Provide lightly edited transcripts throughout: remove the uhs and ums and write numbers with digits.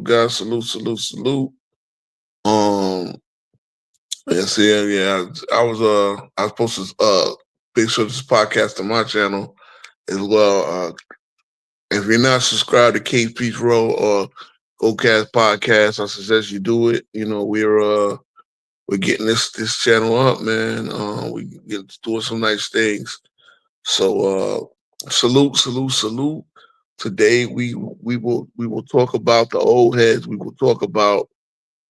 guys. Salute, salute, salute. Um, yes, yeah. I was supposed to big sure this podcast on my channel as well. If you're not subscribed to Kate Peach Row or GoCast Podcast, I suggest you do it. We're getting this channel up, man. We get doing some nice things. So salute, salute, salute. Today we will talk about the old heads. We will talk about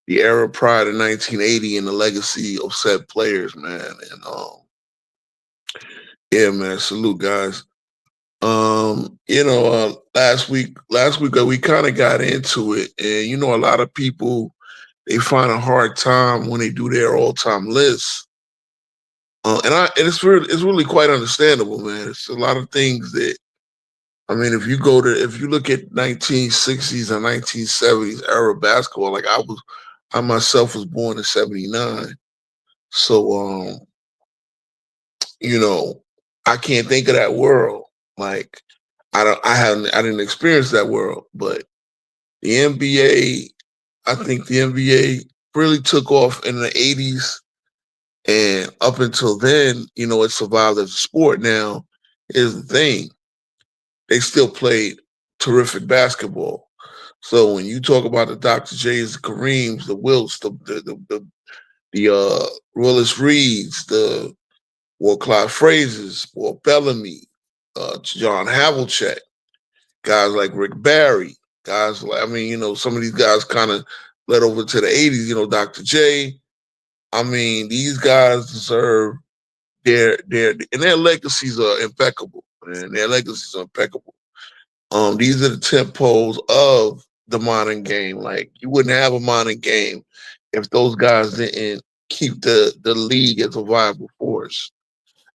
the era prior to 1980 and the legacy of said players, man. And yeah, man, salute guys. Last week we kind of got into it, and a lot of people they find a hard time when they do their all-time lists. And it's really quite understandable, man. It's a lot of things that I mean, if you look at 1960s and 1970s era basketball, like I myself was born in '79, so you know, I can't think of that world. Like I didn't experience that world, but the NBA, I think the NBA really took off in the '80s, and up until then, it survived as a sport. Now, here's the thing: they still played terrific basketball. So when you talk about the Dr. J's, the Kareems, the Wilts, the Willis Reeds, the Walt Clyde Frazers, Walt Bellamy, John Havlicek, guys like Rick Barry, guys like some of these guys kind of led over to the '80s. Dr. J. I mean, these guys deserve their legacies are impeccable, man. Their legacies are impeccable. These are the tempos of the modern game. Like you wouldn't have a modern game if those guys didn't keep the league as a viable force,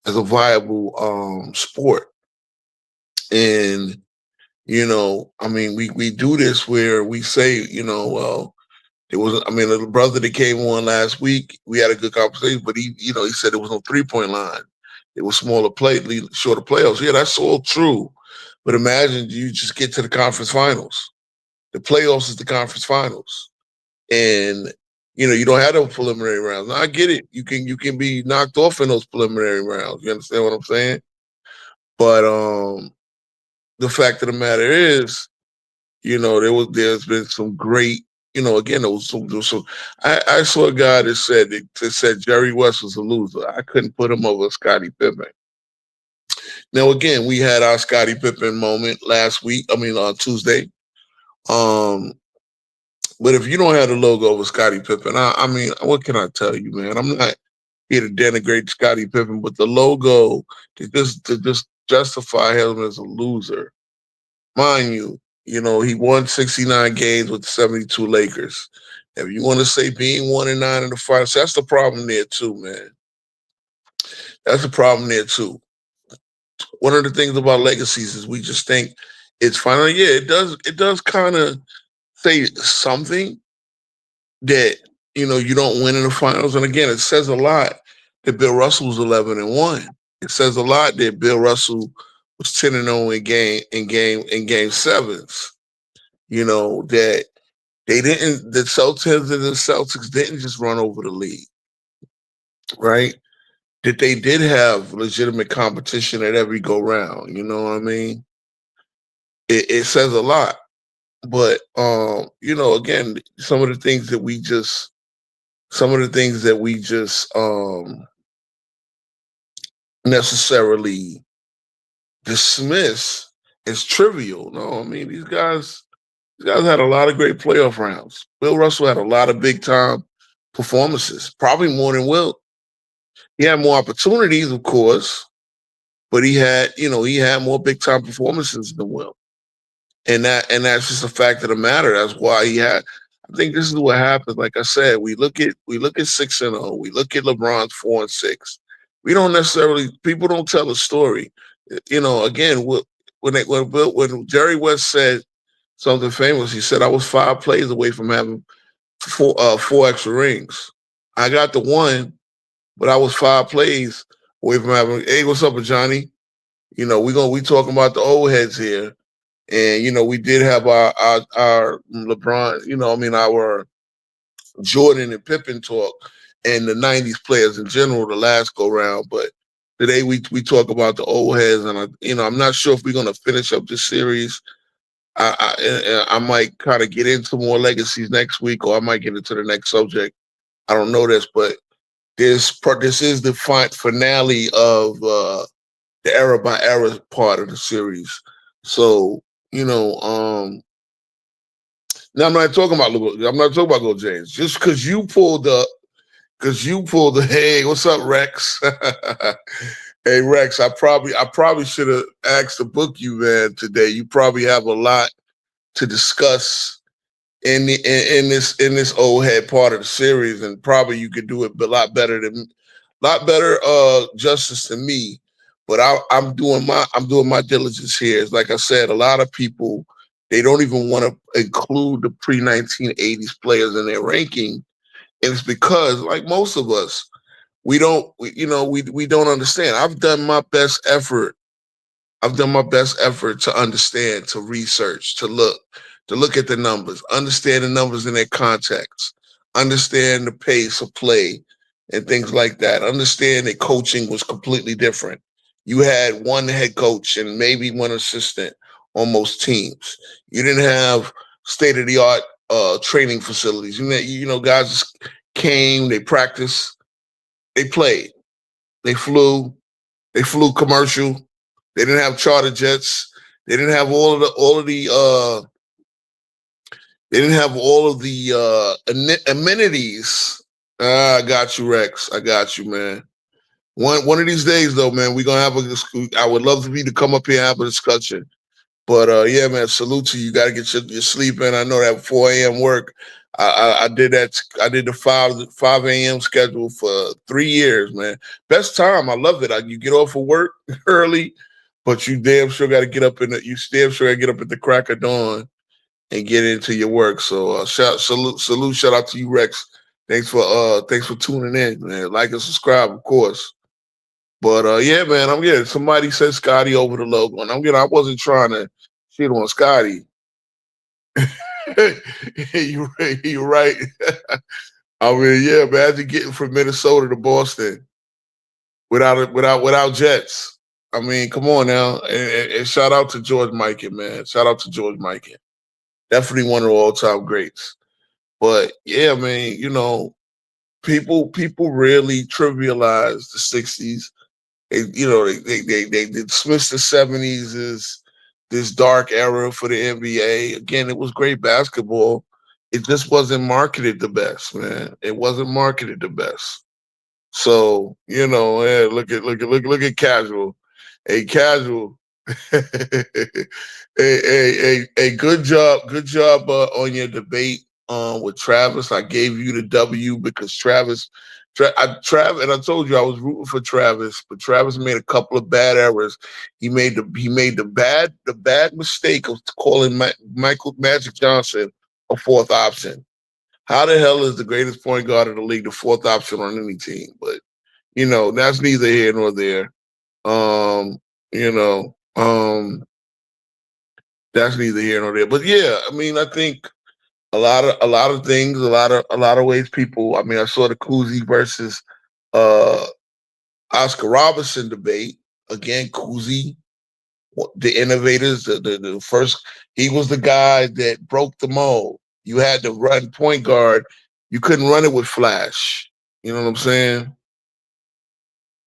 as a viable sport. And I mean, we do this where we say, well, it was. I mean, the brother that came on last week, we had a good conversation, but he said there was no 3-point line. It was shorter playoffs. Yeah, that's all true. But imagine you just get to the conference finals. The playoffs is the conference finals, and you don't have those preliminary rounds. Now, I get it. You can be knocked off in those preliminary rounds. You understand what I'm saying? But the fact of the matter is, there's been some great. Again, there was some. I saw a guy that said Jerry West was a loser. I couldn't put him over Scottie Pippen. Now, again, we had our Scottie Pippen moment last week. I mean, on Tuesday. Um, but if you don't have the logo of Scottie Pippen, I mean, what can I tell you, man? I'm not here to denigrate Scottie Pippen, but the logo to just justify him as a loser, mind you, he won 69 games with the 72 Lakers. If you want to say being 1-9 in the finals, that's the problem there too, man. That's the problem there too. One of the things about legacies is we just think it's final. Yeah, it does kind of say something that you don't win in the finals. And again, it says a lot that Bill Russell was 11-1. It says a lot that Bill Russell was 10-0 in game sevens. That the Celtics and the Celtics didn't just run over the league, right? That they did have legitimate competition at every go round. You know what I mean? It says a lot. But again, some of the things that we just necessarily dismiss as trivial. No, I mean these guys had a lot of great playoff rounds. Bill Russell had a lot of big time performances, probably more than Wilt. He had more opportunities, of course, but he had more big time performances than Wilt. And that's just a fact of the matter. That's why he had. I think this is what happens. Like I said, we look at 6-0. We look at LeBron's 4-6. We don't necessarily. People don't tell the story. Again, when Jerry West said something famous, he said, "I was 5 plays away from having four extra rings. I got the one, but I was 5 plays away from having. Hey, what's up, Johnny? We talking about the old heads here. And we did have our LeBron, our Jordan and Pippen talk, and the '90s players in general the last go round. But today we talk about the old heads, and I'm not sure if we're gonna finish up this series. I might kind of get into more legacies next week, or I might get into the next subject. I don't know this, but this is the finale of the era by era part of the series. So now I'm not talking about Go James. Just because you pulled up, hey, what's up, Rex? Hey, Rex, I probably should have asked to book you, man, today. You probably have a lot to discuss in this old head part of the series, and probably you could do it a lot better justice than me. But I'm doing my diligence here. It's like I said, a lot of people, they don't even want to include the pre 1980s players in their ranking, and it's because, like most of us, we don't understand. I've done my best effort to understand, to research, to look at the numbers, understand the numbers in their context, understand the pace of play and things like that. Understand that coaching was completely different. You had one head coach and maybe one assistant on most teams. You didn't have state of the art training facilities. Guys just came, they practiced, they played, they flew, commercial. They didn't have charter jets. They didn't have all of the amenities. I got you, Rex. I got you, man. One of these days, though, man, we're gonna have I would love for you to come up here and have a discussion. But yeah, man, salute to you. You got to get your sleep in. I know that 4 a.m. work. I did that. I did the 5 a.m. schedule for 3 years, man. Best time. I love it. You get off of work early, but you damn sure got to get up you damn sure got to get up at the crack of dawn and get into your work. So salute, shout out to you, Rex. Thanks for tuning in, man. Like and subscribe, of course. But yeah, man, I'm getting somebody said Scotty over the logo, and I wasn't trying to shit on Scotty. You're right. I mean, yeah, imagine getting from Minnesota to Boston without Jets. I mean, come on now. And shout out to George Mikan, man. Shout out to George Mikan. Definitely one of the all-time greats. But yeah, man, people really trivialize the '60s. They dismissed the '70s as this dark era for the NBA. Again, it was great basketball. It just wasn't marketed the best, man. It wasn't marketed the best. So, yeah, look at Casual. Hey, Casual. Hey, good job on your debate with Travis. I gave you the W because Travis, and I told you I was rooting for Travis, but Travis made a couple of bad errors. He made the bad mistake of calling Michael Magic Johnson a fourth option. How the hell is the greatest point guard in the league the fourth option on any team? But that's neither here nor there. Um, you know, that's neither here nor there. But yeah, I mean, I think a lot of things, a lot of ways people. I mean, I saw the Cousy versus uh Oscar Robertson debate. Again, Cousy, the innovators, the first, he was the guy that broke the mold. You had to run point guard. You couldn't run it with flash. You know what I'm saying?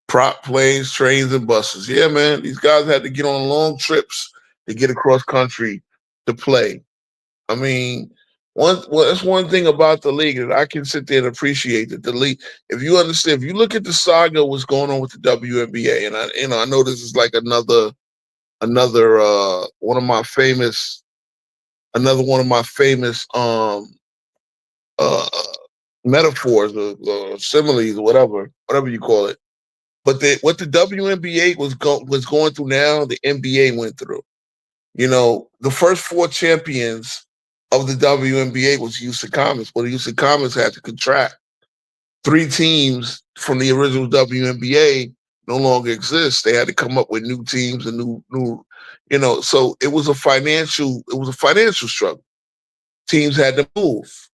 Prop planes, trains, and buses. Yeah, man. These guys had to get on long trips to get across country to play. I mean, that's one thing about the league that I can sit there and appreciate, that the league. If you understand, if you look at the saga, what's going on with the WNBA, and I know this is like another one of my famous uh metaphors or similes or whatever you call it. But what the WNBA was going through now, the NBA went through. The first four champions of the WNBA was Houston Comets. Well, the Houston Comets had to contract. Three teams from the original WNBA no longer exist. They had to come up with new teams and So it was a financial struggle. Teams had to move.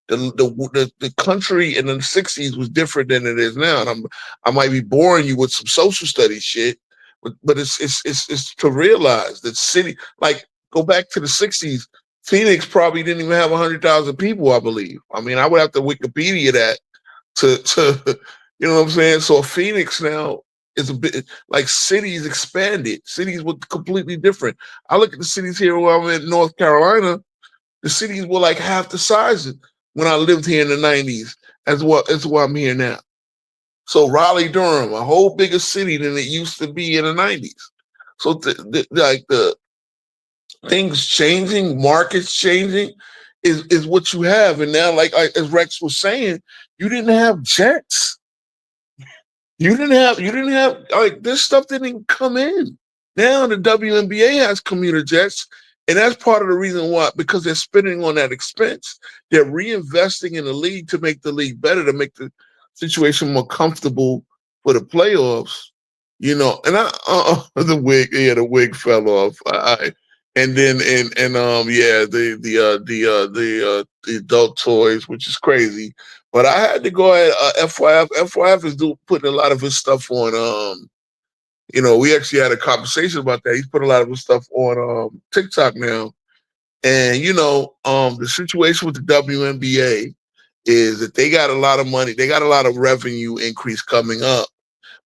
The country in the '60s was different than it is now, and I might be boring you with some social studies shit, but it's to realize that city, like, go back to the '60s. Phoenix probably didn't even have 100,000 people, I believe. I mean, I would have to Wikipedia that to you know what I'm saying. So Phoenix now is a bit like cities expanded. Cities were completely different. I look at the cities here where I'm in North Carolina. The cities were like half the size when I lived here in the '90s, as what I'm here now. So Raleigh, Durham, a whole bigger city than it used to be in the '90s. So like the things changing, markets changing, is what you have. And now, like as Rex was saying, you didn't have jets. You didn't have like this stuff didn't even come in. Now the WNBA has commuter jets, and that's part of the reason why, because they're spending on that expense. They're reinvesting in the league to make the league better, to make the situation more comfortable for the playoffs. And the wig fell off. And then yeah, the adult toys, which is crazy. But I had to go ahead. FYF, FYF is putting a lot of his stuff on. We actually had a conversation about that. He's putting a lot of his stuff on TikTok now. And the situation with the WNBA is that they got a lot of money. They got a lot of revenue increase coming up,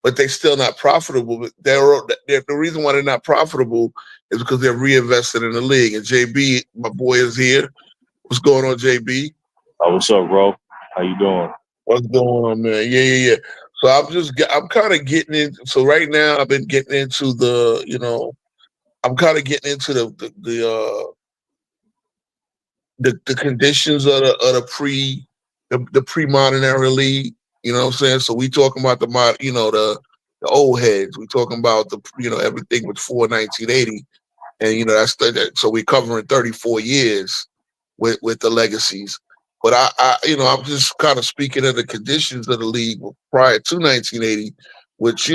but they're still not profitable. The reason why they're not profitable is because they're reinvested in the league. And JB, my boy, is here. What's going on, JB? What's up, bro? How you doing? What's going on, man? Yeah. So I'm kind of getting in. So right now, I've been getting into I'm kind of getting into the conditions of the pre-modern era league. You know what I'm saying? So we talking about the old heads. We talking about everything before 1980, and that's so we covering 34 years with the legacies. But I'm just kind of speaking of the conditions of the league prior to 1980, which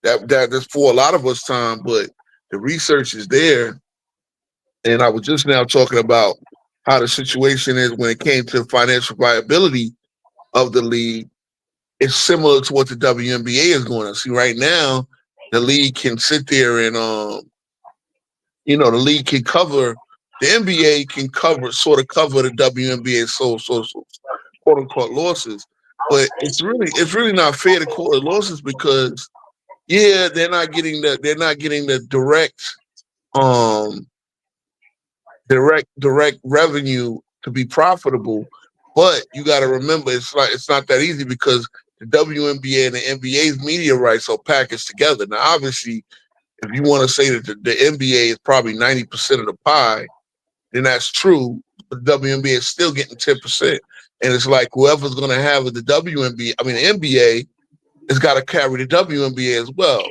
that's for a lot of us time, but the research is there. And I was just now talking about how the situation is when it came to financial viability of the league. It's similar to what the WNBA is going to see right now. The league can sit there and the league can cover, the NBA can sort of cover the WNBA so quote unquote losses. But it's really not fair to call it losses because they're not getting the direct revenue to be profitable. But you got to remember, it's not that easy because the WNBA and the NBA's media rights are packaged together. Now, obviously, if you want to say that the NBA is probably 90% of the pie, then that's true. But the WNBA is still getting 10%. And it's like whoever's going to have the WNBA, I mean, the NBA has got to carry the WNBA as well.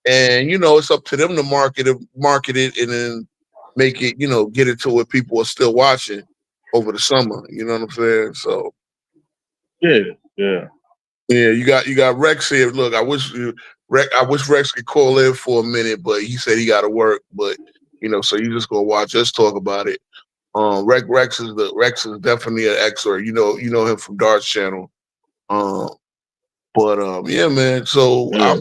And, it's up to them to market it and then make it, get it to where people are still watching over the summer. You know what I'm saying? So. Yeah. You got Rex here. Look, I wish Rex could call in for a minute, but he said he got to work. But so you just gonna watch us talk about it. Rex is definitely an expert. You know him from Darts Channel. Yeah, man. So Yeah.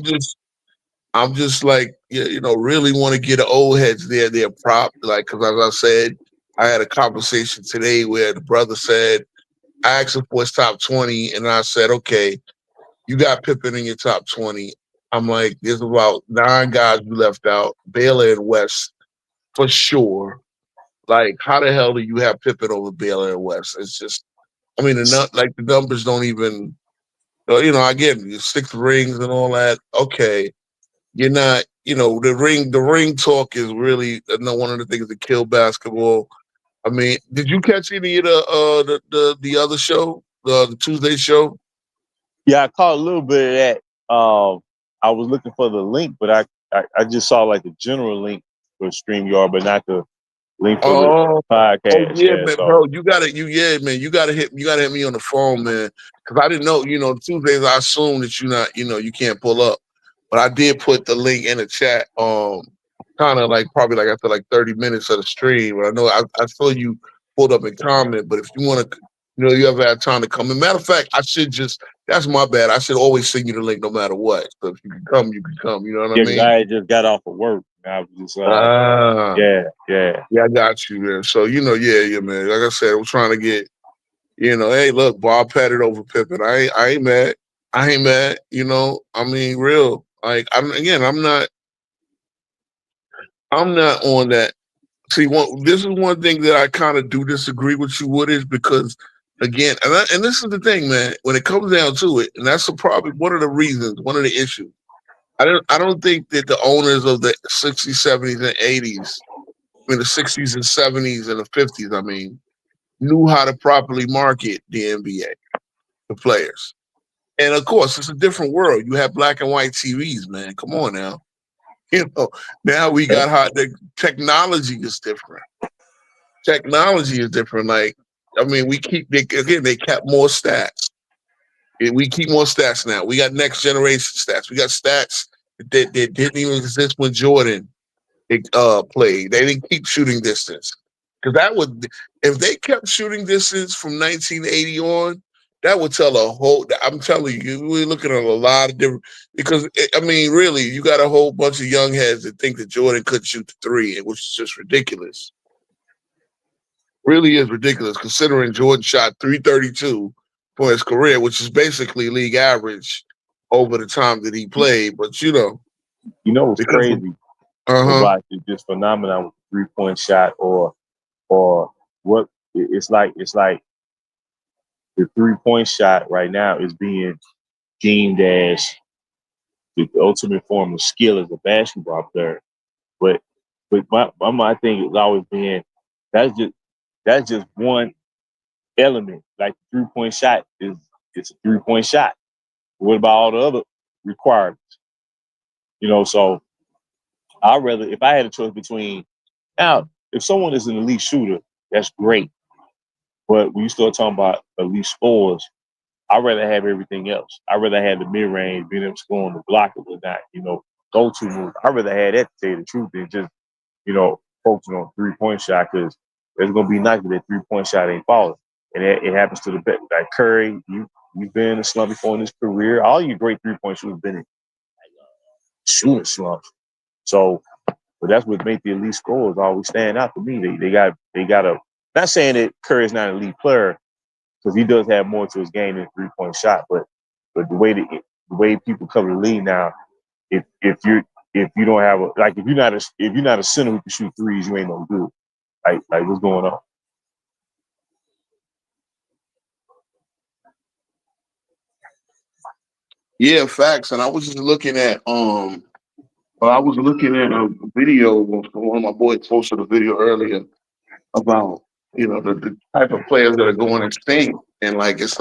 I'm just like really want to get the old heads their prop, like, because as I said, I had a conversation today where the brother said, I asked him for his top 20, and I said, okay, you got Pippen in your top 20. I'm like, there's about 9 guys you left out, Baylor and West for sure. Like, how the hell do you have Pippen over Baylor and West? It's just, I mean, the numbers don't even, again, 6 rings and all that. Okay, you're not, the ring talk is really one of the things that kill basketball. I mean, did you catch any of the other show, the Tuesday show? Yeah, I caught a little bit of that. I was looking for the link, but I just saw like the general link for StreamYard, but not the link for the podcast. Oh yeah, man, so. Bro, you gotta hit me on the phone, man, because I didn't know. Tuesdays I assume that you can't pull up, but I did put the link in the chat. kind of like probably like after like 30 minutes of the stream. But I know I saw you pulled up and comment. But if you want to, you ever have time to come. As a matter of fact, I should just. That's my bad. I should always send you the link no matter what. So if you can come, you can come. You know what I mean? I just got off of work. I was just yeah, I got you, man. So yeah, man. Like I said, I'm trying to get. Hey, look, Bob patted over Pippen. I ain't mad. I ain't mad. I mean, real. Like I'm not on that. See, this is one thing that I kind of do disagree with you with is because, again, and this is the thing, man. When it comes down to it, and that's probably one of the reasons, one of the issues. I don't think that the owners of the 60s, 70s, and 80s, I mean the 60s and 70s and the 50s, I mean, knew how to properly market the NBA, the players. And of course, it's a different world. You have black and white TVs, man. Come on now. Now we got the technology is different. Technology is different. Like, I mean, they kept more stats. We keep more stats now. We got next generation stats. We got stats that didn't even exist when Jordan played. They didn't keep shooting distance. Because if they kept shooting distance from 1980 on, that would tell I'm telling you, we're looking at a lot of different, because, I mean, really, you got a whole bunch of young heads that think that Jordan could shoot the three, which is just ridiculous. Really is ridiculous, considering Jordan shot 332 for his career, which is basically league average over the time that he played. But, what's crazy about this phenomenon with the 3-point shot or what it's like the 3-point shot right now is being deemed as the ultimate form of skill as a basketball player. But my thing has always been that's just one element. Like the 3-point shot it's a 3-point shot. What about all the other requirements? So I'd rather, if I had a choice between, now, if someone is an elite shooter, that's great. But when you start talking about elite scorers, I'd rather have everything else. I'd rather have the mid-range, being able to score on the block or not, go-to move. I'd rather have that, to tell you the truth, than just, focusing on 3-point shot, because there's going to be nights that 3-point shot ain't falling. And it happens to the best. Like Curry, you've been in a slump before in his career. All you great 3-point shooters been in shooting slumps. So, but that's what makes the elite scorers always stand out to me. They got a, not saying that Curry's not an elite player, because he does have more to his game than a 3-point shot, but the way people cover the league now, if you don't have if you're not a center who can shoot threes, you ain't no good. Like what's going on? Yeah, facts. And I was just looking at a video. One of my boys posted a video earlier about the type of players that are going extinct, and like it's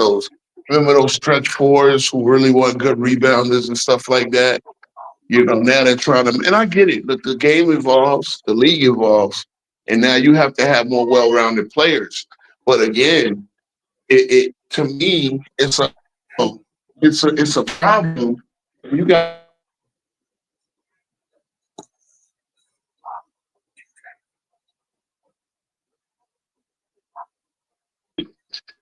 remember those stretch fours who really want good rebounders and stuff like that. Now they're trying to, and I get it. Look, the game evolves, the league evolves, and now you have to have more well-rounded players. But again, it to me, it's a problem. You got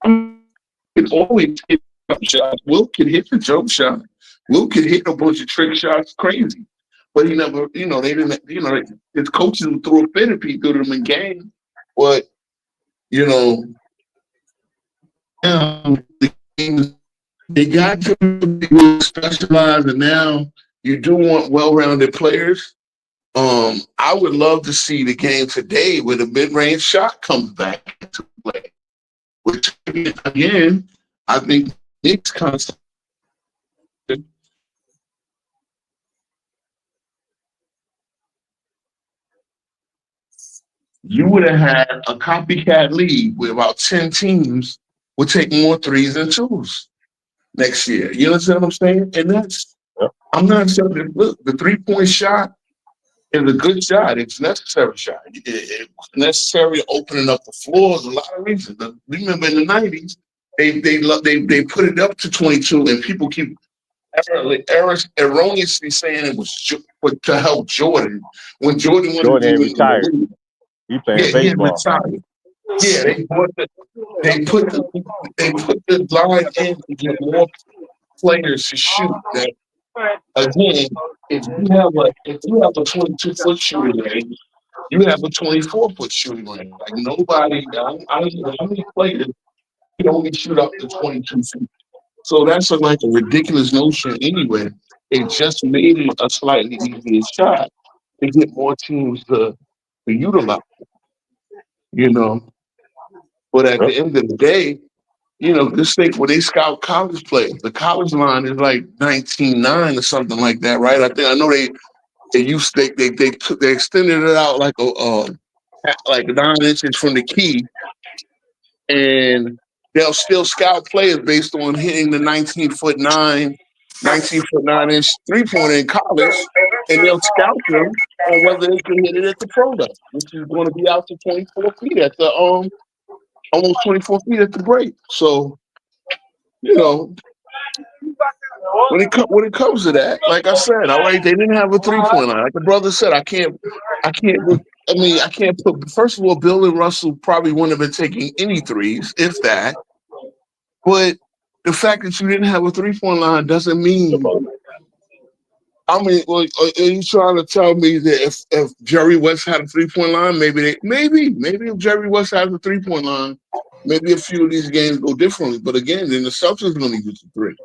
can always hit jump shots. Will can hit the jump shot. Will can hit a bunch of trick shots, crazy. But he never, they didn't, his coaches would throw a fit if he threw them in game. But, the games, they got to be specialized, and now you do want well-rounded players. I would love to see the game today where the mid-range shot comes back into play. Which, again, I think it's constant. You would have had a copycat league where about 10 teams would take more threes and twos next year. You understand what I'm saying? And I'm not saying that, look, the 3-point shot is a good shot. It's a necessary shot. It's necessary opening up the floors. A lot of reasons. Remember in the 90s, they put it up to 22, and people keep erroneously saying it was to help Jordan when Jordan wasn't Jordan even in the retired. league. He playing Yeah, he had baseball. retired. Yeah, they put the line in to get more players to shoot. That again, if you have a 22-foot shooting range, you have a 24-foot shooting range. Like nobody, I don't know how many players can only shoot up to 22 feet. So that's like a ridiculous notion anyway. It just made it a slightly easier shot to get more teams to utilize, you know. But at the end of the day, this thing when they scout college players, the college line is like 19.9 or something like that, right? I know they extended it out like like 9 inches from the key, and they'll still scout players based on hitting the 19-foot 9 inch 3-pointer in college, and they'll scout them on whether they can hit it at the pro level, which is going to be out to 24 feet at the almost 24 feet at the break. So, when it comes to that, like I said, all right, they didn't have a 3-point line. Like the brother said, I can't. I can't put. First of all, Bill and Russell probably wouldn't have been taking any threes, if that. But the fact that you didn't have a 3-point line doesn't mean. Are you trying to tell me that if Jerry West had a 3-point line, maybe if Jerry West has a 3-point line, maybe a few of these games go differently. But again, then the Celtics are going to use the 3.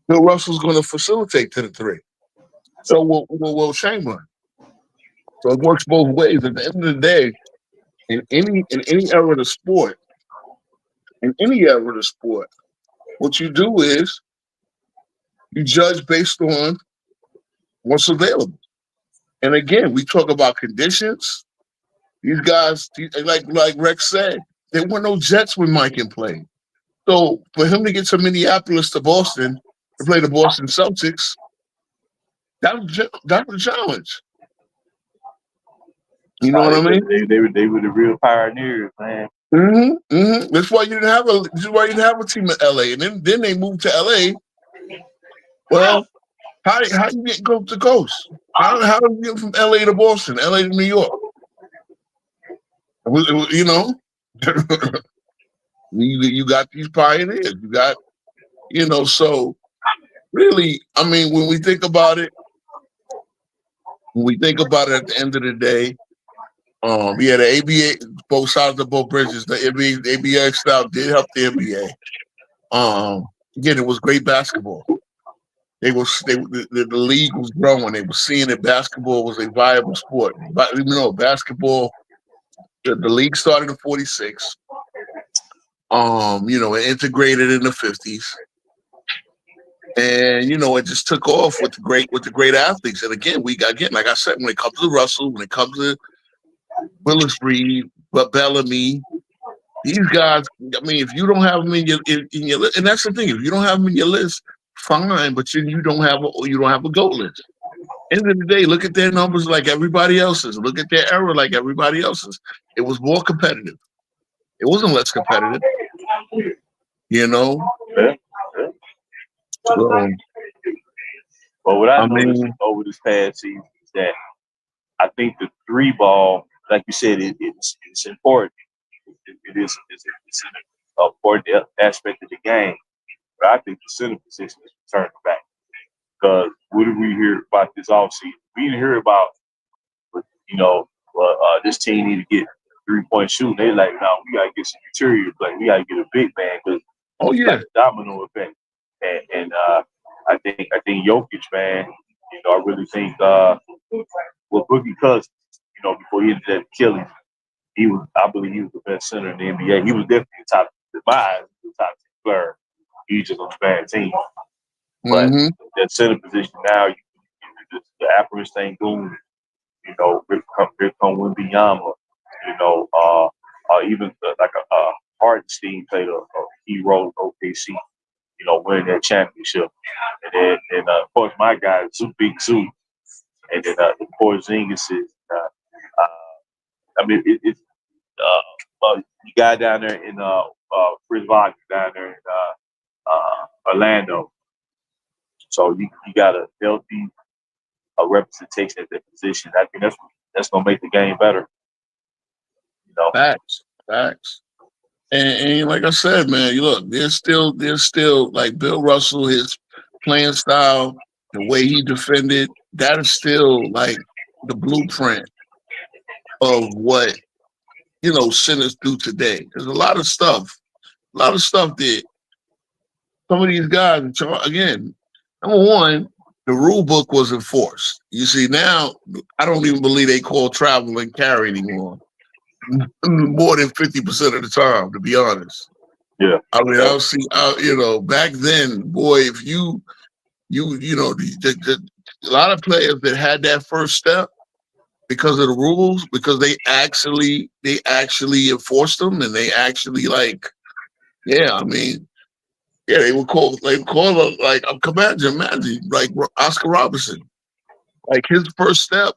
Bill Russell's going to facilitate to the 3. So will Chamberlain. So it works both ways. At the end of the day, in any era of the sport, what you do is you judge based on what's available. And again, we talk about conditions. These guys, like Rex said, there were no Jets when Mike played. So for him to get to Minneapolis to Boston to play the Boston Celtics, that was a challenge. You know what I mean? They were the real pioneers, man. That's why you didn't have a team in LA, and then they moved to LA. Well, how you get coast to coast? How do you get from LA to Boston, LA to New York? You got these pioneers. You got, so really, I mean, when we think about it at the end of the day, the ABA, both sides of both bridges, the ABA style did help the NBA. Again, it was great basketball. The league was growing. They were seeing that basketball was a viable sport. But basketball, the league started in '46. It integrated in the '50s, and it just took off with the great athletes. And again, like I said, when it comes to Russell, when it comes to Willis Reed, but Bellamy, these guys. I mean, if you don't have them in your and that's the thing. If you don't have them in your list, fine. But you don't have a GOAT list. End of the day, look at their numbers like everybody else's. Look at their era like everybody else's. It was more competitive. It wasn't less competitive. So, but what I noticed over this past season is that I think the 3 ball, like you said, it's important. It's an important aspect of the game. But I think the center position is returning back. Because what did we hear about this offseason? We didn't hear about, this team need to get 3-point shooting. They like, no, we got to get some material play. We got to get a big man because it's like a domino effect. And I think Jokic, man, I really think Boogie Cousins, before he ended that Achilles, I believe he was the best center in the NBA. He was definitely the top 10 player. He was just on a bad team. But that center position now, the Apple thing going, here come Wembanyama, even like a Hartenstein played a key role in OKC, winning that championship. And then of course, my guy, Big Zoo. And then, of course, Zingas is, it's the guy down there in Fritz Wagner down there in Orlando. So you got a healthy representation at that position. I think that's gonna make the game better. You know, facts. And like I said, man, you look, there's still like Bill Russell, his playing style, the way he defended, that is still like the blueprint of what centers do today. There's a lot of stuff that some of these guys, again, number one, the rule book was enforced. You see, now I don't even believe they call travel and carry anymore. More than 50% of the time, to be honest. Yeah. I mean, I'll see. Back then, boy, if you a lot of players that had that first step because of the rules, because they actually enforced them, and they actually they would call like imagine like Oscar Robertson, like his first step.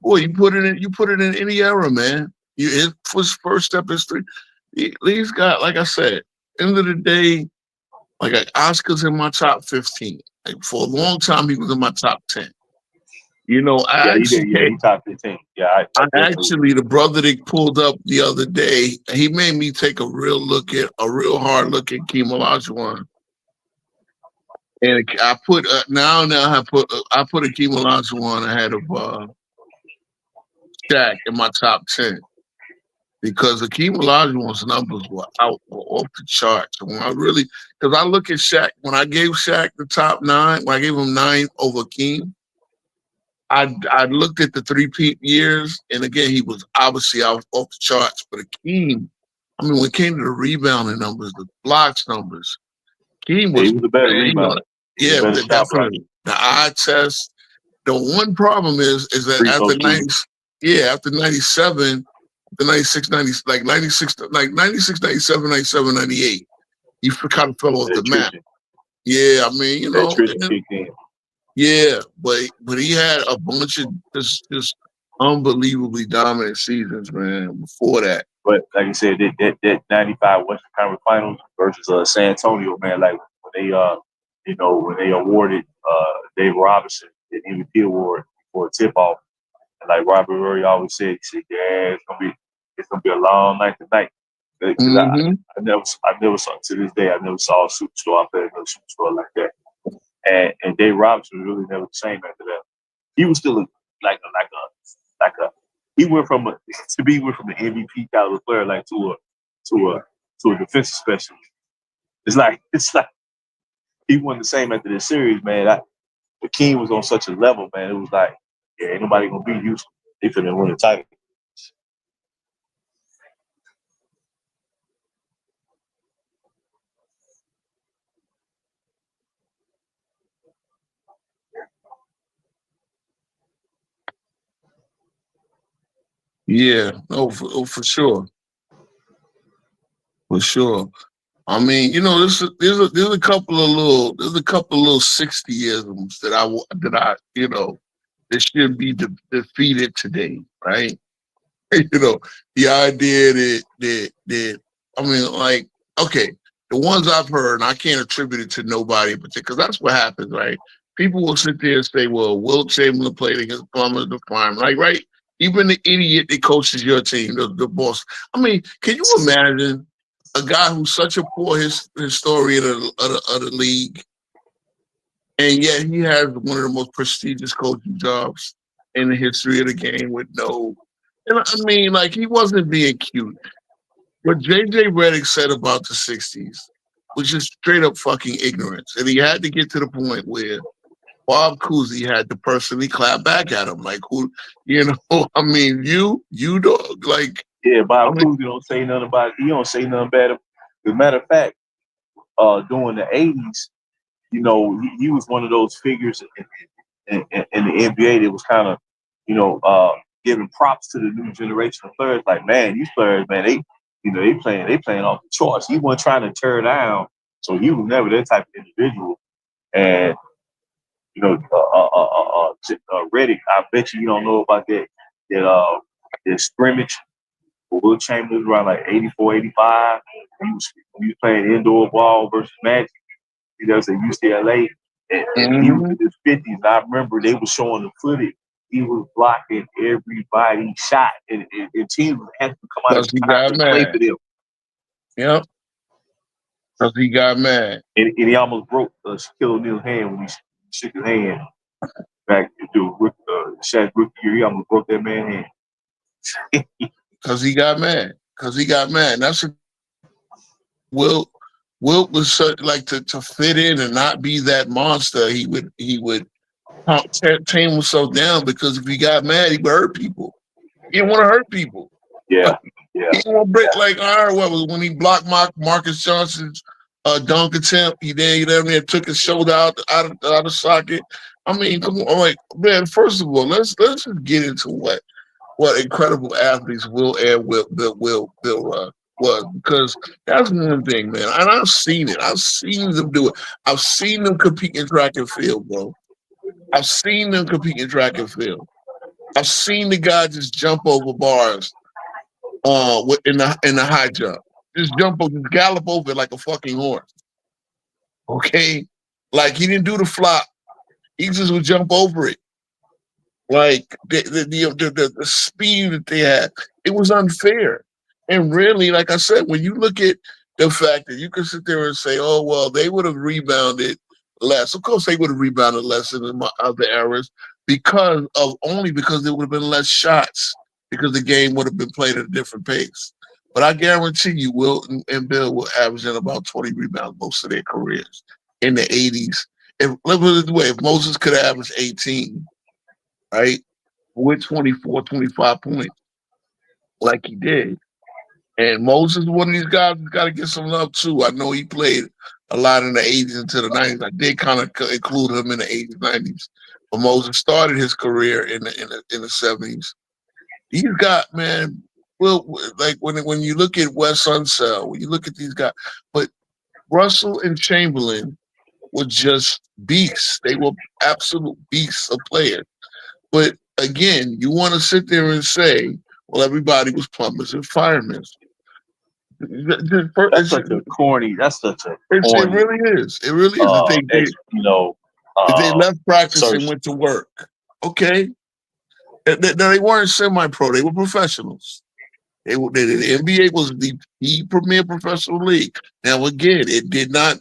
Boy, you put it in any era, man. His first step is three. He's got, like I said, end of the day, like Oscar's in my top 15. Like for a long time, he was in my top 10. He top 15. Yeah, actually, the brother that pulled up the other day, he made me take a real hard look at Keem Olajuwon. And I put I put Akeem Olajuwon ahead of Shaq in my top 10 because Akeem Olajuwon's numbers were off the charts. And because I look at Shaq, when I gave Shaq the top 9, when I gave him 9 over Akeem, I looked at the 3-peat years, and again, he was obviously off the charts. But Akeem, I mean, when it came to the rebounding numbers, the blocks numbers, Akeem was the better rebounder. Yeah, definitely. The eye test. The one problem is that after 97, the 96, 97, 98, he kind of fell off the map. Yeah, I mean, yeah, but he had a bunch of just unbelievably dominant seasons, man, before that. But like you said, that 95 Western Conference Finals versus San Antonio, man, like when they when they awarded Dave Robinson the MVP award for a tip-off, and like Robert Murray always said, he said, "Yeah, it's gonna be a long night tonight." Because I never saw, to this day, I never saw a superstar play another superstar like that. And Dave Robinson was really never the same after that. He was still he went from an MVP caliber player like to a defensive specialist. It's like he wasn't the same after this series, man. The King was on such a level, man. It was like, yeah, ain't nobody gonna beat Houston. They finna win the title. Yeah, for sure. For sure. I mean, there's a couple of little 60isms that should be defeated today, right? The idea that I mean, like, okay, the ones I've heard, and I can't attribute it to nobody, but because that's what happens, right? People will sit there and say, "Well, Wilt Chamberlain played against Plummer the Fireman," like, right? Even the idiot that coaches your team, the boss. I mean, can you imagine a guy who's such a poor historian of the league, and yet he has one of the most prestigious coaching jobs in the history of the game with no. And I mean, like, he wasn't being cute. What J.J. Redick said about the 60s was just straight up fucking ignorance. And he had to get to the point where Bob Cousy had to personally clap back at him. Like, who, I mean, you dog, like. Yeah, Bob Cousy don't say nothing about it. He don't say nothing bad. As a matter of fact, during the 80s, he was one of those figures in the NBA that was kind of, giving props to the new generation of players. Like, man, these players, man, they playing off the charts. He wasn't trying to tear down, so he was never that type of individual. And Redick, I bet you don't know about that scrimmage. Wilt Chamberlain was around like 84, 85. He was playing indoor ball versus Magic. He was at UCLA. And he was in his 50s. I remember they were showing the footage. He was blocking everybody's shot, and teams had to come out and time to play for them. Yep. Because he got mad. And he almost broke Shaquille O'Neal's hand when he shook his hand back to Shaq's rookie year. He almost broke that man's hand. Because he got mad. That's a Wilt was such like to fit in and not be that monster. He would tame himself down, because if he got mad, he would hurt people. He didn't want to hurt people. Yeah. He didn't want to break like when he blocked Marcus Johnson's dunk attempt. He took his shoulder out of socket. I mean, come on, like, man. First of all, let's just get into what incredible athletes Bill was, because that's one thing, man. And I've seen it. I've seen them do it. I've seen them compete in track and field, bro. I've seen them compete in track and field. I've seen the guy just jump over bars in the high jump. Just gallop over it like a fucking horse. Okay? Like, he didn't do the flop. He just would jump over it. Like, the speed that they had, it was unfair. And really, like I said, when you look at the fact that you can sit there and say, oh, well, they would have rebounded less. Of course, they would have rebounded less in the other eras because there would have been less shots, because the game would have been played at a different pace. But I guarantee you, Wilt and Bill were averaging about 20 rebounds most of their careers in the 80s. If Moses could have averaged 18, right, with 24, 25 points, like he did. And Moses is one of these guys who's got to get some love too. I know he played a lot in the 80s into the 90s. I did kind of include him in the 80s, 90s. But Moses started his career in the 70s. He's got, man, well, like when you look at Wes Unseld, when you look at these guys, but Russell and Chamberlain were just beasts. They were absolute beasts of players. But again, you want to sit there and say, well, everybody was plumbers and firemen. That's such a corny. It really is. It really is. If they left practice and went to work, okay. They weren't semi-pro; they were professionals. The NBA was the premier professional league. Now, again, it did not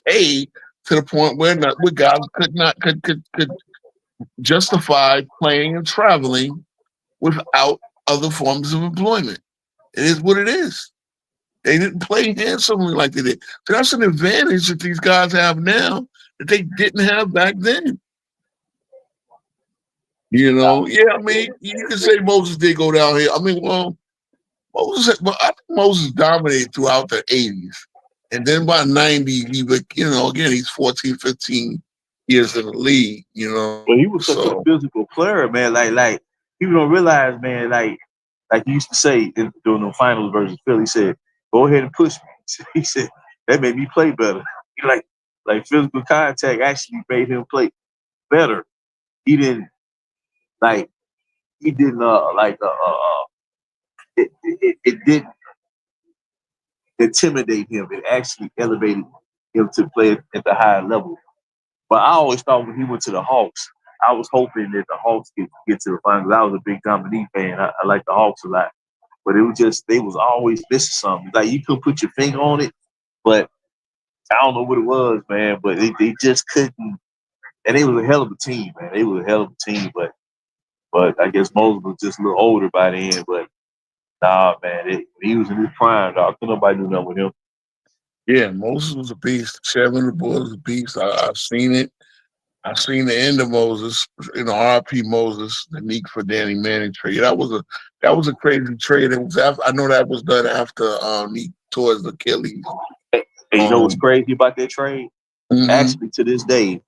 pay to the point where guys could justify playing and traveling without other forms of employment. It is what it is. They didn't play handsomely like they did. So that's an advantage that these guys have now that they didn't have back then. You know, yeah, I mean, you can say Moses did go down here. I mean, well, I think Moses dominated throughout the 80s. And then by 90, again, he's 14, 15 years in the league, Well, he was such a physical player, man. Like people don't realize, man, like he used to say during the finals versus Philly, he said, go ahead and push me. He said, that made me play better. Like physical contact actually made him play better. It didn't intimidate him. It actually elevated him to play at the higher level. But I always thought when he went to the Hawks, I was hoping that the Hawks could get to the finals. I was a big Dominique fan. I like the Hawks a lot. But it was just, they was always missing something. Like, you couldn't put your finger on it, but I don't know what it was, man. But they just couldn't. And they was a hell of a team, man. They was a hell of a team. But I guess Moses was just a little older by then. But nah, man, he was in his prime, dog. Nobody knew nothing with him. Yeah, Moses was a beast. Chairman of the board was a beast. I've seen it. I've seen the end of Moses, RP Moses, the Neek for Danny Manning trade. That was a crazy trade. It was I know that was done after Neek tore his Achilles. And you know what's crazy about that trade? Mm-hmm. Actually, to this day,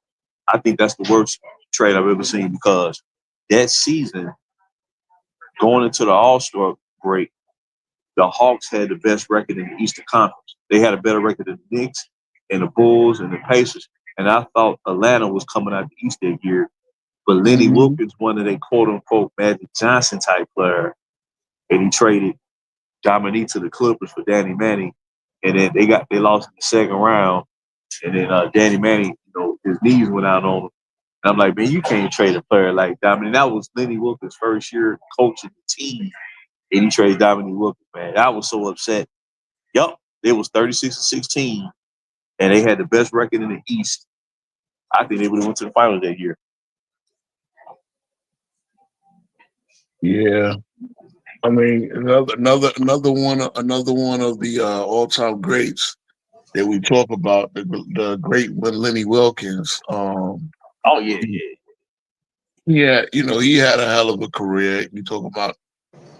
I think that's the worst trade I've ever seen, because that season, going into the All-Star break, the Hawks had the best record in the Eastern Conference. They had a better record than the Knicks and the Bulls and the Pacers. And I thought Atlanta was coming out the East that year. But Lenny Wilkins, one of their quote-unquote Magic Johnson-type player, and he traded Dominique to the Clippers for Danny Manning. And then they lost in the second round. And then Danny Manning, his knees went out on him. And I'm like, man, you can't trade a player like that. I mean, that was Lenny Wilkens' first year coaching the team, and he traded Dominique Wilkins, man. I was so upset. Yup, it was 36-16, and they had the best record in the East. I think they would have went to the final that year. Yeah. I mean, another one of the all-time greats that we talk about, the great Lenny Wilkens. Oh yeah. Yeah, he had a hell of a career. You talk about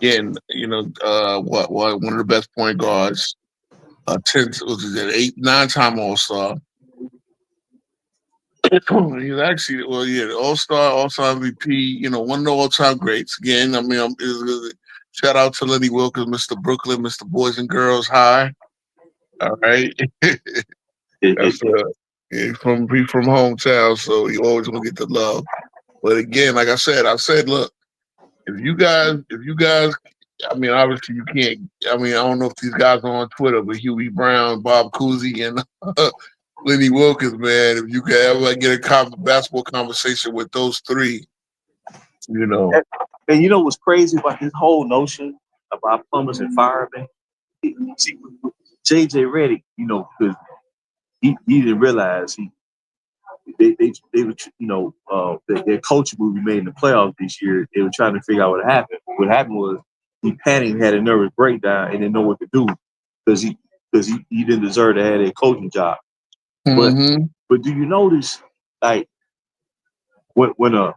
getting, one of the best point guards, 9-time All-Star. He's actually, All-Star, All-Star MVP. One of the all-time greats. Again, I mean, shout out to Lenny Wilkens, Mr. Brooklyn, Mr. Boys and Girls High. All right. That's from hometown, so you always gonna get the love. But again, like I said, look, if you guys, I mean, obviously you can't. I mean, I don't know if these guys are on Twitter, but Huey Brown, Bob Cousy, and Lenny Wilkens, man, if you can ever get a basketball conversation with those three, And you know what's crazy about this whole notion about plumbers and firemen? See, JJ Redick, because he didn't realize they were, their coach will be made in the playoffs this year. They were trying to figure out what happened. What happened was he panicked and had a nervous breakdown and didn't know what to do because he didn't deserve to have a coaching job. Mm-hmm. But do you notice, like, when a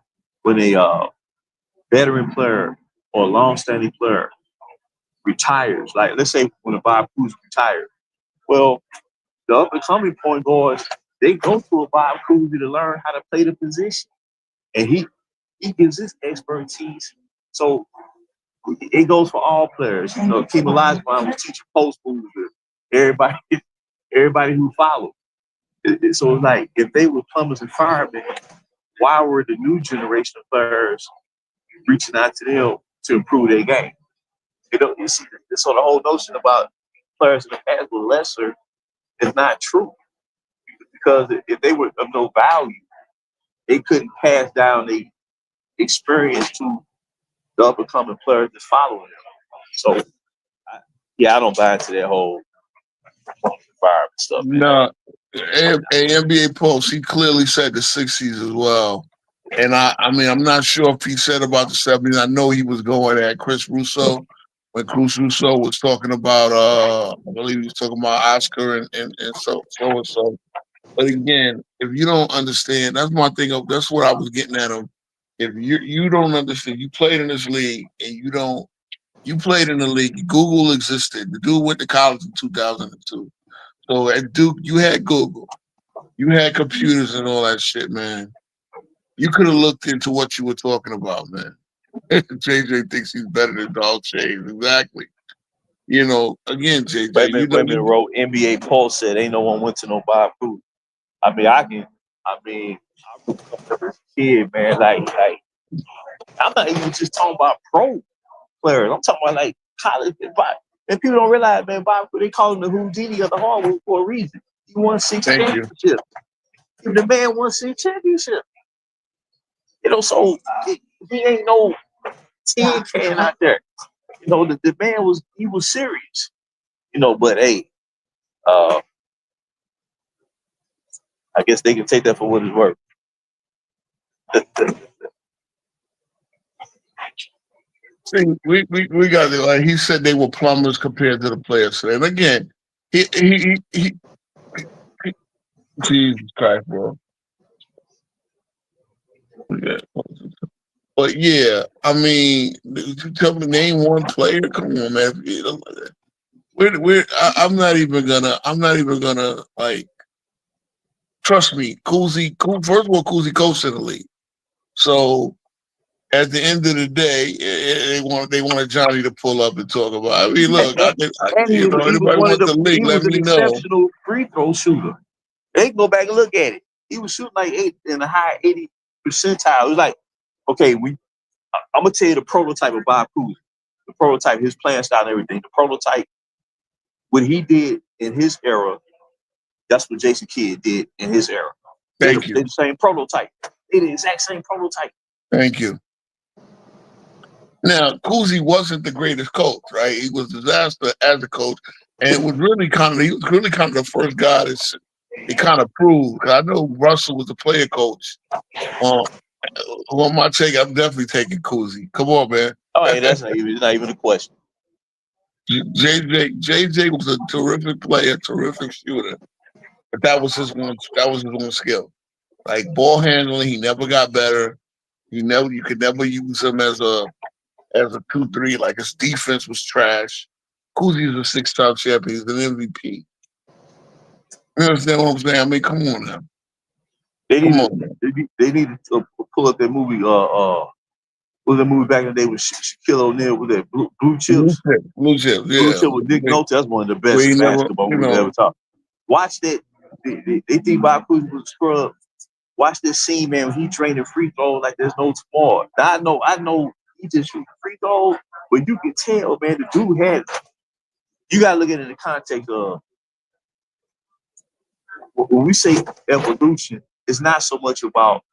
veteran player or a long-standing player retires, like let's say when a Bob Cousy retired, well, the up-and-coming point guards, they go to a Bob Cousy to learn how to play the position, and he gives his expertise. So it goes for all players. Kim Olajuwon was teaching post moves to everybody who followed. So it's like if they were plumbers and firemen, why were the new generation of players reaching out to them to improve their game? You see, so the whole notion about players in the past were lesser is not true. Because if they were of no value, they couldn't pass down the experience to the up-and-coming players that's following them. So, I don't buy into that whole environment stuff. No, NBA Pulse, he clearly said the 60s as well. And I mean, I'm not sure if he said about the 70s. I know he was going at Chris Russo when Chris Russo was talking about, I believe he was talking about Oscar and so and so. But again, if you don't understand, that's my thing. That's what I was getting at him. If you don't understand, you played in this league and you played in the league. Google existed. The dude went to college in 2002. So at Duke, you had Google, you had computers and all that shit, man. You could have looked into what you were talking about, man. JJ thinks he's better than Dog Shades. Exactly. Again, JJ. Women wrote NBA Pulse said ain't no one went to no Bob Cousy. I mean, I was a kid, man. Like, I'm not even just talking about pro players. I'm talking about like college. And people don't realize, man, Bob, they call him the Houdini of the hardwood for a reason. He won 6 championships. The man won 6 championships. So he ain't no tin can out there. The man was serious. But hey, I guess they can take that for what it's worth. See, we got it. Like he said, they were plumbers compared to the players today. And again, he Jesus Christ, bro. Yeah. But yeah, I mean, tell me name one player. Come on, man. I'm not even gonna like. Trust me, Cousy. First of all, Cousy coached in the league, so at the end of the day, they wanted Johnny to pull up and talk about. I mean, look, anybody wants to link, let me know. He was an exceptional free throw shooter. They can go back and look at it. He was shooting like 8 in the high 80 percentile. It was like, okay, I'm gonna tell you the prototype of Bob Cousy. The prototype, his playing style and everything. The prototype, what he did in his era, that's what Jason Kidd did in his era. Thank you. They're the same prototype. They're the exact same prototype. Thank you. Now, Cousy wasn't the greatest coach, right? He was a disaster as a coach, and it was really he was really kind of the first guy that it kind of proved. I know Russell was a player coach. Who am I taking? I'm definitely taking Cousy. Come on, man. Oh, hey, that's not even a question. JJ was a terrific player, terrific shooter, but that was his one skill. Like ball handling, he never got better. You could never use him as a 2-3. Like his defense was trash. Cousy is a 6-time champion. He's an MVP. You understand what I'm saying? I mean, come on now. They need to pull up that movie. Was the movie back in the day with Shaquille O'Neal with that Blue Chips? Blue Chips, yeah. Blue Chip with Nick Nolte. That's one of the best basketball movies ever taught. Watch that. They think Bob Cousy was a scrub. Watch this scene, man, when he training free throw like there's no tomorrow. Now, I know he just shoot free throw, but you can tell, man, the dude had. You gotta look at it in the context of when we say evolution. It's not so much about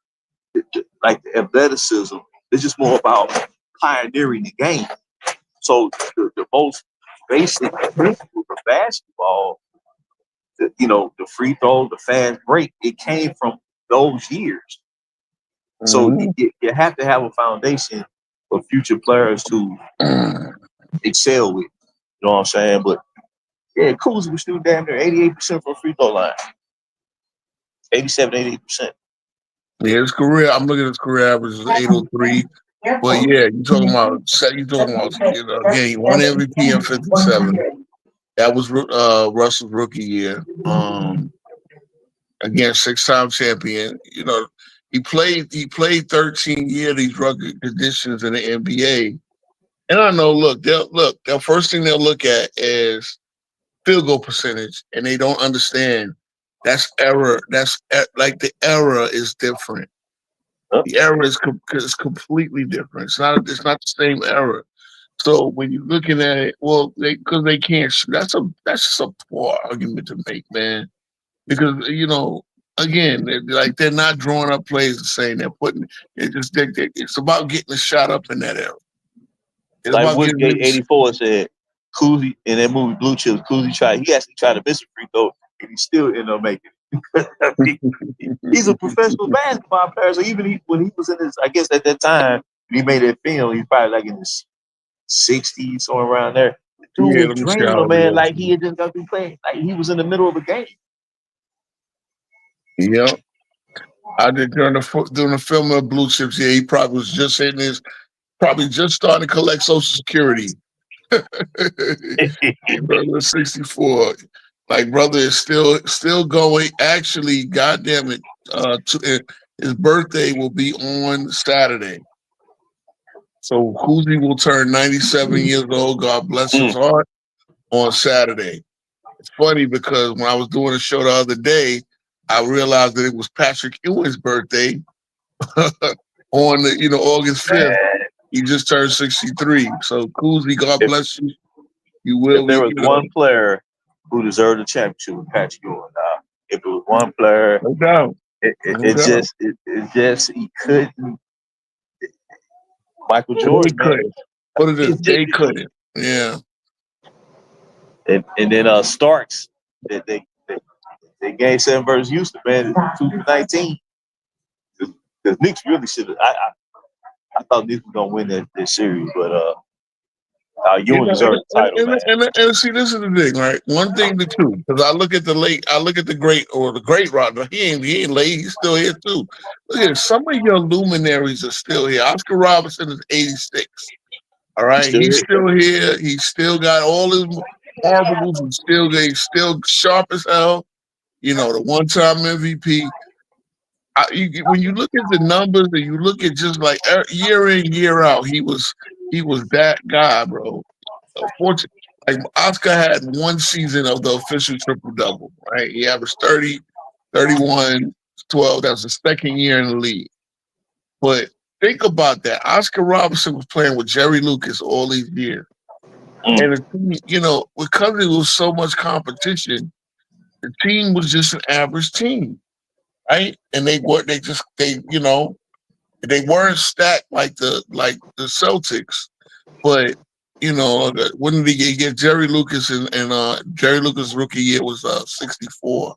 like the athleticism. It's just more about pioneering the game. So the most basic principle of basketball, the free throw, the fast break, it came from those years. So you have to have a foundation for future players to excel with. You know what I'm saying? But yeah, Cousy was still damn near 88% from free throw line. 87, 88%. Yeah, his career. I'm looking at his career average is 803. But yeah, you're talking about again, he won MVP in 57. That was Russell's rookie year. Again, 6-time champion. He played 13 years these rugged conditions in the NBA. And I know, the first thing they'll look at is field goal percentage, and they don't understand that's error. That's like the error is different. The error is completely different. It's not the same error. So when you're looking at it, well, because they can't shoot, that's just a poor argument to make, man. Because again, they're not drawing up plays and saying it's about getting a shot up in that era. It's like Woodgate 84 said, Cousy in that movie Blue Chips, Cousy actually tried to miss a free throw, and he still ended up making it. He's a professional basketball player, so even when he was in his, I guess at that time, when he made that film, he's probably like in his 60s, somewhere around there. The dude was draining, man, like he had just got through playing, like he was in the middle of a game. Yeah. I did during the film of Blue Chips. Yeah, he probably was just probably just starting to collect Social Security. Brother 64. Like brother is still going. Actually, goddamn it, his birthday will be on Saturday. So Cousy will turn 97 years old. God bless his heart on Saturday. It's funny because when I was doing a show the other day, I realized that it was Patrick Ewing's birthday on August 5th. He just turned 63. So Cousy, God bless you. You will. If there was one player who deserved a championship with Patrick Ewing, if it was one player, no doubt. He couldn't. Michael Jordan couldn't. What is it? They couldn't. Yeah. And then Starks, they game 7 versus Houston, man, in 2019. Because Knicks really should have. I thought Knicks was gonna win that series, but Ewing deserved the title, man. And see, this is the thing, right? One thing to two, because I look at the great Rodman. He ain't late. He's still here too. Look at it. Some of your luminaries are still here. Oscar Robertson is 86. All right, he's still here. He's still got all his marbles. He's still sharp as hell. The one-time MVP. When you look at the numbers and you look at just like year in, year out, he was that guy, bro. Unfortunately, like Oscar had one season of the official triple-double, right? He averaged 30, 31, 12. That was the second year in the league. But think about that. Oscar Robertson was playing with Jerry Lucas all these years. And the team, because it was so much competition, the team was just an average team. right? And they weren't stacked like the Celtics, but when did he get Jerry Lucas and Jerry Lucas' rookie year was 64.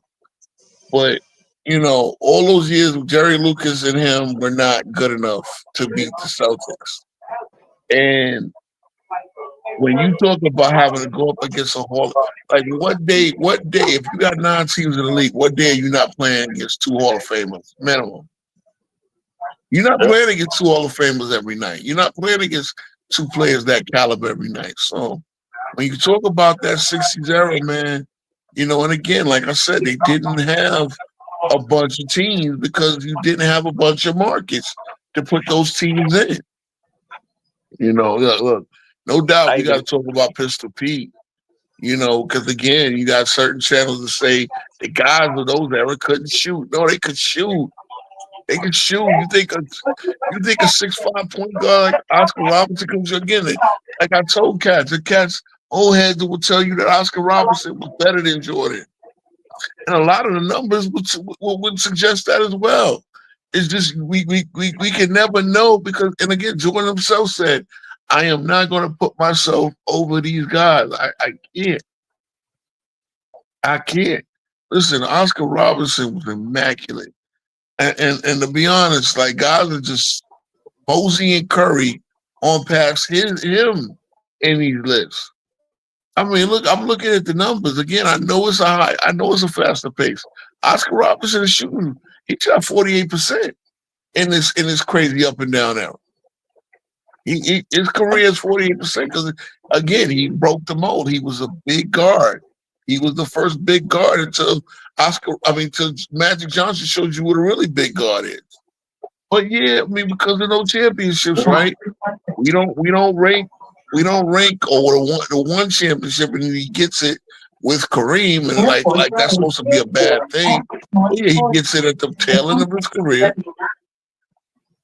But all those years Jerry Lucas and him were not good enough to beat the Celtics. And when you talk about having to go up against a Hall, like what day, if you got 9 teams in the league, what day are you not playing against 2 Hall of Famers minimum? You're not playing against 2 Hall of Famers every night. You're not playing against 2 players that caliber every night. So when you talk about that 60s era, man, and again, like I said, they didn't have a bunch of teams because you didn't have a bunch of markets to put those teams in. Look, no doubt we got to talk about Pistol Pete, because again, you got certain channels that say the guys of those era couldn't shoot. No, they could shoot. They could shoot. You think a 6'5" point guard like Oscar Robertson comes again? Like I told the old heads will tell you that Oscar Robertson was better than Jordan, and a lot of the numbers would suggest that as well. It's just we can never know because, and again, Jordan himself said, "I am not going to put myself over these guys. I can't. I can't." Listen, Oscar Robertson was immaculate. And to be honest, like guys are just Mosey and Curry on past him in these lists. I mean, look, I'm looking at the numbers again. I know it's a faster pace. Oscar Robertson is shooting. He shot 48% in this crazy up and down era. His career is 48% because again he broke the mold. He was a big guard. He was the first big guard until Magic Johnson showed you what a really big guard is. But yeah, I mean, because of those championships, right? We don't rank or the one championship and he gets it with Kareem and like that's supposed to be a bad thing. But yeah, he gets it at the tail end of his career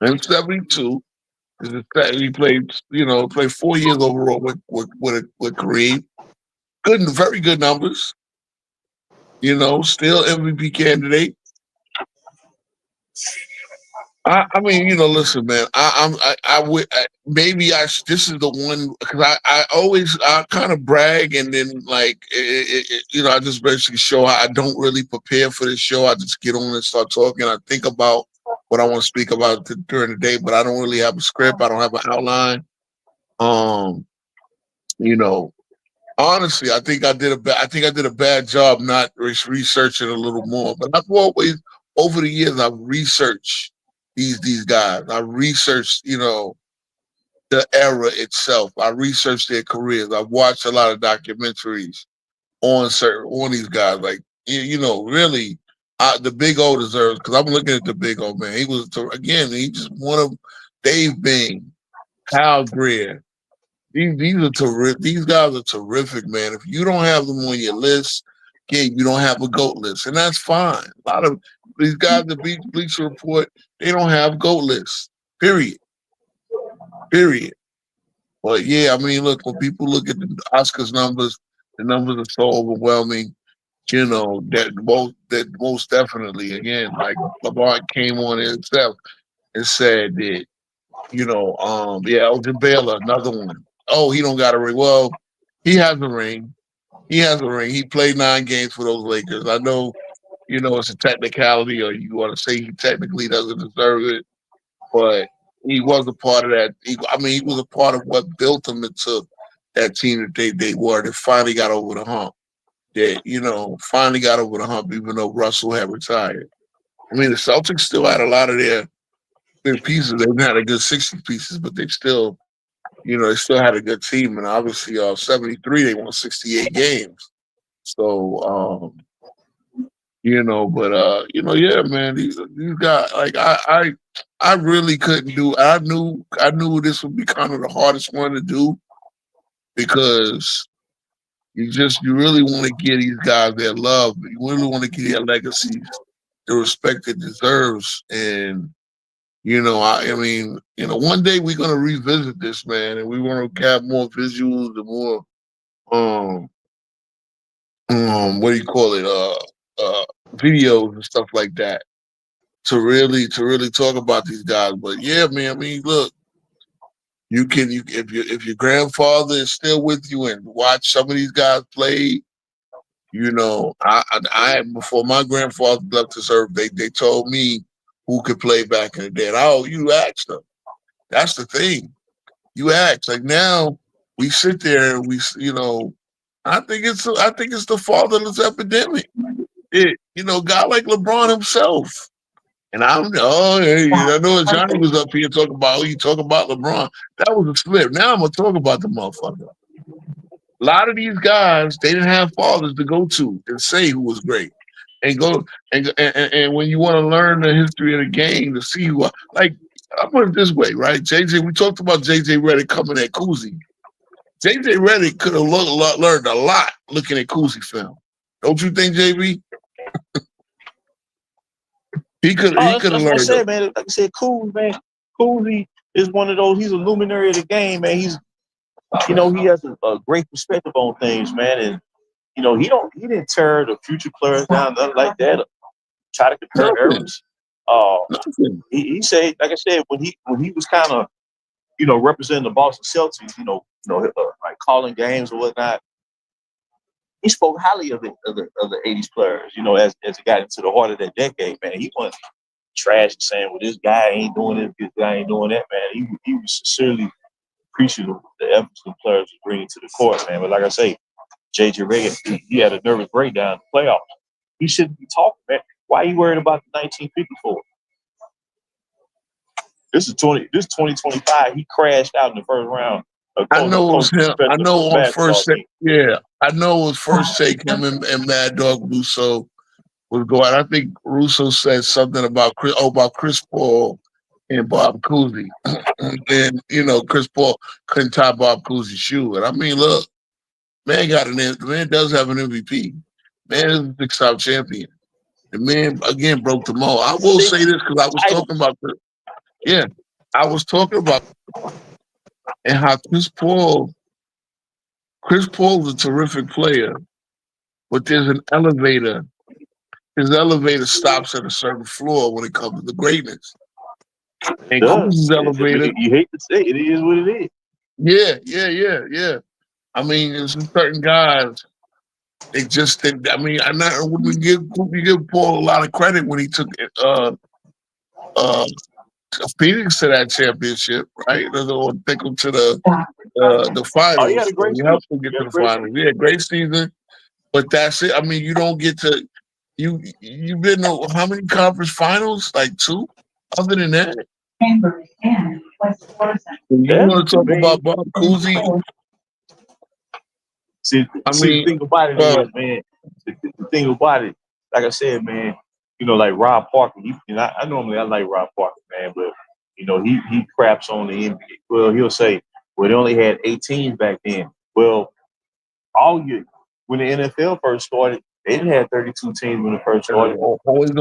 in '72. He played 4 years overall with Kareem. Very good numbers. Still MVP candidate. I mean, listen, man. This is the one because I kind of brag and then like I just basically show I don't really prepare for this show. I just get on and start talking. I think about what I want to speak about during the day, but I don't really have a script. I don't have an outline. Honestly, I think I did a bad job not researching a little more. But I've always, over the years, I've researched these guys. I researched, the era itself. I researched their careers. I've watched a lot of documentaries on these guys. Like, really, the Big O deserves because I'm looking at the Big O, man. He was he just one of Dave Bing, Hal Greer. These guys are terrific, man. If you don't have them on your list, you don't have a GOAT list, and that's fine. A lot of these guys that beat Bleacher Report, they don't have GOAT lists. Period. But yeah, I mean, look, when people look at the Oscars numbers, the numbers are so overwhelming. That most definitely, again, like LeBron came on himself and said that, Elgin Baylor, another one. Oh, he don't got a ring. Well, he has a ring. He played 9 games for those Lakers. I know, it's a technicality, or you want to say he technically doesn't deserve it, but he was a part of that. He was a part of what built him into that team that they were. That finally got over the hump. That finally got over the hump, even though Russell had retired. I mean, the Celtics still had a lot of their good pieces. They've had a good 60 pieces, but they still had a good team. And obviously, 73, they won 68 games. So, yeah, man, these guys, like, I really couldn't do. I knew this would be kind of the hardest one to do because you really want to give these guys their love. You really want to give their legacies the respect it deserves. And one day we're gonna revisit this, man, and we want to have more visuals and more what do you call it? Videos and stuff like that. to really talk about these guys. But yeah, man, I mean, look, if your grandfather is still with you and watch some of these guys play, you know, I before my grandfather left this earth, they told me who could play back in the day. And you asked them. That's the thing. You ask. Like now, we sit there and I think it's the fatherless epidemic. Guy like LeBron himself. And I know Johnny was up here talking about LeBron. That was a slip. Now I'm gonna talk about the motherfucker. A lot of these guys, they didn't have fathers to go to and say who was great. And go and when you want to learn the history of the game to see who, like, I put it this way, right? We talked about JJ Redick coming at Cousy. JJ Redick could have learned a lot looking at Cousy film. Don't you think, JB? He could have learned. I said, man. Like I said, Cousy is one of those. He's a luminary of the game, man. He's, he has a great perspective on things, man. And he didn't tear the future players down, nothing like that. Try to compare errors. He said, like I said, when he was kind of, representing the Boston Celtics, like calling games or whatnot, he spoke highly of the 80s players, as it got into the heart of that decade, man. He wasn't trash saying, well, this guy ain't doing this guy ain't doing that, man. He was sincerely appreciative of the efforts the players were bringing to the court, man. But like I say, JJ Redick, he had a nervous breakdown in the playoffs. He shouldn't be talking, man. Why are you worried about the 1954? This is 2025. He crashed out in the first round. I know it was him. I know on first take. Yeah, I know it was first take. Him and Mad Dog Russo was going. I think Russo said something about Chris Paul and Bob Cousy, and Chris Paul couldn't tie Bob Cousy's shoe. And I mean, look, man does have an MVP. Man is a six-time champion. The man again broke the mold. I will say this because I was talking about this. Yeah, I was talking about and how Chris Paul's a terrific player, but there's an elevator. His elevator stops at a certain floor when it comes to the greatness. And Cousy's elevator. You hate to say it is what it is. Yeah. I mean, there's certain guys. They just didn't. I mean, we give Paul a lot of credit when he took Phoenix to that championship, right? Or take them to the finals. Oh, he had a great season. Helped them get to the finals. Yeah, great season. But that's it. I mean, you don't get to you've been to how many conference finals? Like 2? Other than that. You want to talk about Bob Cousy? See, the thing about it is, man, the thing about it, like I said, man, like Rob Parker, I normally like Rob Parker, man, but he craps on the NBA. Well, he'll say, well, they only had 8 teams back then. Well, when the NFL first started, they didn't have 32 teams when it first started.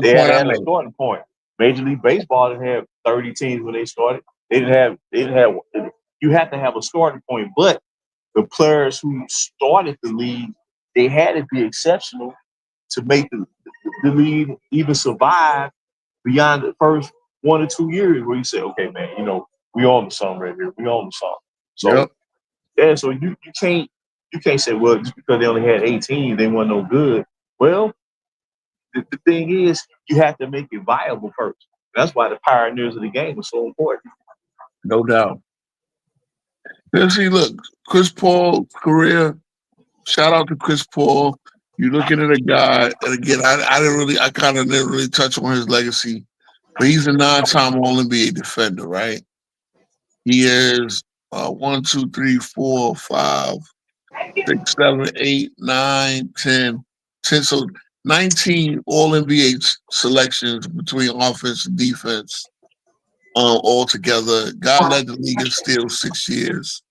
They had a starting point. Major League Baseball didn't have 30 teams when they started. They didn't have. You have to have a starting point, but the players who started the league, they had to be exceptional to make the league even survive beyond the first 1 or 2 years where you say, okay, man, we on the song right here. We on the song. So, so you can't say, well, just because they only had 18, they weren't no good. Well, the thing is, you have to make it viable first. That's why the pioneers of the game was so important. No doubt. Let's see, look, Chris Paul's career, shout out to Chris Paul. You're looking at a guy, and again, I kind of didn't really touch on his legacy, but he's a 9-time All-NBA defender, right? He is 1, 2, 3, 4, 5, 6, 7, 8, 9, 10. So 19 All-NBA selections between offense and defense all together. God led the league in steals 6 years.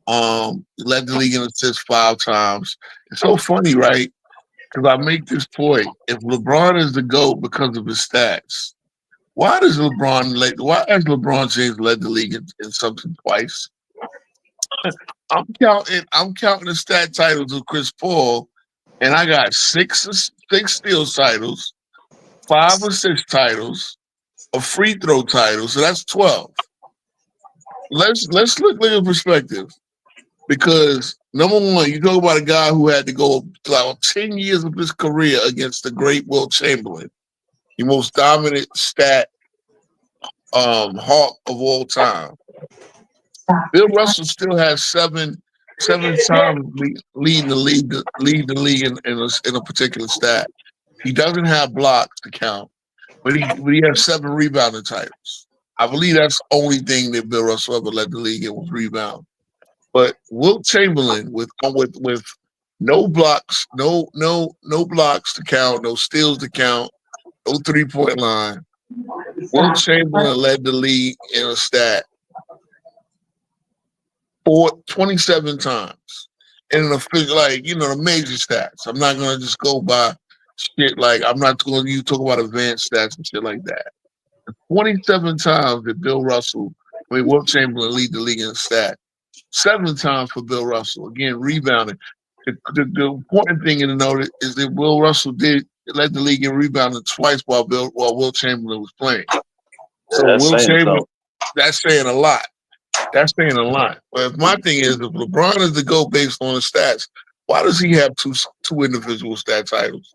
Led the league in assists 5 times. It's so funny, right? Because I make this point. If LeBron is the GOAT because of his stats, why has LeBron James led the league in something twice? I'm counting the stat titles of Chris Paul, and I got 6 steal titles, 5 assist titles, a free throw title, so that's 12. Let's look at the perspective. Because number one, you talk about a guy who had to go like 10 years of his career against the great Wilt Chamberlain, the most dominant stat hawk of all time. Bill Russell still has seven times leading the league in a particular stat. He doesn't have blocks to count, but he has 7 rebounding titles. I believe that's the only thing that Bill Russell ever led the league in was rebound. But Wilt Chamberlain with no blocks, no blocks to count, no steals to count, no 3-point line. Wilt Chamberlain led the league in a stat 27 times. And in a the major stats. I'm not gonna just go by shit like I'm not going to talk about advanced stats and shit like that. 27 times that Wilt Chamberlain lead the league in a stat. 7 times for Bill Russell. Again, rebounding. The important thing to note is that Bill Russell led the league in rebounding twice while Wilt Chamberlain was playing. So Wilt Chamberlain, that's saying a lot. That's saying a lot. But my thing is, if LeBron is the GOAT based on the stats, why does he have two individual stat titles?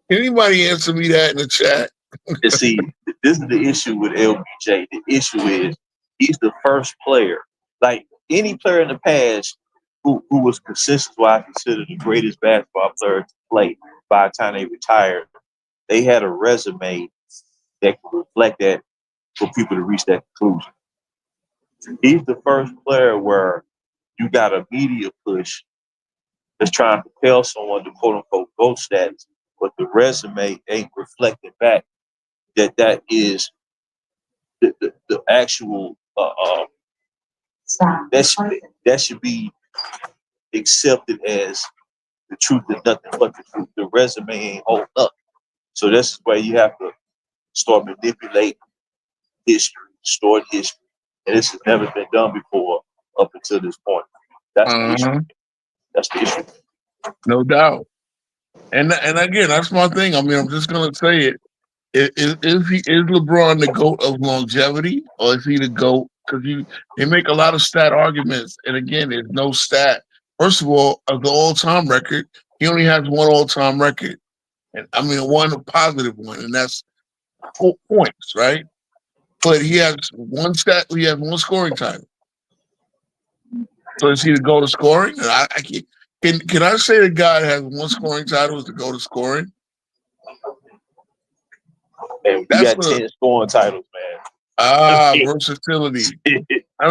Can anybody answer me that in the chat? And see, this is the issue with LBJ. The issue is he's the first player. Like any player in the past who was consistent, who I consider the greatest basketball player to play by the time they retired, they had a resume that could reflect that for people to reach that conclusion. He's the first player where you got a media push that's trying to propel someone to quote unquote GOAT status, but the resume ain't reflecting back that is the actual that should be accepted as the truth and nothing but the truth. The resume ain't holding up. So that's where you have to start manipulating history, stored history. And this has never been done before up until this point. That's the issue. That's the issue. No doubt. And again, that's my thing. I mean, I'm just gonna say it. Is LeBron the GOAT of longevity, or is he the GOAT? Because they make a lot of stat arguments, and again, there's no stat. First of all, of the all-time record, he only has one all-time record, and I mean one positive one, and that's points, right? But he has one stat. He has one scoring title. So is he the GOAT of scoring? I can't. Can I say the guy that has one scoring title is the GOAT of scoring? Man, we got 10 scoring titles, man. Versatility. Good. I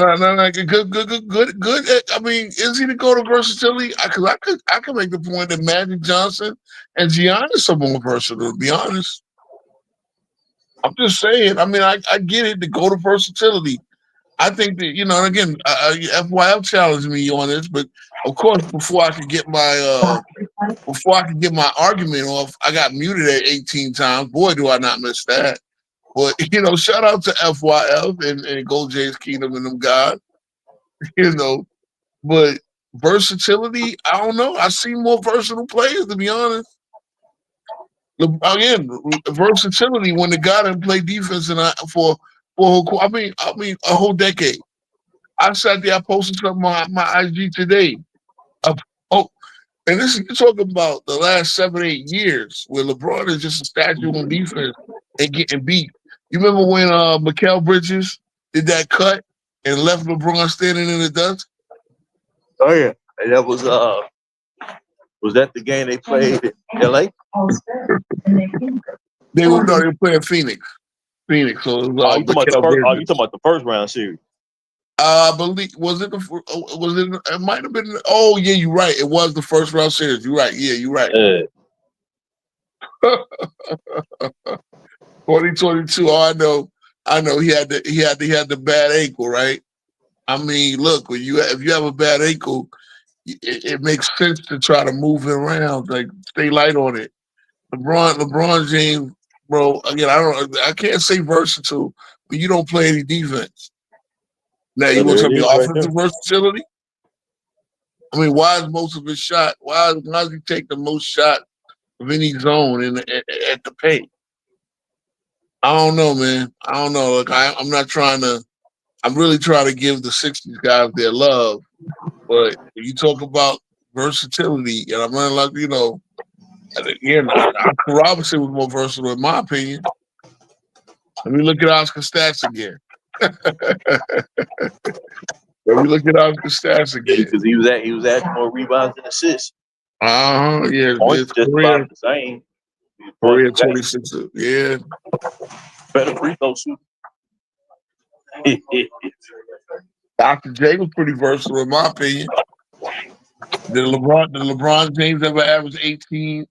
mean, is he the GOAT of versatility? Because I could make the point that Magic Johnson and Giannis are more versatile. To be honest, I'm just saying. I mean, I get it. The GOAT of versatility. I think that and again, FYF challenged me on this, but of course, before I could get my argument off, I got muted at 18 times. Boy, do I not miss that. But shout out to FYF and Gold Jays Kingdom and them guys. But versatility, I don't know. I see more versatile players, to be honest. Again, versatility when the guy didn't play defense for a whole decade. I sat there, I posted something on my IG today. And this is you're talking about the last 7-8 years where LeBron is just a statue on defense and getting beat. You remember when Mikal Bridges did that cut and left LeBron standing in the dust? Oh yeah, and that was that the game they played in LA? They were playing Phoenix. So it was, you talking about the first round series? I believe it might have been. Oh yeah, you're right. It was the first round series. You're right. Yeah, you're right. 2022. Oh, I know. He had the bad ankle, right? I mean, look, if you have a bad ankle, it makes sense to try to move it around, like stay light on it. LeBron James, bro. Again, I can't say versatile, but you don't play any defense. Now you want to be offensive versatility? I mean, why is most of his shot? Why does he take the most shot of any zone at the paint? I don't know, man. I don't know. Look, I'm not trying to. I'm really trying to give the '60s guys their love, but when you talk about versatility, and I'm running like again, Oscar Robinson was more versatile in my opinion. Let me look at Oscar stats again. Let me look at Oscar stats again. Because he was at more rebounds than assists. Yeah. Points just about the same. Career 26. Yeah. Better free throw shoot. Dr. J was pretty versatile in my opinion. Did LeBron James ever average 18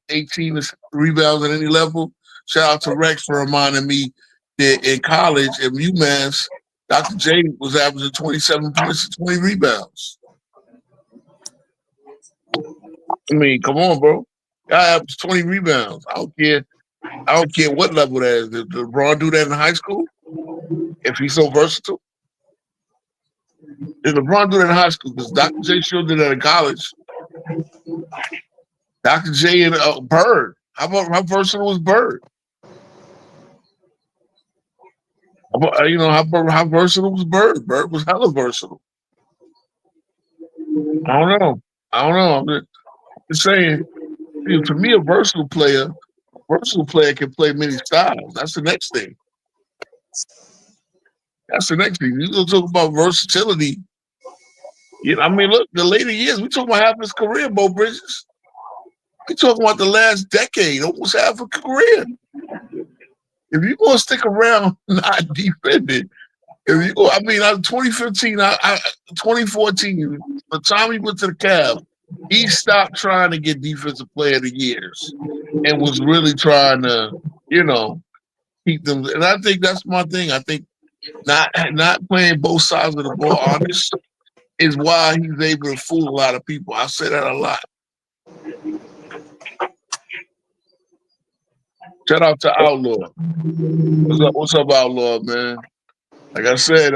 rebounds at any level? Shout out to Rex for reminding me that in college at UMass, Dr. J was averaging 27 points and 20 rebounds. I mean, come on, bro. Guy averaged 20 rebounds. I don't care what level that is. Did LeBron do that in high school? If he's so versatile? Did LeBron do that in high school? Because Dr. J sure did that in college. Dr. J and Bird. How versatile was Bird? How versatile was Bird? Bird was hella versatile. I don't know. I'm just saying. To me, a versatile player can play many styles. That's the next thing. You gonna talk about versatility. I mean, look, the later years, we talking about half his career, Bo Bridges. We talking about the last decade, almost half a career. If you're gonna stick around not defending, out of 2015, 2014, the time he went to the Cavs, he stopped trying to get defensive player of the years and was really trying to, keep them. And I think that's my thing. I think not playing both sides of the ball honest is why he's able to fool a lot of people. I say that a lot. Shout out to Outlaw. What's up, Outlaw, man? Like I said,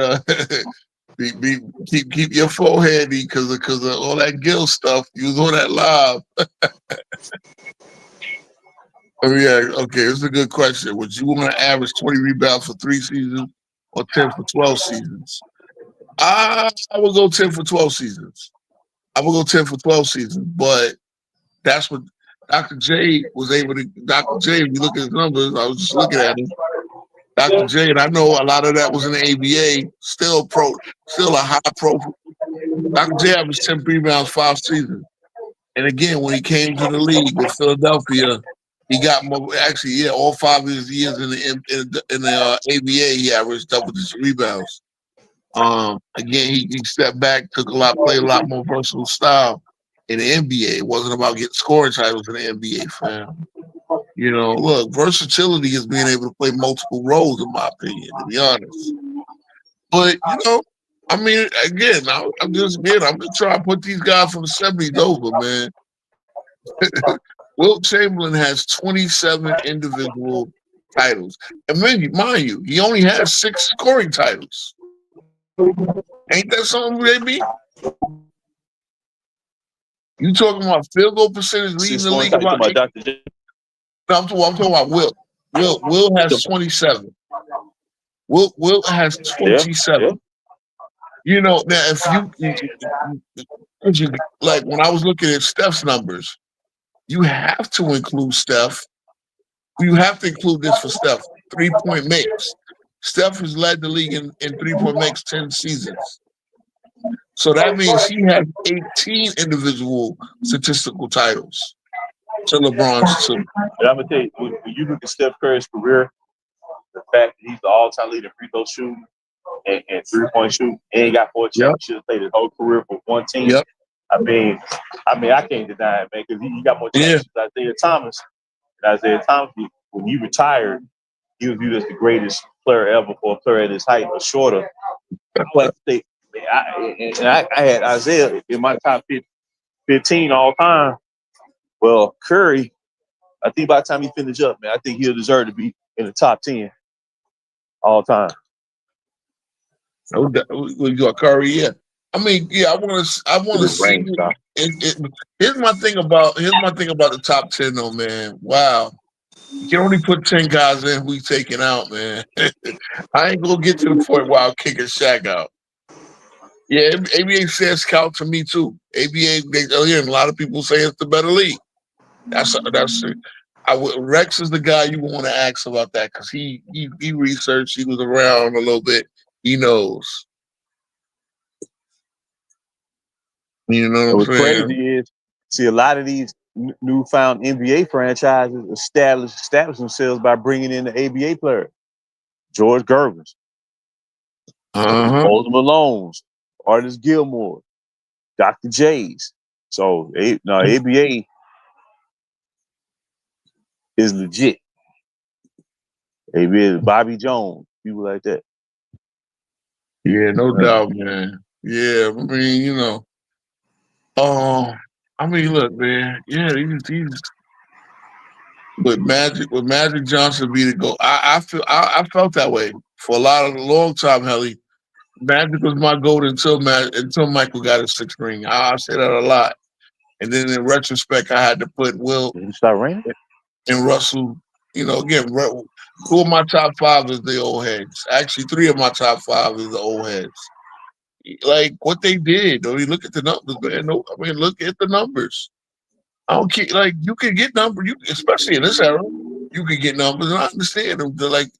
keep your phone handy because of all that Gil stuff. You was on that live. Okay, it's a good question. Would you want to average 20 rebounds for 3 seasons or 10 for 12 seasons? I will go 10 for 12 seasons. But that's what Dr. J was able to. Dr. J, if you look at his numbers, I was just looking at him. Dr. J, and I know a lot of that was in the ABA, still a high profile. Dr. J averaged 10 rebounds 5 seasons. And again, when he came to the league with Philadelphia, he got more. Actually, yeah, all 5 of his years in the ABA, he averaged double-digit rebounds. Again, he stepped back, played a lot more versatile style in the NBA. It wasn't about getting scoring titles in the NBA, fam. Look, versatility is being able to play multiple roles, in my opinion, to be honest. But again, I'm just trying to put these guys from the 70s over, man. Wilt Chamberlain has 27 individual titles. And mind you, he only has 6 scoring titles. Ain't that something, baby? You talking about field goal percentage leading the league? I'm talking about Wilt. Wilt has 27. Wilt has 27. Yeah. Now if you like when I was looking at Steph's numbers, you have to include Steph. You have to include this for Steph. 3-point makes. Steph has led the league in 3-point makes 10 seasons. So that means he has 18 individual statistical titles to LeBron's 2. And I'm going to tell you, when you look at Steph Curry's career, the fact that he's the all-time leader in free throw shooting and 3-point shooting, and he got 4 championships, played his whole career for one team. Yep. I can't deny it, man, because he got more championships than Isaiah Thomas. And Isaiah Thomas, when he retired, he was viewed as the greatest player ever for a player at his height or shorter. I had Isaiah in my top 15 all time. Well, Curry, I think by the time he finished up, man, I think he'll deserve to be in the top 10 all time. No doubt. We got Curry, yeah. I want to see. Here's my thing about the top 10, though, man. Wow, You can only put 10 guys in who you taking out, man. I ain't gonna get to the point where I'll kick a Shaq out. Yeah, ABA says scout to me too. ABA, a lot of people say it's the better league. Rex is the guy you want to ask about that because he researched, he was around a little bit, he knows. You know what I'm saying? What's crazy is, see, a lot of these newfound NBA franchises establish themselves by bringing in the ABA players. George Gervins, Moses Malone's, Artis Gilmore, Dr. J's. So, ABA is legit. ABA is Bobby Jones, people like that. Yeah, no doubt, man. Yeah, I mean, look, man. Yeah, these with Magic Johnson be the go. I felt that way for a long time, Helly. Magic was my goat until Michael got his 6th ring. I say that a lot. And then in retrospect, I had to put Will and Russell. Again, 2 of my top 5 is the old heads. Actually, 3 of my top 5 is the old heads. Like what they did. I mean, look at the numbers, man. Look at the numbers. I don't care. Like you can get numbers, especially in this era, you can get numbers. And I understand them. They're like,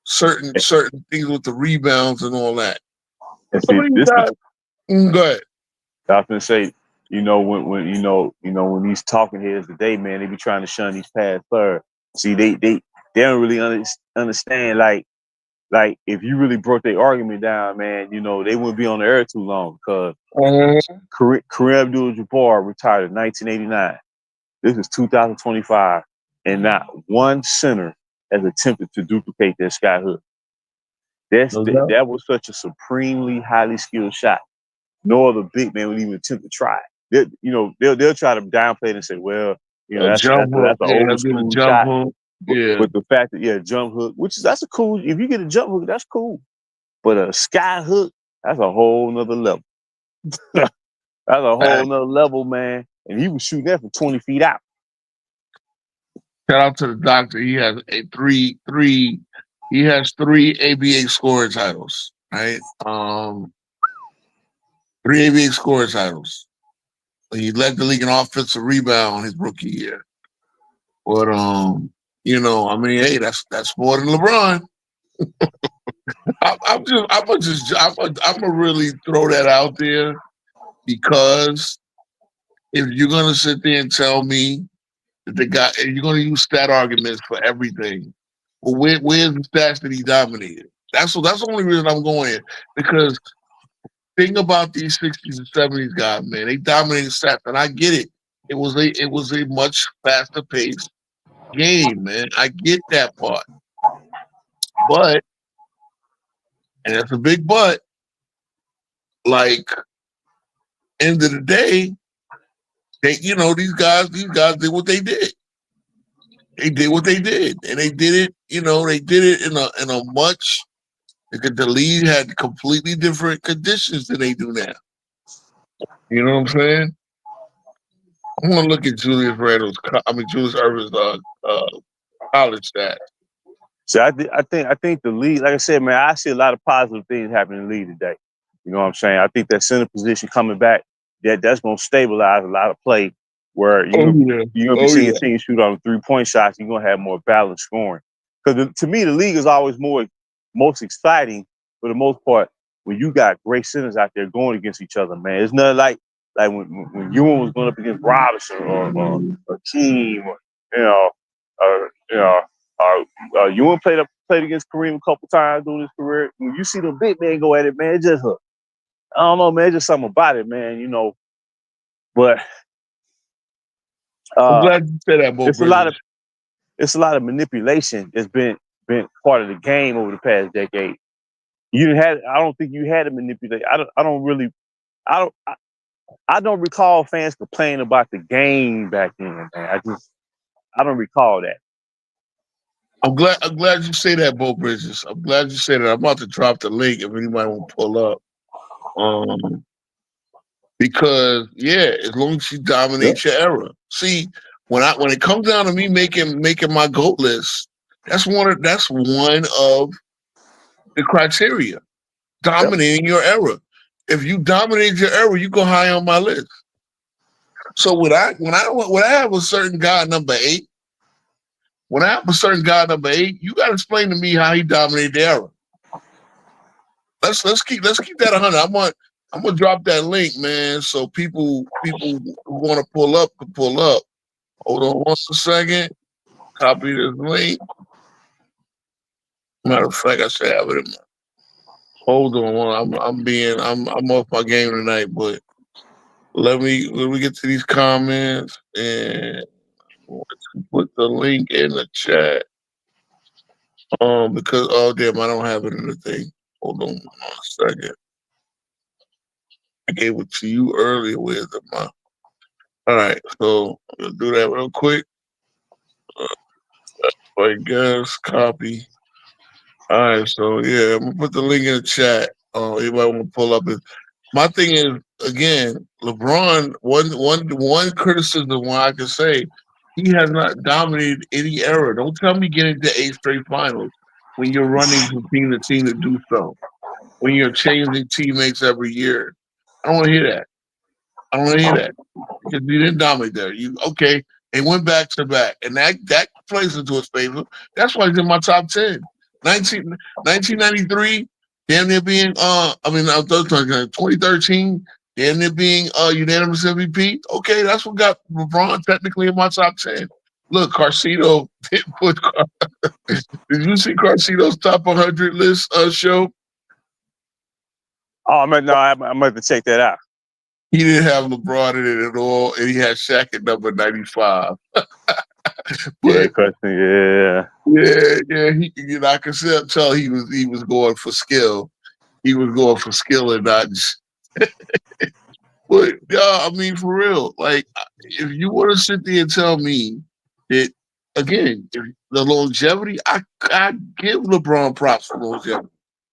certain things with the rebounds and all that. And see, go ahead. I was gonna say, when these talking heads today, man, they be trying to shun these past players. See, they don't really understand. Like if you really broke their argument down, man, they wouldn't be on the air too long because Kareem Abdul-Jabbar retired in 1989. This is 2025, and not one center has attempted to duplicate that skyhook. That was such a supremely highly skilled shot. No other big man would even attempt to try it. They'll try to downplay it and say, well, that's an old school shot. Yeah. But the fact that jump hook, that's a cool. If you get a jump hook, that's cool. But a sky hook, that's a whole nother level. That's a whole nother level, man. And he was shooting that from 20 feet out. Shout out to the doctor. He has He has 3 ABA scoring titles, right? 3 ABA scoring titles. He led the league in offensive rebound his rookie year. But hey, that's more than LeBron. I'm gonna really throw that out there because if you're gonna sit there and tell me that you're gonna use stat arguments for everything, well, where's the stats that he dominated? That's the only reason I'm going here because thing about these 60s and 70s guys, man, they dominated stats, and I get it. It was a much faster paced game, man. I get that part. But, and that's a big but, like, end of the day, these guys did what they did. They did what they did. And they did it, they did it in a much, because the league had completely different conditions than they do now. You know what I'm saying? I'm gonna look at Julius Erving's college stats. So I think the league, like I said, man, I see a lot of positive things happening in the league today. You know what I'm saying? I think that center position coming back, that's gonna stabilize a lot of play where you're gonna be seeing teams shoot on 3-point shots. You're gonna have more balanced scoring. Because to me, the league is always most exciting for the most part when you got great centers out there going against each other, man. It's not like when Ewing was going up against Robinson or Keem, Ewing played against Kareem a couple times during his career. When you see the big man go at it, man, it just I don't know, man, just something about it, man. But I'm glad you said that, Bo. It's a lot of manipulation that's been part of the game over the past decade. I don't think you had to manipulate. I don't recall fans complaining about the game back then, man. I don't recall that. I'm glad you say that, Bo Bridges. I'm glad you say that. I'm about to drop the link if anybody want to pull up. Because as long as you dominate your era. See, when it comes down to me making my GOAT list, that's one of the criteria. Dominating your era. If you dominate your era, you go high on my list. So when I have a certain guy number 8, when I have a certain guy number 8, you got to explain to me how he dominated the era. Let's keep that 100. I'm gonna drop that link, man, so people who want to pull up can pull up. Hold on one second. Copy this link. Matter of fact, I should have it in my. Hold on, I'm off my game tonight, but let me get to these comments and put the link in the chat. Because damn, I don't have it in the thing. Hold on one second. I gave it to you earlier. Where's it, my? All right, so I'm gonna do that real quick. I guess copy. All right, so yeah, I'm gonna put the link in the chat. Anybody want to pull up it? My thing is, again, LeBron. One criticism I can say, he has not dominated any era. Don't tell me getting to 8 straight finals when you're running from team to team to do so. When you're changing teammates every year, I don't want to hear that. I don't want to hear that because you didn't dominate there. They went back to back, and that plays into his favor. That's why he's in my top 10. 1993, damn near being 2013, damn near being unanimous MVP. Okay, that's what got LeBron technically in my top 10. Look, Carcito didn't put. Did you see Carcito's top 100 list show? Oh, I'm gonna have to check that out. He didn't have LeBron in it at all, and he had Shaq at number 95. Yeah. I could tell he was going for skill. He was going for skill and not. But I mean, for real, like if you want to sit there and tell me that again, the longevity, I give LeBron props for longevity.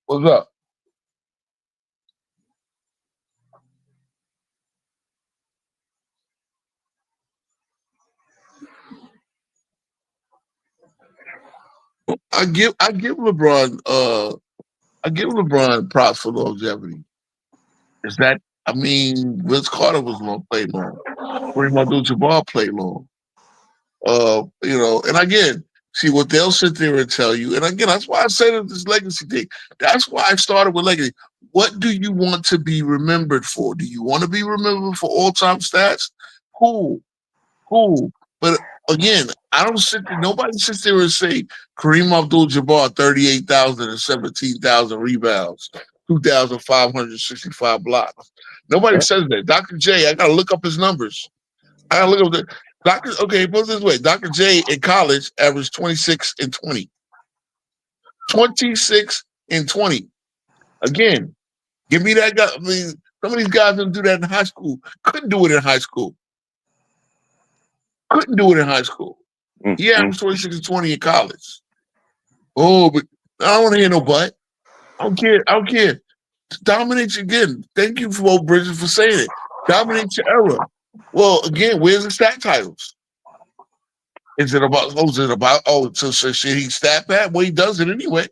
What's up? I give LeBron props for longevity. Is that Vince Carter was played long. Kareem Abdul-Jabbar played long. And again, see what they'll sit there and tell you. And again, that's why I said this legacy thing. That's why I started with legacy. What do you want to be remembered for? Do you want to be remembered for all-time stats? Cool. But again, nobody sits there and say Kareem Abdul-Jabbar, 38,000 and 17,000 rebounds, 2,565 blocks. Nobody says that. Dr. J, I got to look up his numbers. I got to look up the Dr. Okay, put it this way. Dr. J in college averaged 26 and 20. 26 and 20. Again, give me that guy. I mean, some of these guys didn't do that in high school. Couldn't do it in high school. He averaged 26 and 20 in college. Oh, but I don't want to hear no but. I don't care. Dominate again. Thank you, for Bridges, for saying it. Dominate your era. Well, again, where's the stat titles? Is it about? So should he stat that? Well, he does it anyway.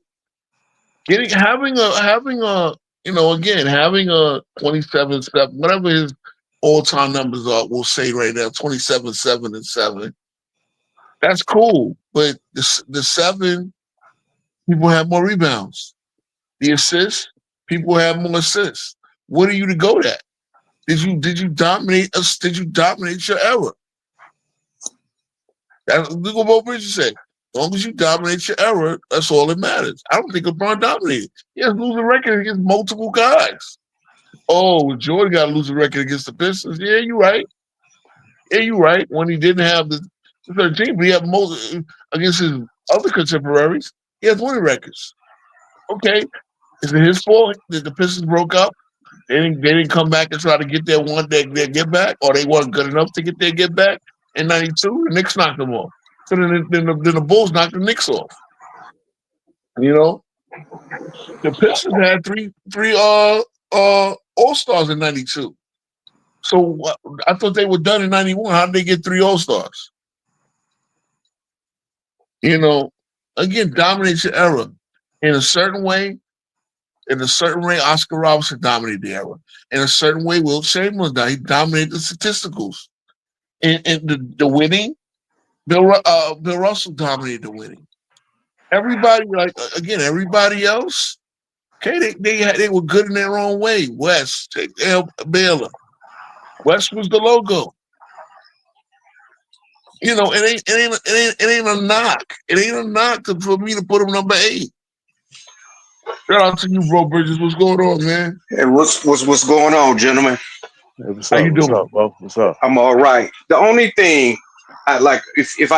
Having a 27-7, whatever his all-time numbers are, we'll say right now 27, 7, and 7. That's cool, but the 7 people have more rebounds. The assists, people have more assists. What are you to go at? Did you dominate us? Did you dominate your era? Look what Bo Bridges said. As long as you dominate your era, that's all that matters. I don't think LeBron dominated. He has losing record against multiple guys. Oh, Jordan got to lose a record against the Pistons. Yeah, you're right. When he didn't have the 13, but he had most against his other contemporaries. He has winning records. Okay, is it his fault that the Pistons broke up? They didn't come back and try to get their get back, or they weren't good enough to get their get back in '92. The Knicks knocked them off. So then the Bulls knocked the Knicks off. You know, the Pistons had three All-Stars in '92. So I thought they were done in '91. How did they get 3 All-Stars? You know, again, dominates your era in a certain way. In a certain way, Oscar Robertson dominated the era. In a certain way, Will Chamberlain he dominated the statisticals. And the winning, Bill Russell dominated the winning. Everybody, everybody else, okay, they were good in their own way. West, Baylor. West was the logo. You know, it ain't a knock. It ain't a knock for me to put him number 8. Shout out to you, Bro Bridges. What's going on, man? Hey, what's going on, gentlemen? Hey, what's How up? you doing? What's up, bro? What's up? I'm all right. The only thing I like, if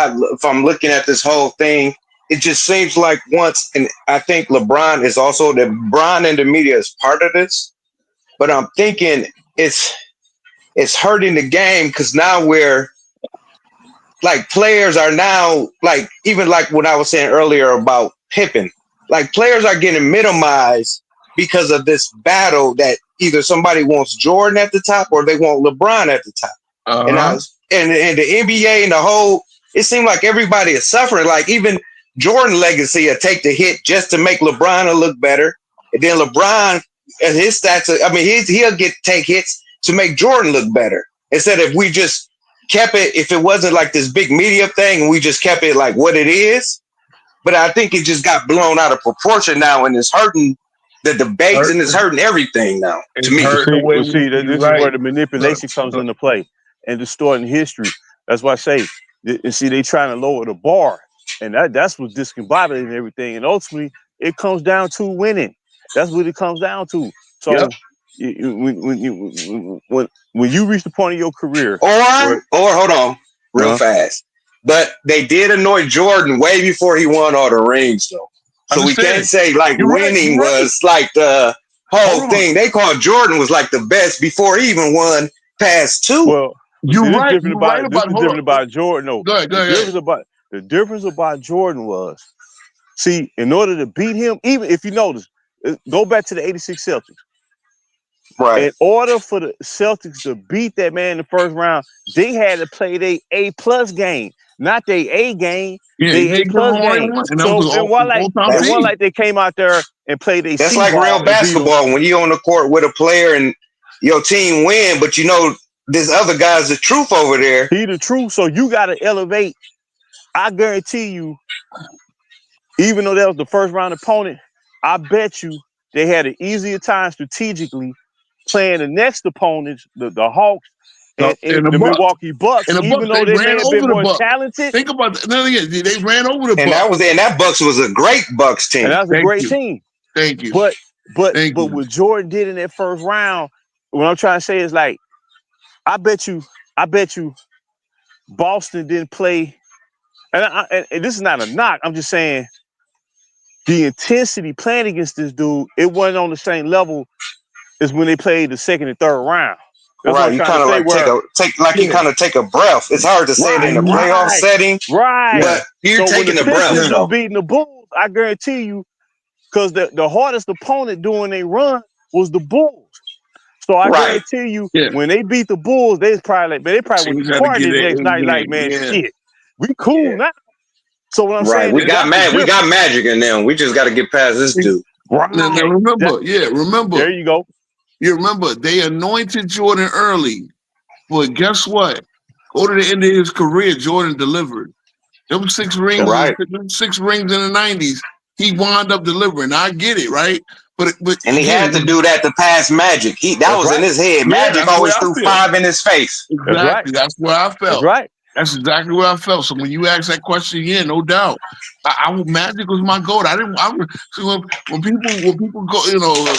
I'm looking at this whole thing, it just seems like once, and I think LeBron is also LeBron and the media is part of this, but I'm thinking it's hurting the game because now we're like players are now like even like what I was saying earlier about Pippen, like players are getting minimized because of this battle that either somebody wants Jordan at the top or they want LeBron at the top. Uh-huh. And the NBA and the whole, it seemed like everybody is suffering. Like even Jordan legacy will take the hit just to make LeBron look better. And then LeBron and his stats, he'll take hits to make Jordan look better. Instead if we just kept it, if it wasn't like this big media thing and we just kept it like what it is. But I think it just got blown out of proportion now and it's hurting the debates and it's hurting everything now. To me, this is where the manipulation comes into play and distorting history. That's why I say, and see, they trying to lower the bar, and that's what's discombobulating everything. And ultimately, it comes down to winning. That's what it comes down to. So when you reach the point of your career, or hold on, real fast. But they did annoy Jordan way before he won all the rings, though. So we can't say like winning was like the whole thing. They called Jordan was like the best before he even won past 2. Well, you're right. This is different about Jordan. No, go ahead. The difference about Jordan was, see, in order to beat him, even if you notice, go back to the '86 Celtics. Right. In order for the Celtics to beat that man in the first round, they had to play their A+ game. Not their A game, they A+ game. So it wasn't like they came out there and played a. That's like real basketball when you're on the court with a player and your team win, but you know this other guy's the truth over there. He the truth, so you got to elevate. I guarantee you, even though that was the first round opponent, I bet you they had an easier time strategically playing the next opponents, the Hawks. And the Milwaukee Bucks, even though they may have been more talented. Think about that. No, they ran over the Bucks. And that Bucks was a great Bucks team. And that was a great team. Thank you. But what Jordan did in that first round, what I'm trying to say is like, I bet you Boston didn't play. And this is not a knock. I'm just saying the intensity playing against this dude, it wasn't on the same level as when they played the second and third round. That's right, you kind of like you kind of take a breath. It's hard to say it in a playoff setting, right? But you're taking a breath. Beating the Bulls, I guarantee you, because the hardest opponent during a run was the Bulls. So I guarantee you, when they beat the Bulls, they probably went to party the next night. Like, man, shit, we cool now. So what I'm saying, we got magic in them. We just got to get past this dude. Right. Now remember. There you go. You remember they anointed Jordan early, but guess what? Go to the end of his career, Jordan delivered. Them 6 rings, 6 rings in the 90s. He wound up delivering. I get it, right? But he had to do that to pass Magic. That was in his head. Magic always threw 5 in his face. Exactly. That's where I felt. That's right. That's exactly where I felt. So when you ask that question, no doubt. Magic was my goat. When people go,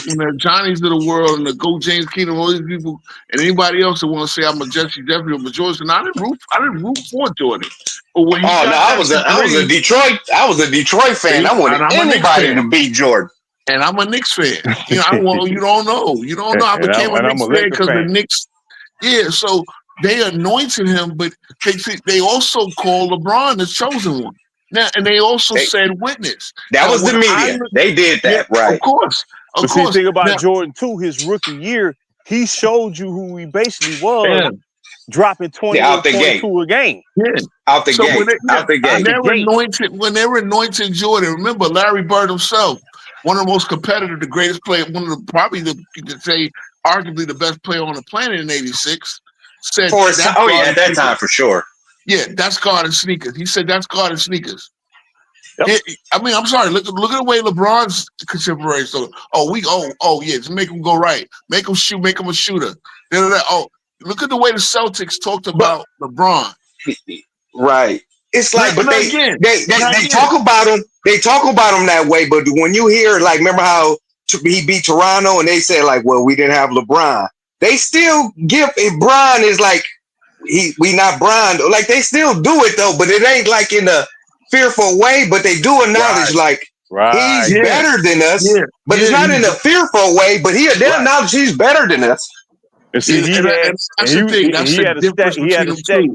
when the Johnnies of the world and the Go James Keenum, all these people, and anybody else that want to say I'm a Jesse Jeffrey or a Jordan, I didn't root for Jordan. But when I was a Detroit fan. I wanted anybody to beat Jordan. And I'm a Knicks fan. You don't know. I became a Knicks fan because the Knicks. Yeah, so they anointed him, but they also called LeBron the chosen one. Now, and they also said witness. That was the media. They did that, right? Of course. But see, the thing about Jordan too, his rookie year, he showed you who he basically was dropping 20 out the 22 a game. Yeah. Out the gate. Out the gate. When they were anointing Jordan, remember Larry Bird himself, one of the most competitive, the greatest player, probably you could say arguably the best player on the planet in '86, said at that time for sure. Yeah, that's God in sneakers. He said that's God in sneakers. Yep. I mean, I'm sorry. Look at the way LeBron's contemporaries. So, just make him go right, make him shoot, make him a shooter. Oh, look at the way the Celtics talked about LeBron. Right. It's like, but they again. talk about him. They talk about him that way. But when you hear, like, remember how he beat Toronto, and they said, like, well, we didn't have LeBron. They still give Bron is like we not Bron. Like, they still do it though, but it ain't like in a fearful way. But they do acknowledge he's better than us. Yeah. But it's not in a fearful way. But they acknowledge he's better than us. And see, he had a stacked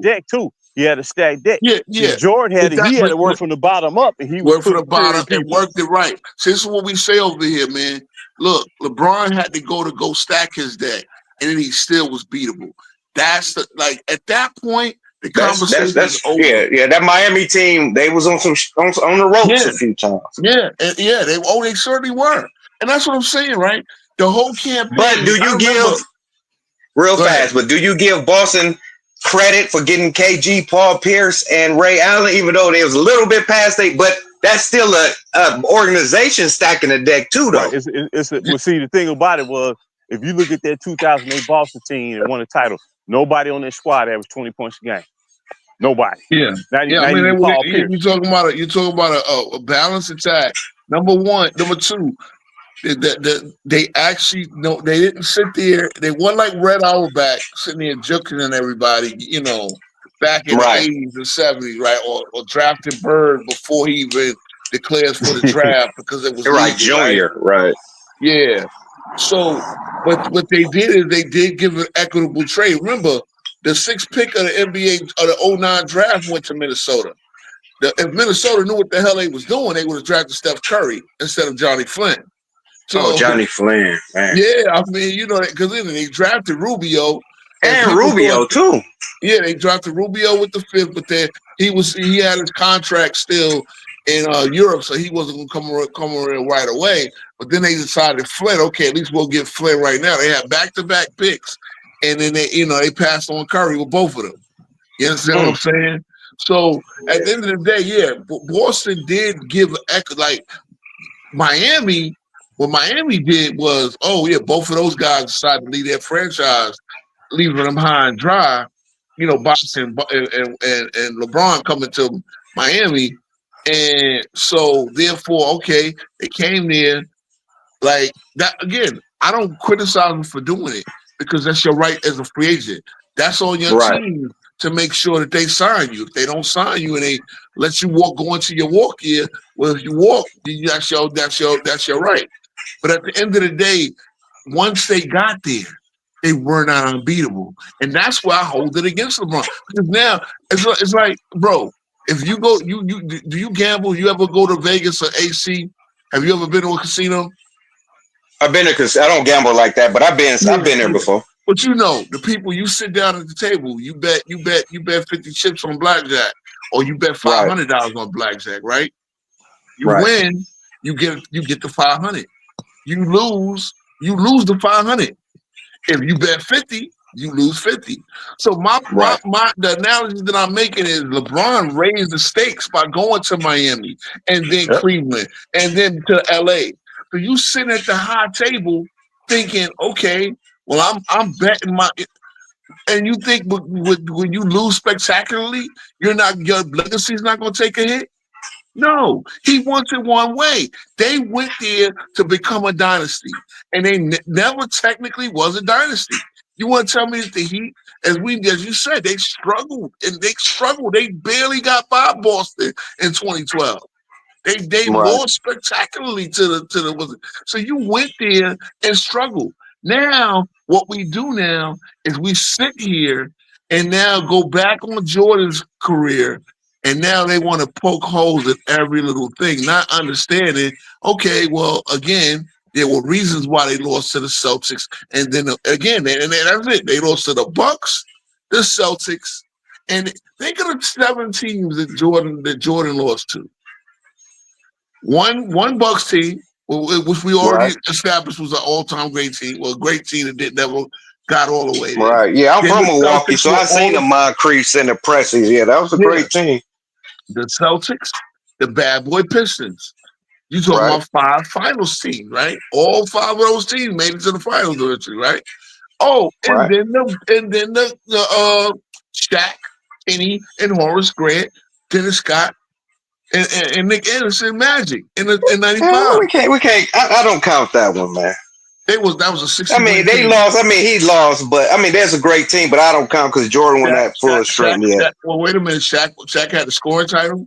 deck too. He had a stacked deck. Yeah. See, Jordan had to work from the bottom up, and he worked from the bottom and worked it right. So this is what we say over here, man. Look, LeBron had to go stack his deck, and then he still was beatable. That's at that point, the conversation is over. Yeah. That Miami team, they was on the ropes a few times. Yeah, they certainly were, and that's what I'm saying, right? The whole campaign. But do you But do you give Boston credit for getting KG, Paul Pierce, and Ray Allen, even though they was a little bit past but that's still a organization stacking the deck too, though. Right. See, the thing about it was, if you look at that 2008 Boston team and won a title, nobody on that squad averaged 20 points a game. Nobody. Yeah. You're talking about a balanced attack. Number one, number two. They actually they didn't sit there. They weren't like Red Auerbach sitting there joking and everybody, back in the 80s and 70s, right? Or drafted Bird before he even declares for the draft because it was junior, right? Yeah. So, but what they did is they did give an equitable trade. Remember, the 6th pick of the NBA of the 09 draft went to Minnesota. If Minnesota knew what the hell they was doing, they would have drafted Steph Curry instead of Johnny Flynn. So, Johnny Flynn, man. Yeah, I mean, because they drafted Rubio. And Rubio, too. Yeah, they drafted Rubio with the 5th, but then he had his contract still in Europe, so he wasn't going to come in right away. But then they decided Flynn, okay, at least we'll get Flynn right now. They had back-to-back picks, and then they passed on Curry with both of them. You understand what I'm saying? So, at the end of the day, Boston did give Miami. What Miami did was, both of those guys decided to leave their franchise, leaving them high and dry. Boston and LeBron coming to Miami, and so therefore, they came there like that again. I don't criticize them for doing it because that's your right as a free agent. That's on your team to make sure that they sign you. If they don't sign you and they let you go into your walk year, well, if you walk, that's your right. But at the end of the day, once they got there, they were not unbeatable. And that's why I hold it against LeBron. Because now, it's like, bro, if you go, do you gamble? You ever go to Vegas or AC? Have you ever been to a casino? I've been to casino. I don't gamble like that, but I've been there before. But the people, you sit down at the table, you bet 50 chips on blackjack, or you bet $500 on blackjack, right? You win, you get the 500. You lose the 500. If you bet 50, you lose 50. So the analogy that I'm making is LeBron raised the stakes by going to Miami and then Cleveland and then to LA. So you sitting at the high table thinking, okay, well, I'm betting and you think when you lose spectacularly, your legacy's not going to take a hit? No, he wants it one way. They went there to become a dynasty, and they never technically was a dynasty. You want to tell me that the Heat, as you said, they struggled. They barely got by Boston in 2012. They lost spectacularly to the. So you went there and struggled. Now, what we do now is we sit here and now go back on Jordan's career. And now they want to poke holes at every little thing, not understanding, okay, well, again, there were reasons why they lost to the Celtics. And then, again, and that's it. They lost to the Bucks, the Celtics, and think of the 7 teams that Jordan lost to. One Bucks team, which we already established was an all-time great team. Well, a great team that never got all the way there. Right. Yeah, I'm Then from the Milwaukee, Celtics so were I seen the Moncriefs and the Presleys. Yeah, that was a great team. The Celtics, the Bad Boy Pistons. You talking about 5 finals teams, right? All 5 of those teams made it to the finals eventually, right? Oh, and then the Shaq, Kenny, and Horace Grant, Dennis Scott, and Nick Anderson, Magic in '95. We can't. I don't count that one, man. That was a 60. I mean, they lost. I mean, he lost, but I mean, there's a great team, but I don't count because Jordan won that full strength. Yeah. Well, wait a minute. Shaq had the scoring title.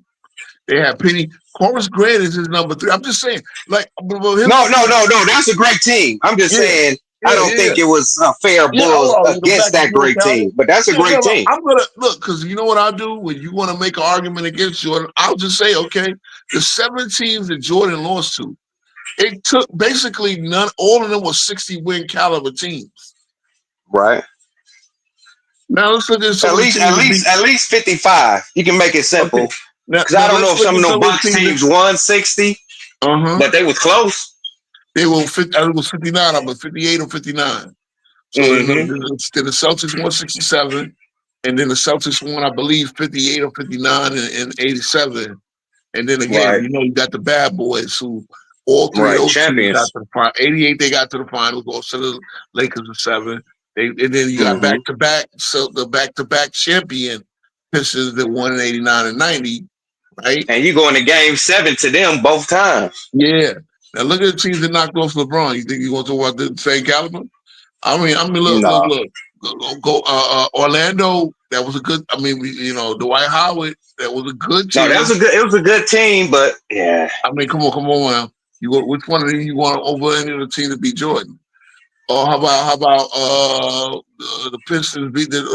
They had Penny. Horace Grant is his number 3. I'm just saying, like, no. That's a great team. I'm just saying. I don't think it was a fair bulls against that great team, but that's a great team. I'm gonna look because you know what I'll do when you want to make an argument against Jordan. I'll just say, okay, the 7 teams that Jordan lost to, it took basically all of them were 60-win caliber teams. Right. Now let's look at at least 55. You can make it simple because I don't know if some of those Bucks teams won 60, but they was close. It was 59, but 58 or 59. So then the Celtics won 67, and then the Celtics won, I believe, 58 or 59 and 87. And then again, you got the Bad Boys who all 3 of those champions got to the final. 88, they got to the finals, also the Lakers of 7. And then you got back-to-back, so the back-to-back champion Pistons that won in 89 and 90, right? And you go into Game 7 to them both times. Yeah. Now look at the teams that knocked off LeBron. You think you're going to talk about the same caliber? I mean, look. Orlando. That was a good. I mean, Dwight Howard. That was a good team. No, it was a good team, but yeah. I mean, come on now. Which one of these you want over any of the team to beat Jordan? Or how about the Pistons beat in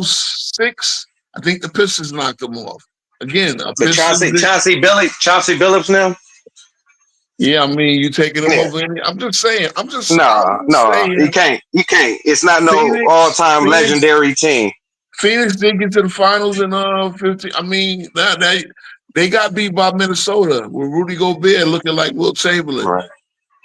06? I think the Pistons knocked them off again. Chauncey Billups now. Yeah, I mean, you taking them over. I'm just saying. No, you can't. It's not Phoenix, all-time legendary team. Phoenix did get to the finals in 15. I mean, they got beat by Minnesota with Rudy Gobert looking like Wilt Chamberlain. Right.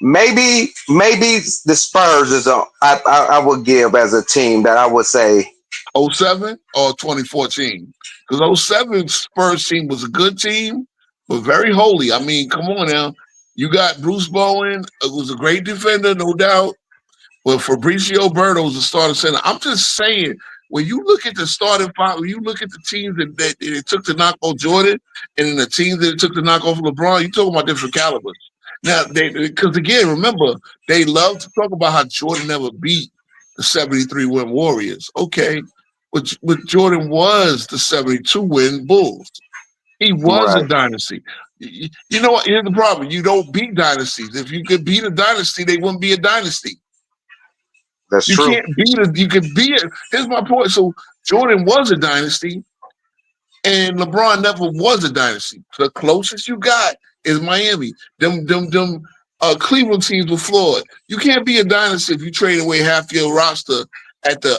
Maybe the Spurs is I would give as a team that I would say 07 or 2014 because 07 Spurs team was a good team but very holy. I mean, come on now. You got Bruce Bowen, who was a great defender, no doubt. But Fabricio Berto was the starting center. I'm just saying, when you look at the starting five, when you look at the teams that it took to knock off Jordan and then the teams that it took to knock off LeBron, you're talking about different calibers. Now, because again, remember, they love to talk about how Jordan never beat the 73-win Warriors. Okay, but Jordan was the 72-win Bulls. He was a dynasty. You know what? Here's the problem. You don't beat dynasties. If you could beat a dynasty, they wouldn't be a dynasty. That's true. You can't beat it. You could beat it. Here's my point. So Jordan was a dynasty, and LeBron never was a dynasty. So the closest you got is Miami. Them Cleveland teams were flawed. You can't be a dynasty if you trade away half your roster at the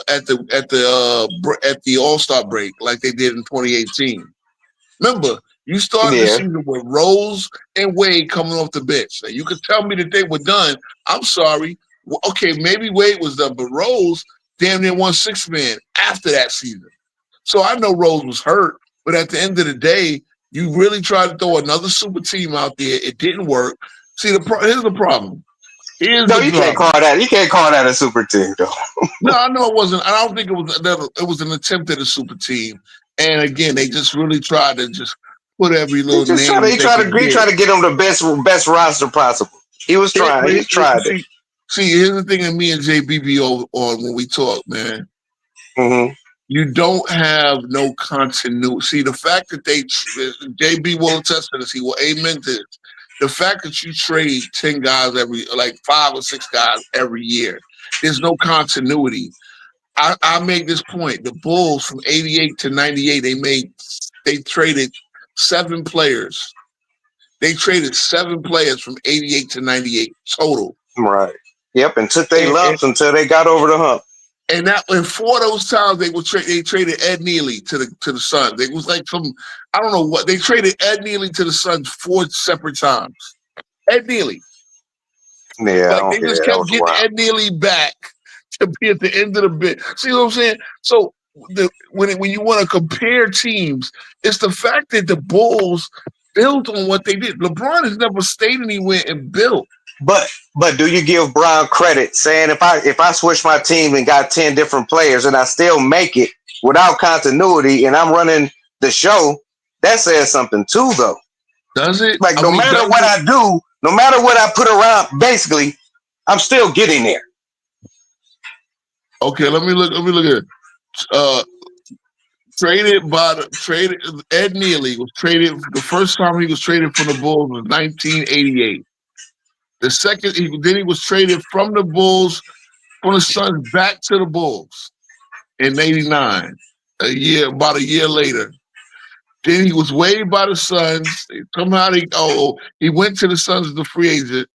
All-Star break like they did in 2018. Remember, you started the season with Rose and Wade coming off the bench. Now, you could tell me that they were done. I'm sorry. Well, okay, maybe Wade was done, but Rose damn near won 6-man after that season. So I know Rose was hurt, but at the end of the day, you really tried to throw another super team out there. It didn't work. See, here's the problem. You can't call that a super team, though. No, I know it wasn't. I don't think it was. It was an attempt at a super team. And again, they just really tried to just put every little name. He tried to get them the best roster possible. He was trying. He tried it. See, here's the thing that me and JB on when we talk, man. Mm-hmm. You don't have no continuity. See, the fact that JB will attest to this, he will amen to this. The fact that you trade 10 guys 5 or 6 guys every year, there's no continuity. I make this point. The Bulls from 88 to 98, they traded 7 players. They traded 7 players from 88 to 98 total. Right. Yep, and took their lumps until they got over the hump. And that in 4 of those times they traded Ed Neely to the Suns. It was like I don't know what they traded Ed Neely to the Suns 4 separate times. Ed Neely. Yeah, like they just kept getting Ed Neely back to be at the end of the bid. See what I'm saying? So when you want to compare teams, it's the fact that the Bulls built on what they did. LeBron has never stayed anywhere and built. But do you give Brown credit saying if I switch my team and got 10 different players and I still make it without continuity and I'm running the show, that says something too, though. Does it? Like no matter what I do, no matter what I put around, basically, I'm still getting there. Okay, let me look at it. Ed Neely was traded the first time he was traded from the Bulls was 1988. The second, then he was traded from the Bulls, from the Suns back to the Bulls in '89. About a year later. Then he was waived by the Suns. Somehow he went to the Suns as a free agent,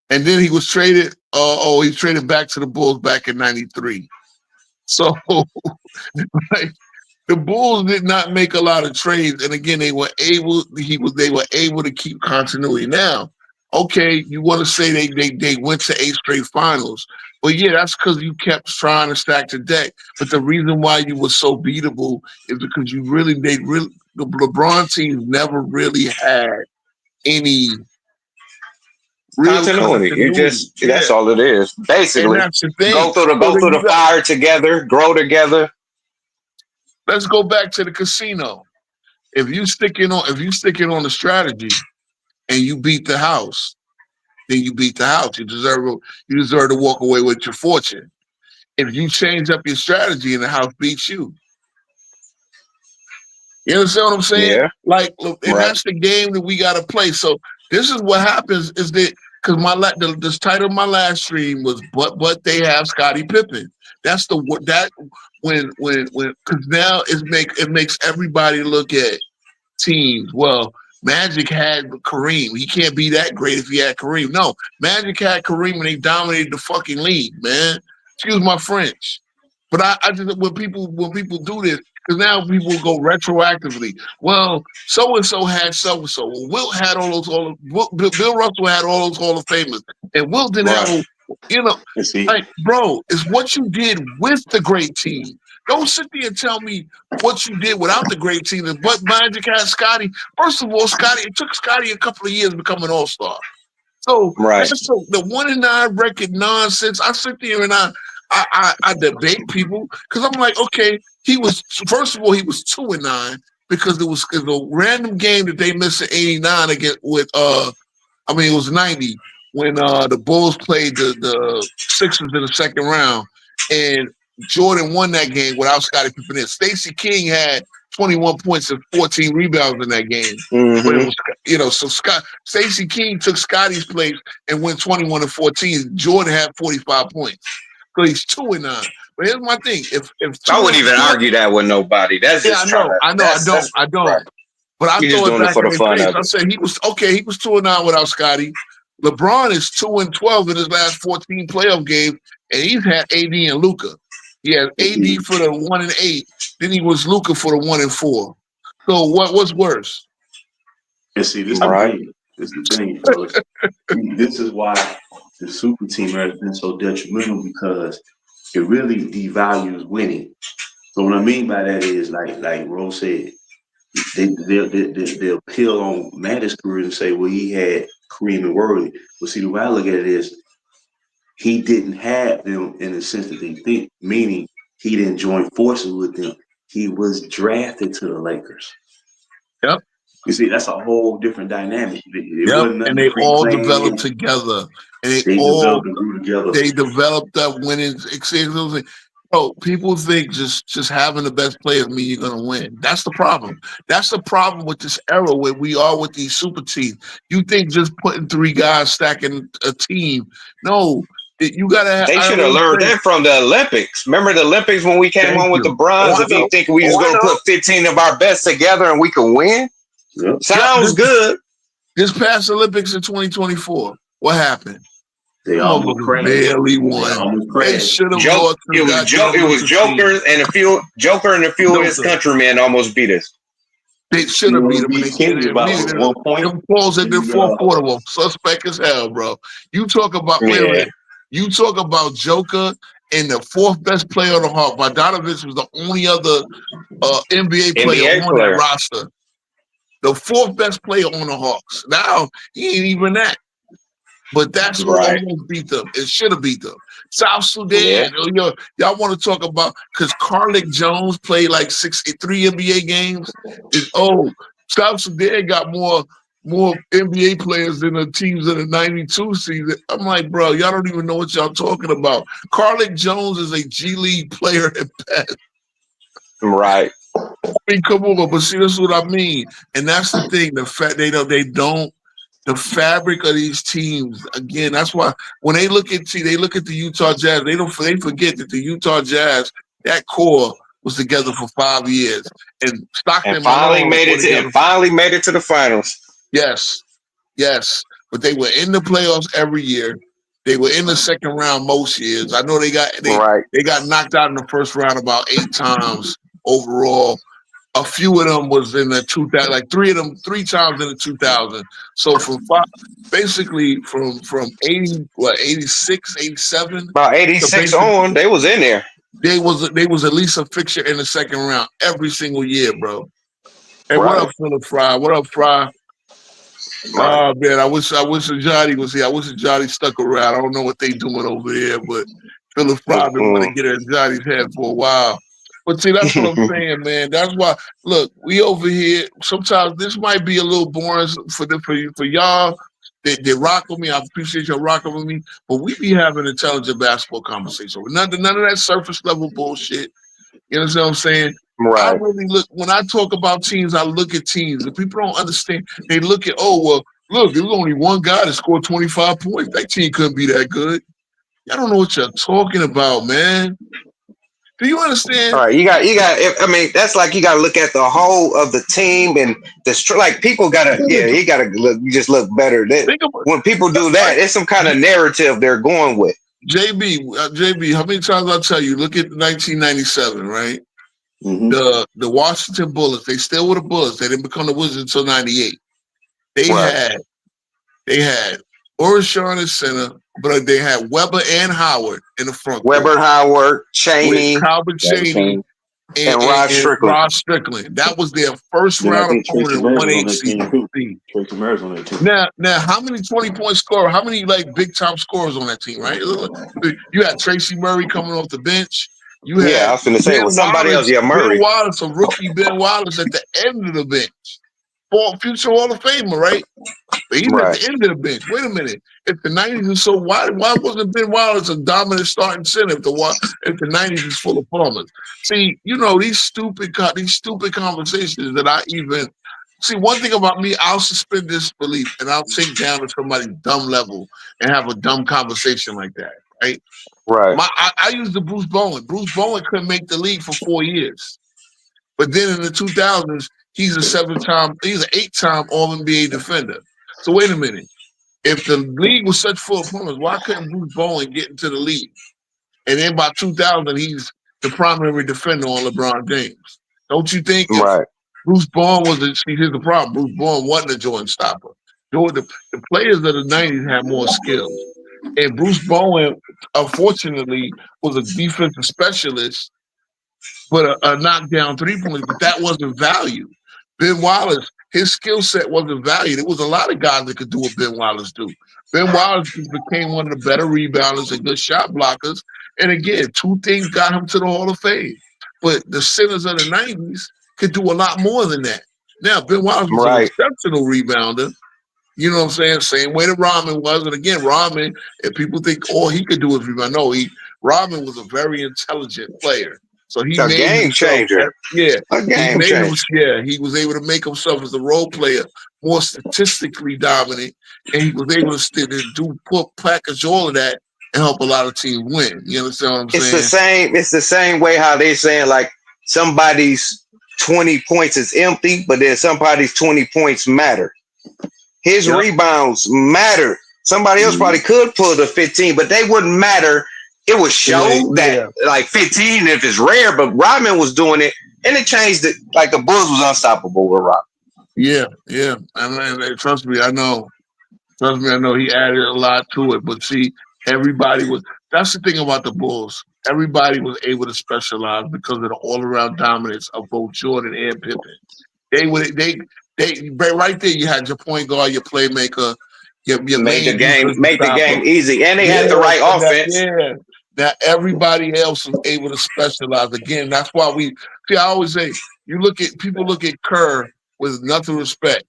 and then he was traded. He traded back to the Bulls back in '93. So, like, the Bulls did not make a lot of trades, and again, they were able to keep continuity. Now, okay, you want to say they went to 8 straight finals, but yeah, that's because you kept trying to stack the deck. But the reason why you were so beatable is because the LeBron teams never really had any real continuity. That's all it is. Basically, and that's the thing. Go through the fire together, grow together. Let's go back to the casino. If you stick in on the strategy and you beat the house, then you beat the house. You deserve to walk away with your fortune. If you change up your strategy and the house beats you. You understand what I'm saying? Yeah. Like, that's the game that we got to play. So this is what happens is that because the title of my last stream was but they have Scottie Pippen. That's when because now it makes everybody look at teams. Well, Magic had Kareem. He can't be that great if he had Kareem. No, Magic had Kareem and they dominated the fucking league, man. Excuse my French. But I just when people do this, because now people go retroactively. Well, so and so had so and so. Well, Wilt had Bill Russell had all those Hall of Famers, and Wilt didn't have. Like, bro, it's what you did with the great team. Don't sit there and tell me what you did without the great team. But Magic had Scottie. First of all, it took Scottie a couple of years to become an All-Star. So the 1-9 record nonsense. I sit there and I debate people because I'm like, okay, he was 2-9 because it was a random game that they missed in '89 against it was '90 when the Bulls played the Sixers in the second round, and Jordan won that game without Scottie Pippen. Stacey King had 21 points and 14 rebounds in that game. Mm-hmm. But it was, so Stacey King took Scottie's place and went 21 and 14. Jordan had 45 points. So he's 2-9. But here's my thing: if I wouldn't even argue that with nobody. That's just I don't. Right. But I thought it back for the fun of it. I said he was 2-9 without Scottie. LeBron is 2-12 in his last 14 playoff games, and he's had AD and Luka. He had AD for the 1-8. Then he was Luka for the 1-4. So what's worse? And see, this is the thing, fellas. This is why the super team has been so detrimental because it really devalues winning. So what I mean by that is, like Rose said, they'll peel on Magic's career and say, well, he had Kareem and Worthy. But see, the way I look at it is he didn't have them in the sense that they think, meaning he didn't join forces with them. He was drafted to the Lakers. Yep. You see, that's a whole different dynamic. And they all developed together. And they grew together. They developed that winning experience. Bro, people think just having the best players mean you're gonna win. That's the problem. That's the problem with this era where we are with these super teams. You think just putting 3 guys stacking a team? No, you gotta have. They should have learned that from the Olympics. Remember the Olympics when we came on with the bronze? If you think we was gonna put 15 of our best together and we could win, sounds good. This past Olympics in 2024, what happened? They almost crashed. Barely won. They should have lost. It was Joker and a few of his countrymen almost beat us. They should have beat him. One point. Them balls in the fourth quarter were suspect as hell, bro. You talk about you talk about Joker and the fourth best player on the Hawks. Bogdanovich was the only other NBA player on that roster. The fourth best player on the Hawks. Now he ain't even that. But that's what almost beat them. It should have beat them. South Sudan, y'all want to talk about, because Carlick Jones played like 3 NBA games. South Sudan got more NBA players than the teams in the 92 season. I'm like, bro, y'all don't even know what y'all talking about. Carlick Jones is a G League player at best. Right. I mean, come on, but see, that's what I mean. And that's the thing. The fact they don't. The fabric of these teams, again, that's why when they look at the Utah Jazz, they forget that the Utah Jazz, that core was together for 5 years, and Stockton finally made it to the finals. Yes, but they were in the playoffs every year. They were in the second round most years. I know they got knocked out in the first round about 8 times overall. A few of them was in the 2000, like 3 times in the 2000. So from 86, 87, about 86 on, they was in there. They was at least a fixture in the second round every single year, bro. And what up, Philip Fry? What up, Fry? Oh man, I wish Johnny was here. I wish Johnny stuck around. I don't know what they doing over there, but Philip Fry been wanting to get at Johnny's head for a while. But see, that's what I'm saying, man. That's why. Look, we over here. Sometimes this might be a little boring for y'all that rock with me. I appreciate y'all rocking with me, but we be having intelligent basketball conversation. None of that surface level bullshit. You understand what I'm saying? Right. I really look when I talk about teams. I look at teams. If people don't understand, they look at look, there was only one guy that scored 25 points. That team couldn't be that good. Y'all don't know what you're talking about, man. Do you understand? All right, you got. I mean, that's like you got to look at the whole of the team and like people gotta. Yeah, you gotta look. You just look better. When people do that, it's some kind of narrative they're going with. JB, how many times I tell you? Look at 1997, right? Mm-hmm. The Washington Bullets. They still were the Bullets. They didn't become the Wizards until '98. They had Orishon in center, but they had Weber and Howard in the front. Howard, Chaney, Calvin Chaney, and Rod Strickland. That was their first round opponent. 1-8 seed. Now, how many 20-point scorers? How many big time scorers on that team? Right? You had Tracy Murray coming off the bench. You had I was going to say it was somebody else. Yeah, Murray. Ben Wallace, a rookie Ben Wallace at the end of the bench. Future Hall of Famer, right? But he's at the end of the bench. Wait a minute. If the 90s is so, why wasn't Ben Wallace a dominant starting center if the 90s is full of plumbers? See, these stupid conversations that I even see. One thing about me, I'll suspend disbelief and I'll take down to somebody's dumb level and have a dumb conversation like that, right? Right. I used the Bruce Bowen. Bruce Bowen couldn't make the league for 4 years, but then in the 2000s. He's an 8-time All-NBA defender. So wait a minute. If the league was such full of plumbers, why couldn't Bruce Bowen get into the league? And then by 2000, he's the primary defender on LeBron James. Don't you think? Right. Bruce Bowen here's the problem. Bruce Bowen wasn't a Jordan stopper. The players of the 90s had more skills. And Bruce Bowen, unfortunately, was a defensive specialist, but a knockdown 3-point, but that wasn't valued. Ben Wallace, his skill set wasn't valued. There was a lot of guys that could do what Ben Wallace do. Ben Wallace became one of the better rebounders and good shot blockers. And again, 2 things got him to the Hall of Fame. But the centers of the 90s could do a lot more than that. Now, Ben Wallace was an exceptional rebounder. You know what I'm saying? Same way that Rodman was. And again, Rodman, if people think all he could do is rebound, no, Rodman was a very intelligent player. So he made game changer. A game changer. He was able to make himself as a role player more statistically dominant, and he was able to package all of that and help a lot of teams win. You understand what I'm saying? It's the same way how they saying like somebody's 20 points is empty, but then somebody's 20 points matter. His rebounds matter. Somebody else probably could pull the 15, but they wouldn't matter. It would show that like 15 if it's rare, but Rodman was doing it, and it changed it. Like the Bulls was unstoppable with Rodman. Yeah. And trust me, I know. Trust me, I know he added a lot to it. But see, everybody was. That's the thing about the Bulls. Everybody was able to specialize because of the all-around dominance of both Jordan and Pippen. They right there. You had your point guard, your playmaker, your make the game easy, and they had the right offense. Now everybody else was able to specialize. Again, that's why we see. I always say, people look at Kerr with nothing respect,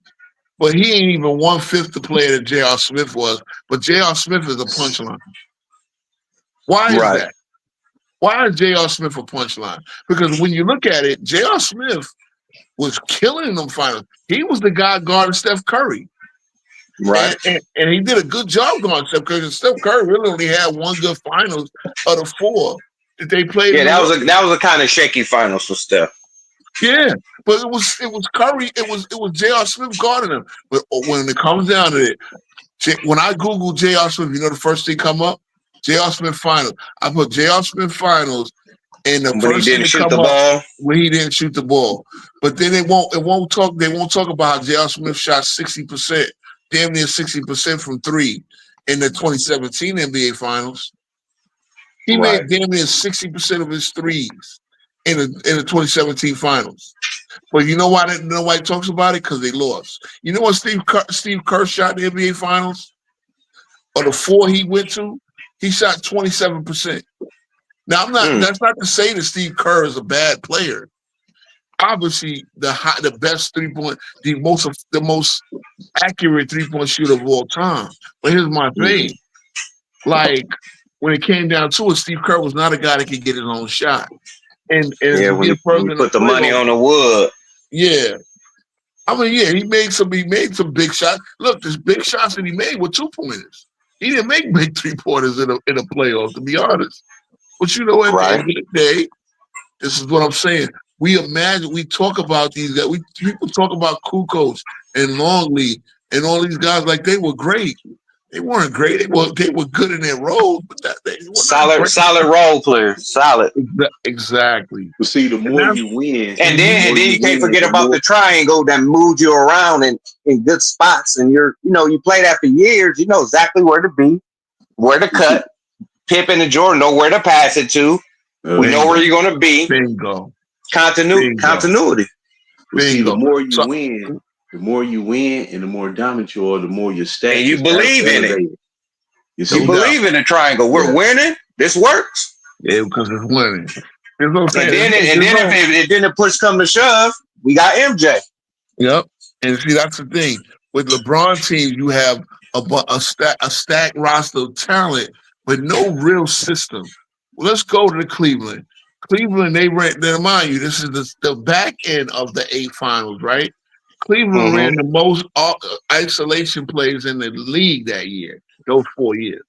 but he ain't even 1/5 the player that J.R. Smith was. But J.R. Smith is a punchline. Why is that? Why is J.R. Smith a punchline? Because when you look at it, J.R. Smith was killing them finals. He was the guy guarding Steph Curry. Right. And he did a good job guarding Steph Curry. Steph Curry really only had one good finals of the 4 that they played. Yeah, that was a kind of shaky finals for Steph. Yeah, but it was Curry. It was J.R. Smith guarding him. But when it comes down to it, when I Google J.R. Smith, you know the first thing come up? J.R. Smith finals. I put J.R. Smith finals, and the first thing that come up when he didn't shoot the ball. But then they won't talk about how J.R. Smith shot 60%, damn near 60% from 3 in the 2017 NBA Finals. He made damn near 60% of his threes in the 2017 Finals. But you know why nobody talks about it? Because they lost. You know what Steve Kerr shot in the NBA Finals? Or the 4 he went to? He shot 27%. Now that's not to say that Steve Kerr is a bad player. Obviously, the best 3-point, the most accurate 3-point shooter of all time. But here's my thing: like when it came down to it, Steve Kerr was not a guy that could get his own shot. And when you put the money on the wood. Yeah. I mean, he made some big shots. Look, there's big shots that he made with 2-pointers. He didn't make big 3-pointers in a playoff, to be honest. But you know, at the end of the day, this is what I'm saying. We talk about these guys. People talk about Kukoc and Longley and all these guys like they were great. They weren't great. They were good in their roles, but they were solid role players. Solid. Exactly. But see, the more you win, and then you can't forget about the triangle that moved you around in good spots, and you play that for years. You know exactly where to be, where to cut. Pippen and Jordan know where to pass it to. We know where you're going to be. Bingo. Continuity. See, the more you win, and the more dominant you are, the more your stats. And you believe in it. You believe in the triangle. We're winning. This works. Yeah, because it's winning. And then if the push come to shove, we got MJ. Yep. And see, that's the thing. With LeBron team, you have a stacked roster of talent, but no real system. Well, let's go to Cleveland. Cleveland, mind you, this is the back end of the 8 finals, right? Cleveland ran the most isolation plays in the league that year, those 4 years.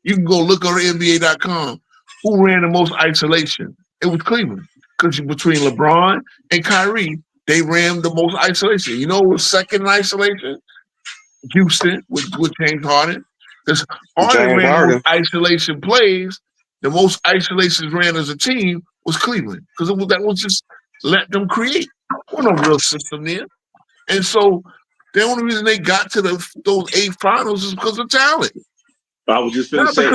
You can go look on NBA.com. Who ran the most isolation? It was Cleveland. Because between LeBron and Kyrie, they ran the most isolation. You know who was second in isolation? Houston with James Harden. Because Harden ran the most isolation plays. The most isolations ran as a team was Cleveland. Because that was just let them create. There was no real system there. And so the only reason they got to those 8 finals is because of talent. I was just going to say,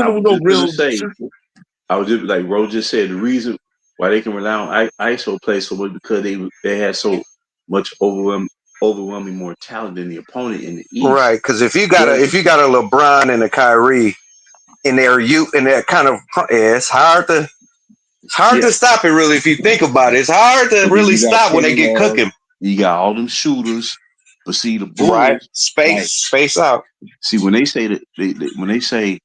I was just like Ro just said, the reason why they can rely on ISO play so much because they had so much overwhelming more talent than the opponent in the East. Right, because if you got a LeBron and a Kyrie in their kind of, it's hard to stop it really if you think about it. It's hard to really stop when they get cooking. You got all them shooters, but see the Bulls, space out. See when they say when they say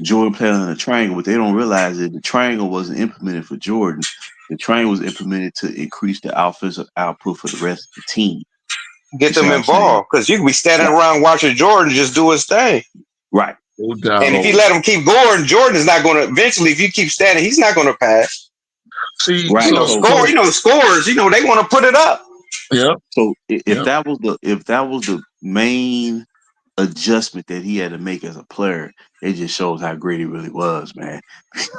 Jordan played on a triangle, what they don't realize is the triangle wasn't implemented for Jordan. The triangle was implemented to increase the offensive output for the rest of the team. Get them involved because you can be standing around watching Jordan just do his thing. Right. And if you let him keep going, Jordan is not going to. Eventually, if you keep standing, he's not going to pass. See, scorers, they want to put it up. Yeah. So if that was the main adjustment that he had to make as a player, it just shows how great he really was, man.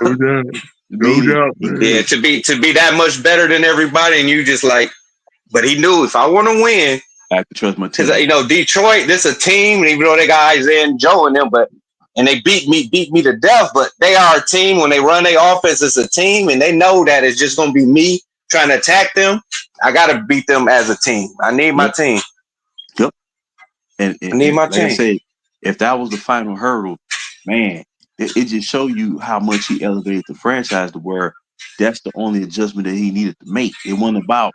No doubt, man. Yeah, to be that much better than everybody, and you just like, but he knew if I want to win, I have to trust my team. Because Detroit, this is a team, even though they got Isaiah and Joe in them, and they beat me to death, but they are a team. When they run their offense, it's a team, and they know that it's just gonna be me trying to attack them. I gotta beat them as a team. I need my team. Yep. And I need my team. I say, if that was the final hurdle, man, it just showed you how much he elevated the franchise to where that's the only adjustment that he needed to make. It wasn't about,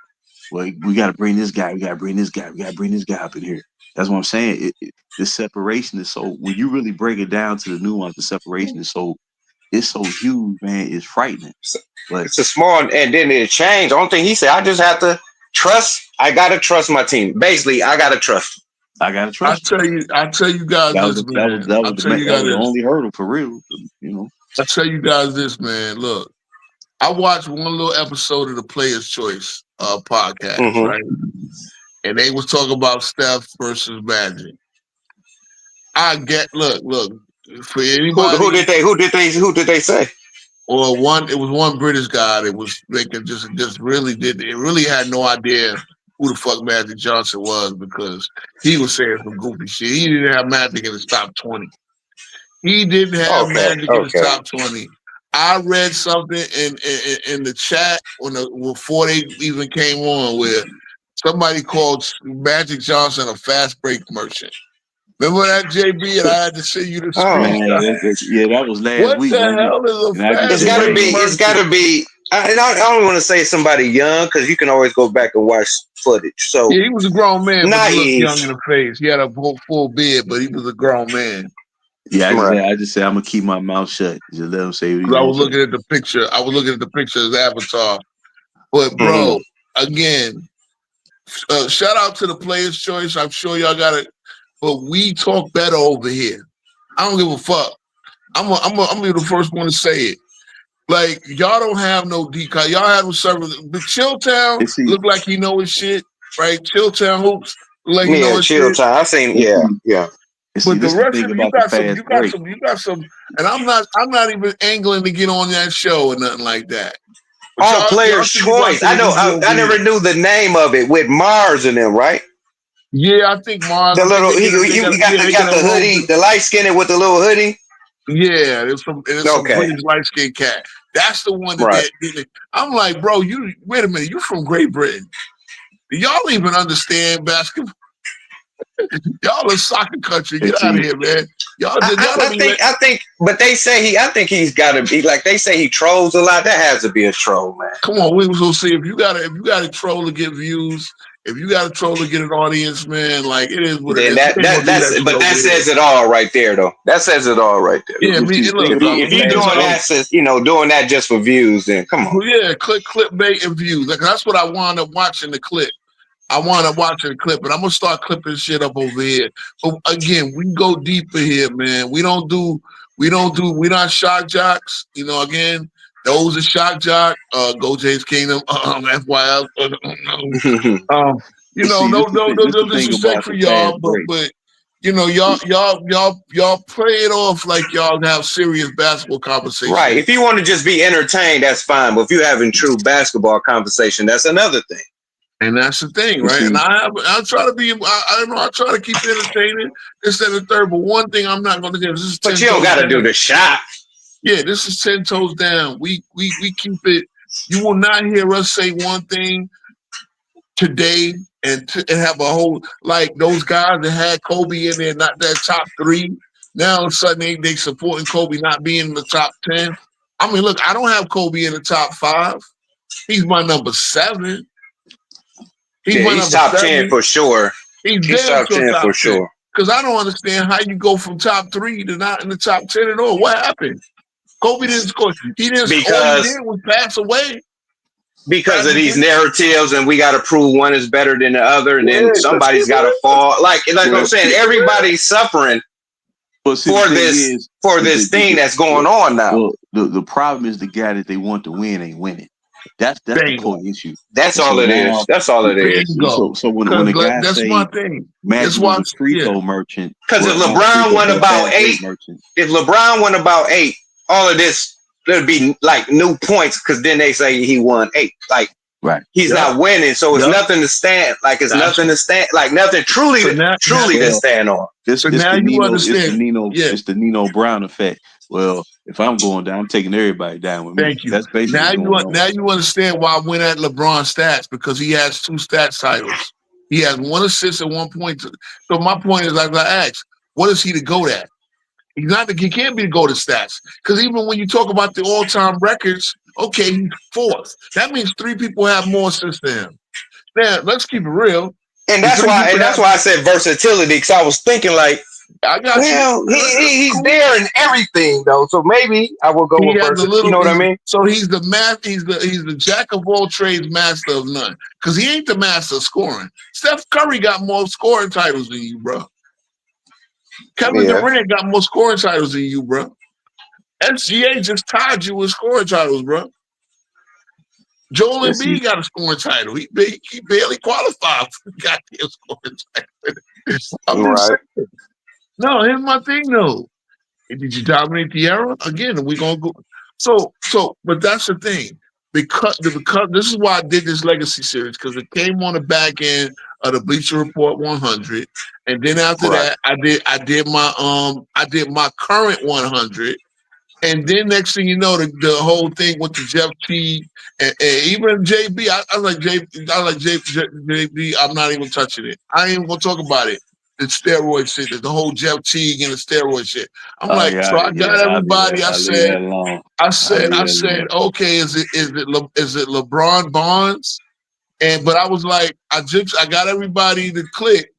well, we got to bring this guy, we got to bring this guy, we got to bring this guy up in here. That's what I'm saying. The separation is so, when you really break it down to the nuance, the separation is so, it's so huge, man. It's frightening. But it's a small, and then it changed. The only thing he said, I just have to trust. I gotta trust my team. Basically, I gotta trust. I gotta trust. I tell you guys that this, man. That was the only hurdle for real. You know. I tell you guys this, man. Look, I watched one little episode of the Players' Choice podcast, right? And they was talking about Steph versus Magic. Look, for anybody. Who did they say? Or it was one British guy that was making just really had no idea who the fuck Magic Johnson was, because he was saying some goofy shit. He didn't have Magic in his top 20. He didn't have Magic in his top 20. I read something in the chat before they even came on where somebody called Magic Johnson a fast break merchant. Remember that, JB? And I had to send you the screen. That was last week. What the hell is a fast break merchant? It's gotta be. I don't want to say somebody young, because you can always go back and watch footage. So yeah, he was a grown man, but he looked young in the face. He had a full beard, but he was a grown man. Yeah, I just said I'm gonna keep my mouth shut. Just let him say. I was looking at the picture. I was looking at the picture of his avatar. But bro, again, shout out to the Players' Choice. I'm sure y'all got it, but we talk better over here. I don't give a fuck. I'm gonna be the first one to say it. Like, y'all don't have no decoy. Y'all have no service. But Chilltown look like he know his shit, right? Chilltown hoops look like he know his shit. Chilltown. I've seen, yeah. But the rest of you got some, and I'm not even angling to get on that show or nothing like that. But Players' Choice. I know. I never knew the name of it with Mars in them, right? Yeah, I think Mars. The little he got the hoodie, the light skinned with the little hoodie. Yeah, it's some British light skinned cat. That's the one that I'm like, bro, wait a minute, you from Great Britain. Do y'all even understand basketball? Y'all a soccer country. Get out of here, man. I think, but they say I think he's gotta be, like, they say he trolls a lot. That has to be a troll, man. Come on, we will see if you got a troll to get views. If you got a troll to get an audience, man, like, it is what it is. That says it all right there, though. That says it all right there. Yeah, if you're doing that just for views, then come on. Yeah, clickbait and views. Like, that's what I wound up watching the clip. I want to watch the clip, but I'm gonna start clipping shit up over here. But again, we go deeper here, man. We're not shock jocks. You know, again, those are shock jock. Go Jays Kingdom. FYI. No disrespect for y'all, but you know, y'all play it off like y'all have serious basketball conversation. Right. If you want to just be entertained, that's fine. But if you're having true basketball conversation, that's another thing. And that's the thing, right? And I try to be, I try to keep entertaining, this and the third. But one thing I'm not going to do is, but you don't got to do the shot. Yeah, this is 10 toes down. We keep it. You will not hear us say one thing today and have a whole, like those guys that had Kobe in there, not that top 3. Now all of a sudden they supporting Kobe not being in the top 10. I mean, look, I don't have Kobe in the top 5. He's my number 7. He's top 10 for sure. He's top 10 for sure. Because I don't understand how you go from top 3 to not in the top 10 at all. What happened? Kobe didn't score. He didn't score. All he did was pass away. Because of these narratives, and we got to prove one is better than the other, and then somebody's got to fall. Like I'm saying, everybody's suffering for this thing that's going on now. Well, the problem is the guy that they want to win ain't winning. That's the core issue. That's all it is. That's all it is. So when the guy that's say my thing. Magic was a free throw merchant, because if LeBron won about 8, all of this there'd be like new points because then they say he won 8. Like he's not winning, so it's nothing to stand. Like it's nothing to stand. Like nothing truly to stand on. It's the Nino Brown effect. Well, if I'm going down, I'm taking everybody down with me. Thank you. That's basically now you understand why I went at LeBron's stats, because he has 2 stats titles. He has 1 assist and 1 point. So my point is, like I asked, what is he to go at? He can't be to go to stats, because even when you talk about the all-time records, okay, he's 4th. That means 3 people have more assists than him. Now let's keep it real. And that's why I said versatility, because I was thinking like, he's there in everything though, so maybe I will go with versatility. You know what I mean? So he's the he's the jack of all trades, master of none, because he ain't the master of scoring. Steph Curry got more scoring titles than you, bro. Kevin Durant got more scoring titles than you, bro. SGA just tied you with scoring titles, bro. Joel Embiid got a scoring title. He barely qualified for the goddamn scoring title. No, here's my thing though. Did you dominate the era? Again, we're gonna go. So, but that's the thing. Because this is why I did this legacy series, because it came on the back end of the Bleacher Report 100, and then after that, I did my current 100, and then next thing you know, the whole thing with the Jeff Teague and even JB. I like JB. I'm not even touching it. I ain't even gonna talk about it. The steroid shit, the whole Jeff Teague and the steroid shit. I'm I got everybody. I said, okay, is it LeBron Bonds? But I was like, I got everybody to click,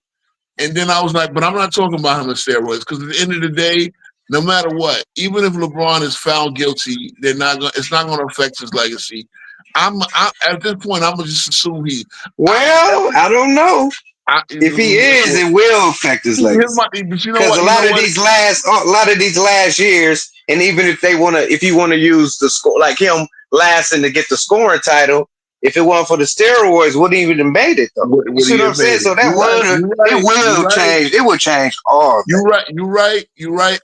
and then I was like, but I'm not talking about him in steroids, because at the end of the day, no matter what, even if LeBron is found guilty, it's not going to affect his legacy. At this point, I'm gonna just assume I don't know. If he is, it will affect his legacy. Because a lot of these last years, and even if you want to use the score like him lasting to get the scoring title, if it wasn't for the steroids, wouldn't even have made it though. You see what I'm saying? So that will change. It will change all. You're right.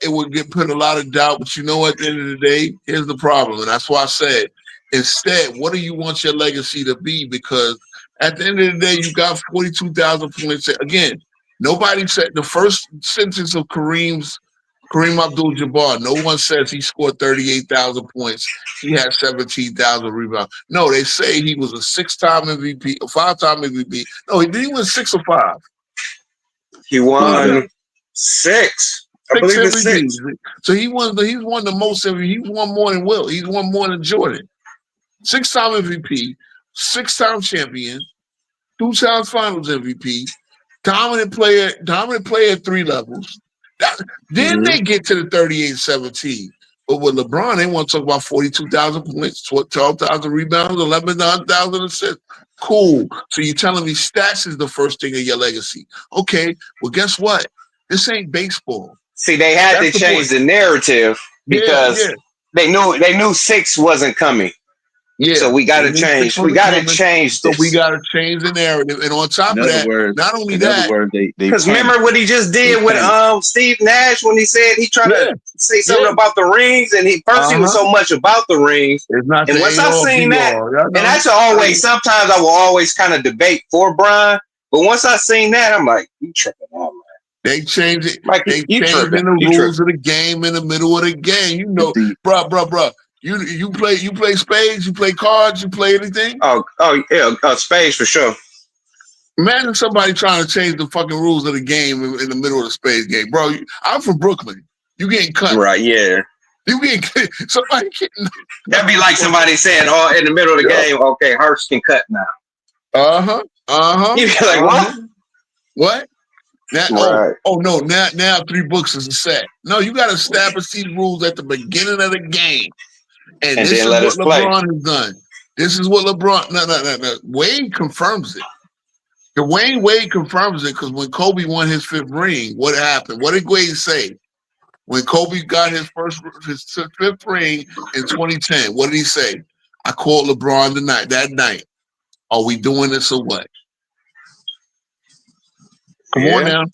It would get put a lot of doubt, but you know what? At the end of the day, here's the problem, and that's why I said, instead, what do you want your legacy to be? Because at the end of the day, you got 42,000 points. Again, nobody said the first sentence of Kareem Abdul-Jabbar. No one says he scored 38,000 points. He had 17,000 rebounds. No, they say he was a 6-time MVP, a 5-time MVP. No, did he win 6 or 5? He won 6. I believe it's 6. So he's won the most MVP. He's won more than Will. He's won more than Jordan. 6-time MVP, 6-time champion, 2 times Finals MVP, dominant player at 3 levels. Then they get to the 38-17. But with LeBron, they want to talk about 42,000 points, 12,000 rebounds, 11,000 assists. Cool. So you're telling me stats is the first thing of your legacy. Okay, well, guess what? This ain't baseball. See, they had to change the narrative because they knew 6 wasn't coming. Yeah, so we got to change. We got to change. So we got to change the narrative, and on top of that, not only that, because remember what he just did with Steve Nash when he said he tried to say something about the rings, and he was so much about the rings. And once I seen that, and that's always sometimes I will always kind of debate for Brian, but once I seen that, I'm like, you tripping out, man. They changed it. Like, they changed the rules of the game in the middle of the game. You know, bruh. You play spades, you play cards, you play anything? Oh yeah, spades for sure. Imagine somebody trying to change the fucking rules of the game in the middle of the spades game, bro. I'm from Brooklyn. You getting cut, right? Yeah. You getting somebody getting. That'd be like somebody saying, "Oh, in the middle of the game, okay, Hurst can cut now." You be like, what? What? Now, no, now 3 books is a set. No, you got to establish these rules at the beginning of the game. And this is what LeBron has done. This is what LeBron. No. Wade confirms it. Wade confirms it because when Kobe won his 5th ring, what happened? What did Wade say? When Kobe got his 5th ring in 2010, what did he say? I called LeBron that night. Are we doing this or what? Come on now.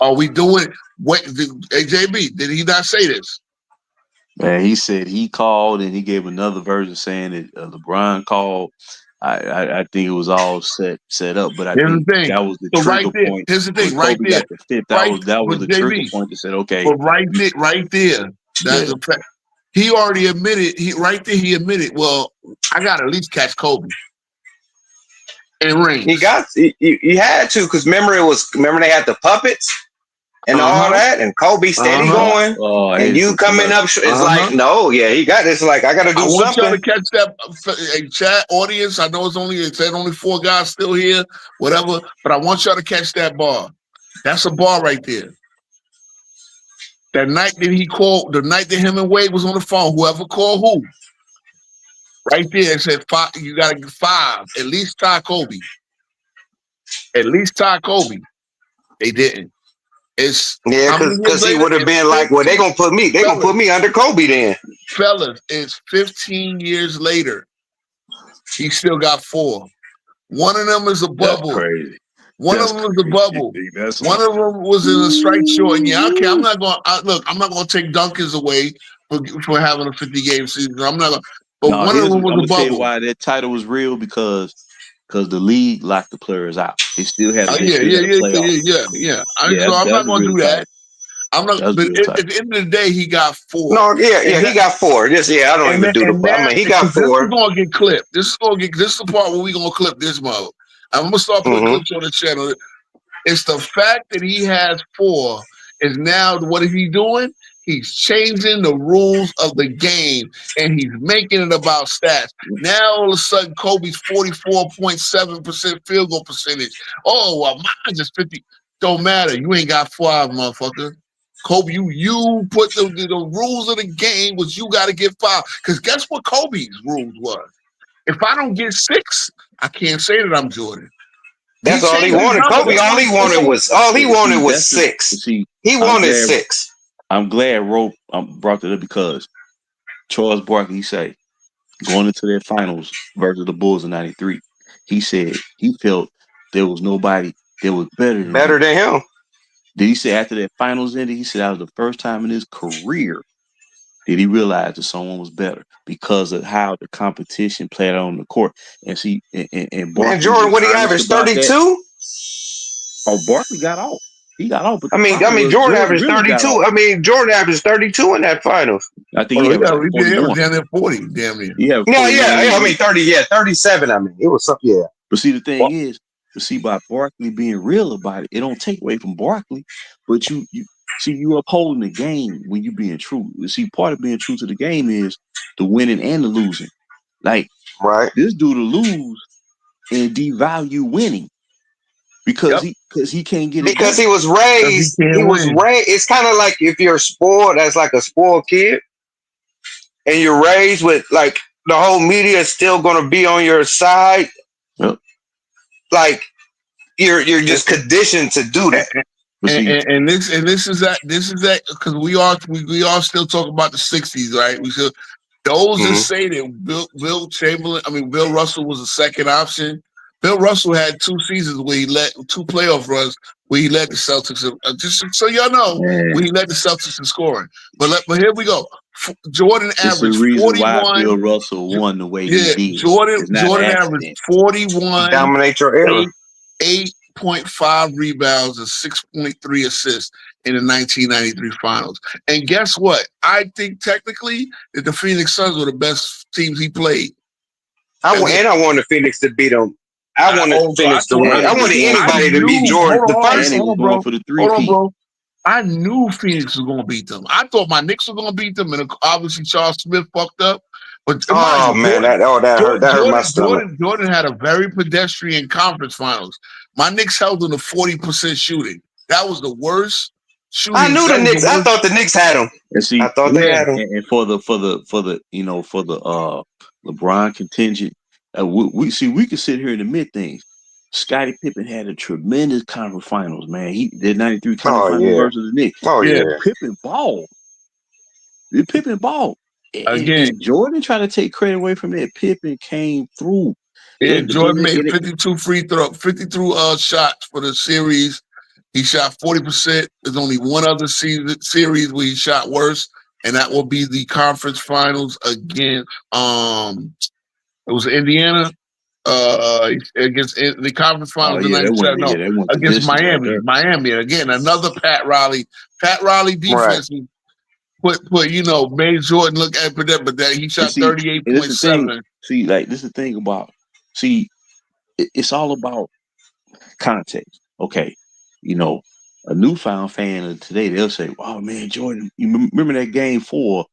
Are we doing what? JB, did he not say this? Man, he said he called and he gave another version saying that LeBron called. I think it was all set up, but I think that was the trigger point. Here's the thing, right Kobe there. got the fifth. That was the trigger point that said, okay. But right there, that's the fact. He already admitted. He admitted. Well, I got to at least catch Kobe and rings. He had to, because remember they had the puppets and all that, and Kobe steady going, and you coming up. It's like, no, he got this. Like, I got to do something. I want y'all to catch that chat audience. I know it said only 4 guys still here, whatever, but I want y'all to catch that bar. That's a bar right there. That night that he called, the night that him and Wade was on the phone, whoever called who, right there, it said 5. You got to get 5. At least tie Kobe. At least tie Kobe. They didn't. It's because he would have been like, well, they gonna put me under Kobe then. Fellas, it's 15 years later. He still got 4. One of them is a bubble. That's crazy. One of them was a bubble. One of them was in a strike short. And I'm not going to take Dunkins away for having a 50-game season. I'm not going. But one of them was a bubble. Tell you why that title was real, because the league locked the players out. They still had. So I'm not going to do that. I'm not. But at the end of the day, he got 4. No, he got 4. I don't even do the. I mean, he got 4. This is going to get clipped. This is the part where we going to clip this mode. I'm going to start putting clips on the channel. It's the fact that he has 4 is now, what is he doing? He's changing the rules of the game, and he's making it about stats. Now, all of a sudden, Kobe's 44.7% field goal percentage. Oh, well, mine's just 50. Don't matter. You ain't got 5, motherfucker. Kobe, you put the rules of the game was you got to get 5. Because guess what Kobe's rules was? If I don't get 6, I can't say that I'm Jordan. That's all he wanted. Kobe, all he wanted was 6. He wanted 6. I'm glad Rope brought that up, because Charles Barkley say going into their finals versus the Bulls in '93, he said he felt there was nobody that was better than him. Did he say after that finals ended, he said that was the first time in his career that he realized that someone was better because of how the competition played out on the court. And see, and Barkley, Jordan, what he averaged, 32? Oh, Barkley got off. He got off. But I mean, Jordan averaged 32. I mean, Jordan averaged 32 in that finals. I think he was down there 40, damn near. Yeah. I mean, 30. Yeah, 37. I mean, it was something. Yeah. But see, the thing is, by Barkley being real about it, it don't take away from Barkley, but you upholding the game when you being true. You see, part of being true to the game is the winning and the losing. Like, this dude will lose and devalue winning because he can't get it. Because he was raised. It's kind of like if you're spoiled as like a spoiled kid, and you're raised with like the whole media is still going to be on your side. Yep. Like you're just conditioned to do that. And this is that because we all still talk about the 60s, right? We still those that say that Bill Russell was a second option. Bill Russell had 2 seasons where he led 2 playoff runs where he led the Celtics. Just so y'all know, where he led the Celtics in scoring. But here we go. Jordan averaged 41. Why Bill Russell won the way he did. Jordan averaged 41. Dominate your era. 8.5 rebounds and 6.3 assists in the 1993 finals. And guess what? I think technically that the Phoenix Suns were the best teams he played. I wanted Phoenix to beat them. I wanted Phoenix to win. I wanted anybody to beat Jordan. Hold on, bro. I knew Phoenix was going to beat them. I thought my Knicks were going to beat them, and obviously Charles Smith fucked up. But that hurt my stomach. Jordan had a very pedestrian conference finals. My Knicks held on to 40% shooting. That was the worst shooting. I knew the Knicks. I thought the Knicks had them. And see, I thought they had them. And for the LeBron contingent, we could sit here and admit things. Scottie Pippen had a tremendous conference finals, man. He did 93 conference finals versus the Knicks. Oh yeah, Pippen balled. Pippen balled. And Jordan tried to take credit away from that. Pippen came through. Yeah, Jordan made 52 shots for the series. He shot 40%. There's only one other series where he shot worse, and that will be the conference finals against it was Indiana against the conference finals in '97. No, against Miami. Right, Miami again, another Pat Riley defense. Right. Put made Jordan look at that, but that he shot 38.7. See, like this is the thing about. See, it's all about context. Okay, a newfound fan of today, they'll say, "Oh man, Jordan, you remember that game 4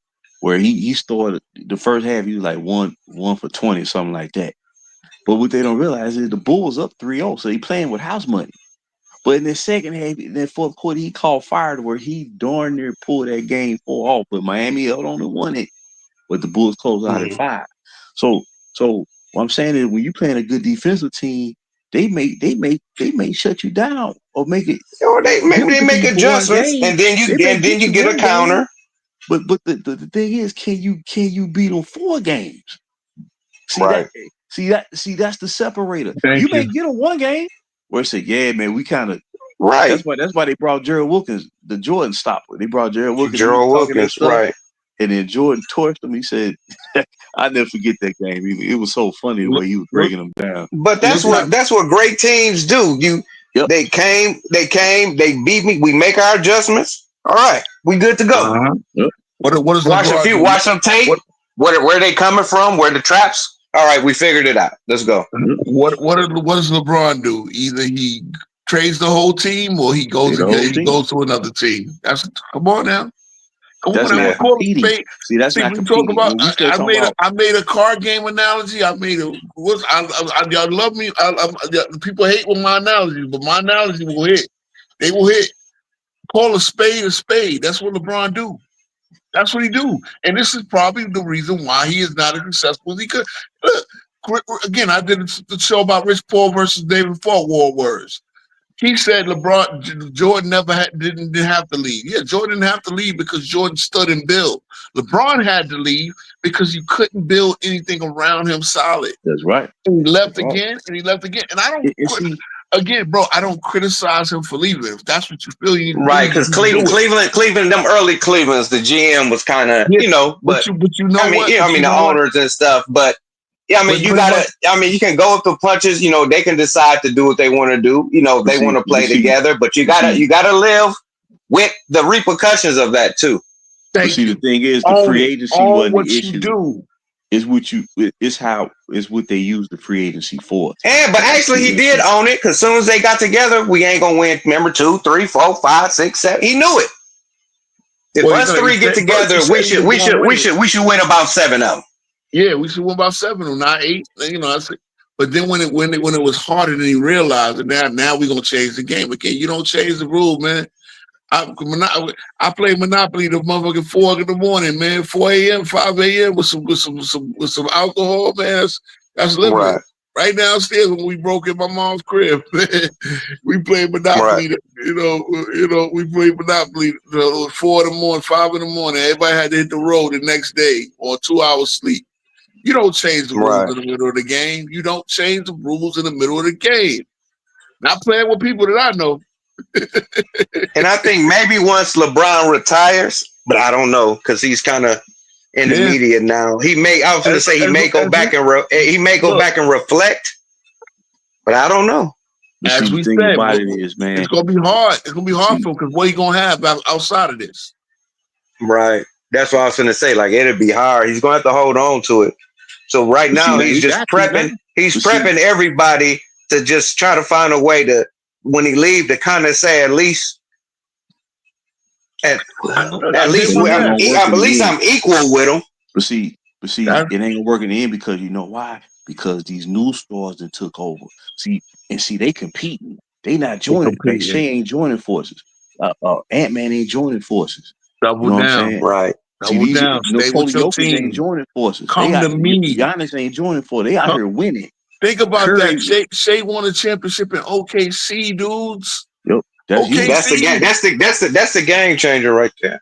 where he started the first half, he was like one for 20, something like that." But what they don't realize is the Bulls up 3-0, so he playing with house money. But in the second half, in that fourth quarter, he called fire to where he darn near pulled that game 4 off. But Miami held on and won it. But the Bulls closed out at 5. So what I'm saying is when you playing a good defensive team, they may shut you down or make it. Or they make adjustments, and then you get a counter. But the thing is, can you beat them 4 games? See, that's the separator. You may get them 1 game where they say, yeah, man, we kind of right. That's why they brought Gerald Wilkins, the Jordan stopper. They brought Gerald Wilkins. Right. And then Jordan torched him. He said, "I never forget that game. It was so funny the way he was breaking them down." But that's what great teams do. They came, they beat me. We make our adjustments. All right, we good to go. Uh-huh. Yep. What is watch some tape. Where they coming from? Where the traps? All right, we figured it out. Let's go. What does LeBron do? Either he trades the whole team or he goes to another team. Come on now. That's not competing. See, that's not competing. I made a card game analogy. I love me. People hate with my analogy, but my analogy will hit. They will hit. Call a spade. That's what LeBron do. That's what he do. And this is probably the reason why he is not as successful as he could. Look, again, I did the show about Rich Paul versus David Falk, War Words. He said Jordan didn't have to leave. Yeah, Jordan didn't have to leave because Jordan stood and built. LeBron had to leave because you couldn't build anything around him solid. That's right. And he left again, and I don't. Again, bro, I don't criticize him for leaving. If that's what you feel, you right? Because Cleveland, them early Cleveland's, the GM was kind of, but you know the owners and stuff, but. Yeah, I mean, you can go with the punches, they can decide to do what they want to do. They want to play together, but you gotta live with the repercussions of that too. The thing is, the free agency wasn't the issue. Is what they use the free agency for. Yeah, but actually he did own it because as soon as they got together, we ain't gonna win. Remember 2, 3, 4, 5, 6, 7. He knew it. If us 3 get together, we should win about 7 of them. Yeah, we should win about 7 or not 8. But then when it was harder than he realized, and now we're gonna change the game again. You don't change the rule, man. I play Monopoly the motherfucking 4 in the morning, man. 4 a.m., 5 a.m. with some alcohol, man. That's living right downstairs when we broke in my mom's crib. We played Monopoly. Right. We played Monopoly 4 in the morning, 5 in the morning. Everybody had to hit the road the next day on 2 hours sleep. You don't change the rules in the middle of the game. You don't change the rules in the middle of the game. Not playing with people that I know. And I think maybe once LeBron retires, but I don't know because he's kind of in the media now. He may go back and reflect, but I don't know. As we said, it's gonna be hard. It's gonna be hard for him because what he gonna have outside of this? Right. That's what I was gonna say. Like it'll be hard. He's gonna have to hold on to it. So right now he's just prepping. He's prepping everybody to just try to find a way to, when he leave, to kind of say at least I'm equal with him. But see, it ain't gonna work in the end because you know why? Because these new stars that took over. See, they competing. They not joining. Shay ain't joining forces. Ant-Man ain't joining forces. Double down, right? Double down. Jokic ain't joining forces. Come to me. Giannis ain't joining forces. They out here winning. Think about that. Shea won a championship in OKC, dudes. Yep. That's the game changer right there.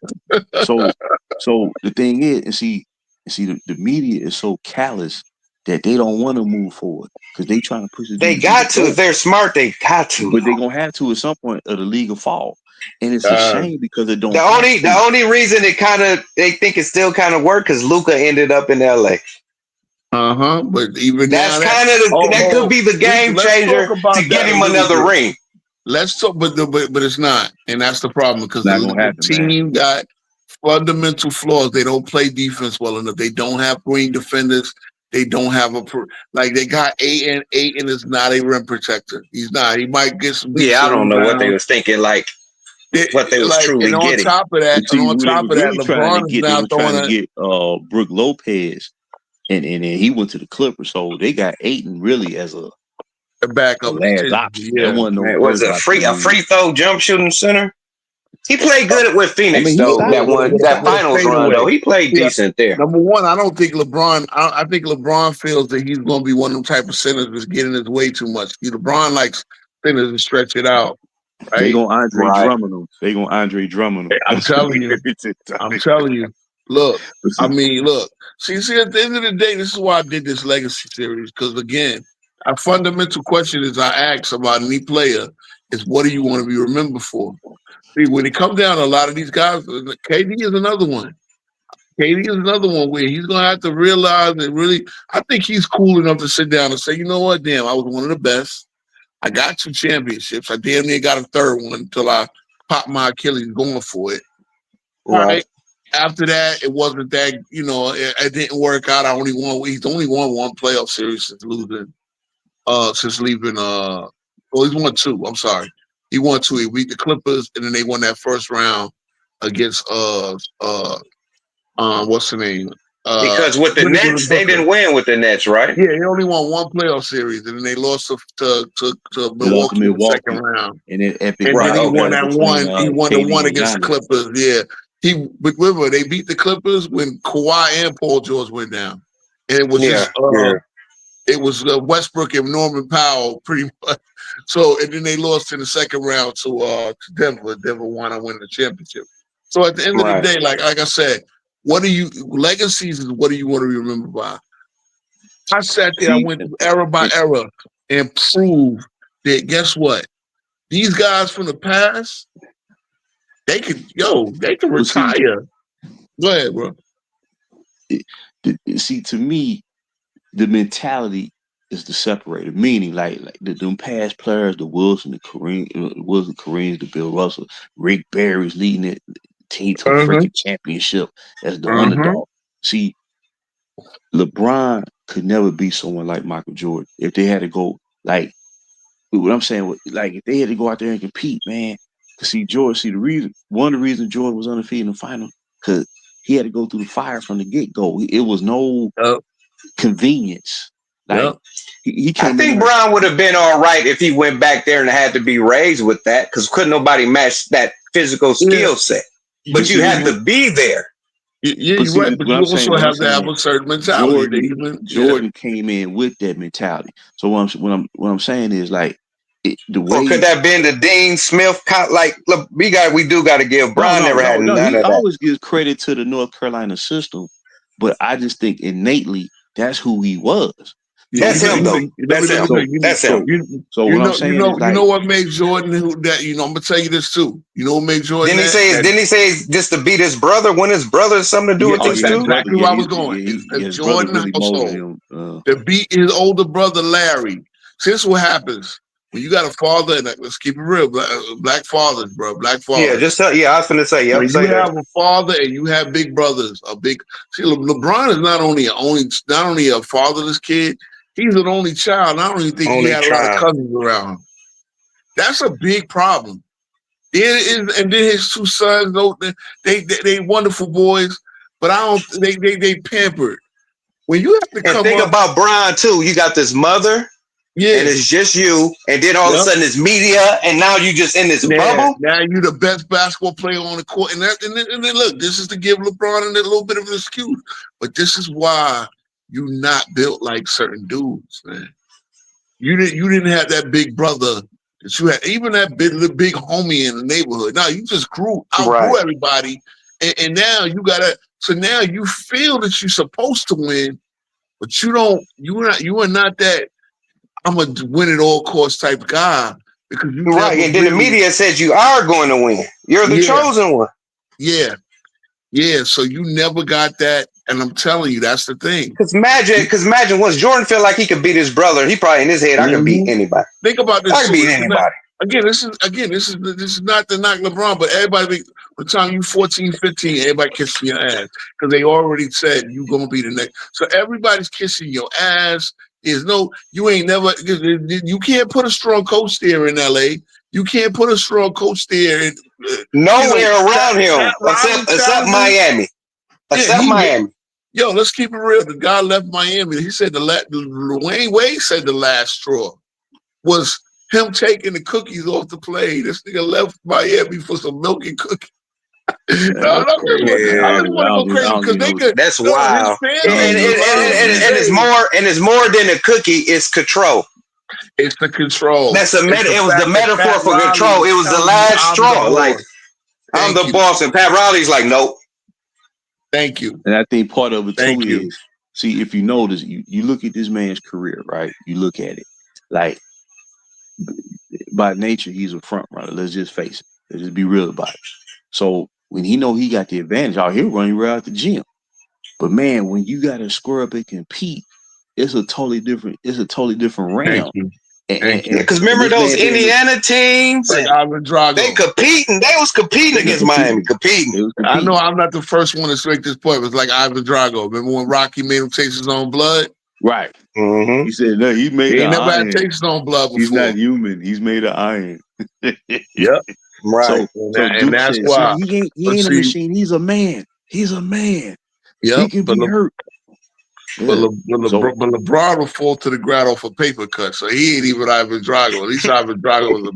So the thing is, and see, And see, the media is so callous that they don't want to move forward because they trying to push it. They got to. If they're smart, they got to. But they're gonna have to at some point of the league will fall. And it's a shame because it don't. The only reason they think it still kind of worked because Luka ended up in LA. But even that's kind of that could be the game changer to get him another ring. Let's talk, but it's not, and that's the problem because the team got fundamental flaws. They don't play defense well enough. They don't have green defenders. They don't have they got Ayton is not a rim protector. He's not. He might get some. Yeah, I don't know what they was thinking. What they was truly and getting. On top of that, LeBron is now trying to get Brook Lopez, and he went to the Clippers, so they got Ayton really as a backup last option. Yeah. Was it a free throw jump shooting center? He played good with Phoenix though. That finals run though, he played decent there. Number one, I don't think LeBron. I think LeBron feels that he's going to be one of them type of centers that's getting his way too much. LeBron likes centers to stretch it out. Right? They gonna Andre Drummond them. I'm telling you. Look. See, at the end of the day, this is why I did this legacy series because again, our fundamental question is I ask about any player is what do you want to be remembered for? See, when it comes down to a lot of these guys, KD is another one. KD is another one where he's going to have to realize that really, I think he's cool enough to sit down and say, you know what, damn, I was one of the best. I got 2 championships. I damn near got a third one until I popped my Achilles going for it. Right. After that, it wasn't that, it didn't work out. He's only won 1 playoff series since leaving. He's won 2. I'm sorry. He won 2. He beat the Clippers, and then they won that first round against what's the name? Because with the Nets, they didn't win with the Nets, right? Yeah, he only won 1 playoff series, and then they lost to Milwaukee in the second round. And then he won that one. He won the one against the Clippers. Yeah, they beat the Clippers when Kawhi and Paul George went down, and it was it was Westbrook and Norman Powell pretty much. So, and then they lost in the second round to Denver. Denver won and win the championship. So at the end of the day, like I said, legacies is what do you want to be remembered by? I sat there, I went era by era and proved that guess what? These guys from the past, they can retire. Go ahead, bro. See, to me, the mentality is the separator. Meaning, like them past players, the Wilson, the Kareem, the Bill Russell, Rick Barry's leading it team to a freaking championship as the underdog. See, LeBron could never be someone like Michael Jordan if they had to go what I'm saying, if they had to go out there and compete, man. One of the reasons Jordan was undefeated in the final because he had to go through the fire from the get-go. It was no convenience. He I think Brown would have been all right if he went back there and had to be raised with that because couldn't nobody match that physical skill set. But you have to be there. You're right, but you also have to have a certain mentality. Jordan came in with that mentality. So what I'm saying is the way. Could that been the Dean Smith? Look, we do got to give Brown never had none of that. He always gives credit to the North Carolina system, but I just think innately that's who he was. That's him, though. That's him. So what I'm saying is you know what made Jordan I'm gonna tell you this too. You know what made Jordan? Didn't he say just to beat his brother when his brother has something to do with this too? Exactly where I was going. Jordan household to beat his older brother Larry. See, this is what happens when you got a father, and let's keep it real, black fathers, bro, black fathers. Yeah, I was gonna say, when you have a father and you have big brothers, LeBron is not only a fatherless kid. He's an only child. I don't even think he had a lot of cousins around him. That's a big problem. And then his 2 sons, they wonderful boys, but they pampered. When you have to think about Brian too, you got this mother, and it's just you, and then all of a sudden it's media, and now you just in this bubble. Now you're the best basketball player on the court, and then look, this is to give LeBron a little bit of an excuse, but this is why. You not built like certain dudes, man. You didn't have that big brother that you had, even that big homie in the neighborhood. Now you just outgrew everybody, and now you gotta. So now you feel that you're supposed to win, but you don't. You are not that I'm a win at all cost type guy because you Right, and then the media said you are going to win. You're the chosen one. Yeah. Yeah, so you never got that, and I'm telling you, that's the thing. Because imagine once Jordan felt like he could beat his brother, he probably in his head, I can beat anybody. Think about this. I can beat anybody. This is not to knock LeBron, but everybody, by the time you 14, 15, everybody kissing your ass because they already said you gonna be the next. So everybody's kissing your ass. You ain't never. You can't put a strong coach there in LA. You can't put a strong coach there. Nowhere around him except Miami. Miami. Yo, let's keep it real. The guy left Miami. He said Dwayne Wade said the last straw was him taking the cookies off the plate. This nigga left Miami for some milk and cookies. I just want to go crazy because they could. That's wild. And it's more than a cookie. It's control. It's the control. It was the metaphor for control. It was the last straw. Like I'm the boss, and Pat Riley's like, nope. Thank you. And I think part of it too is, see, if you notice, you look at this man's career, right? You look at it, like by nature, he's a front runner. Let's just face it. Let's just be real about it. So when he know he got the advantage, he'll run you right out the gym. But man, when you got to square up and compete, it's a totally different round. Because remember those Indiana teams? Like Ivan Drago. They was competing against Miami. I know I'm not the first one to make this point. It was like Ivan Drago. Remember when Rocky made him taste his own blood? Right. Mm-hmm. He said, no, he never had tasted his own blood before. He's not human. He's made of iron. Yep. Right. And that's why. He ain't a machine. He's a man. He's a man. Yep. He can be hurt. But LeBron will fall to the ground off a paper cut, so he ain't even Ivan Drago. At least Ivan Drago was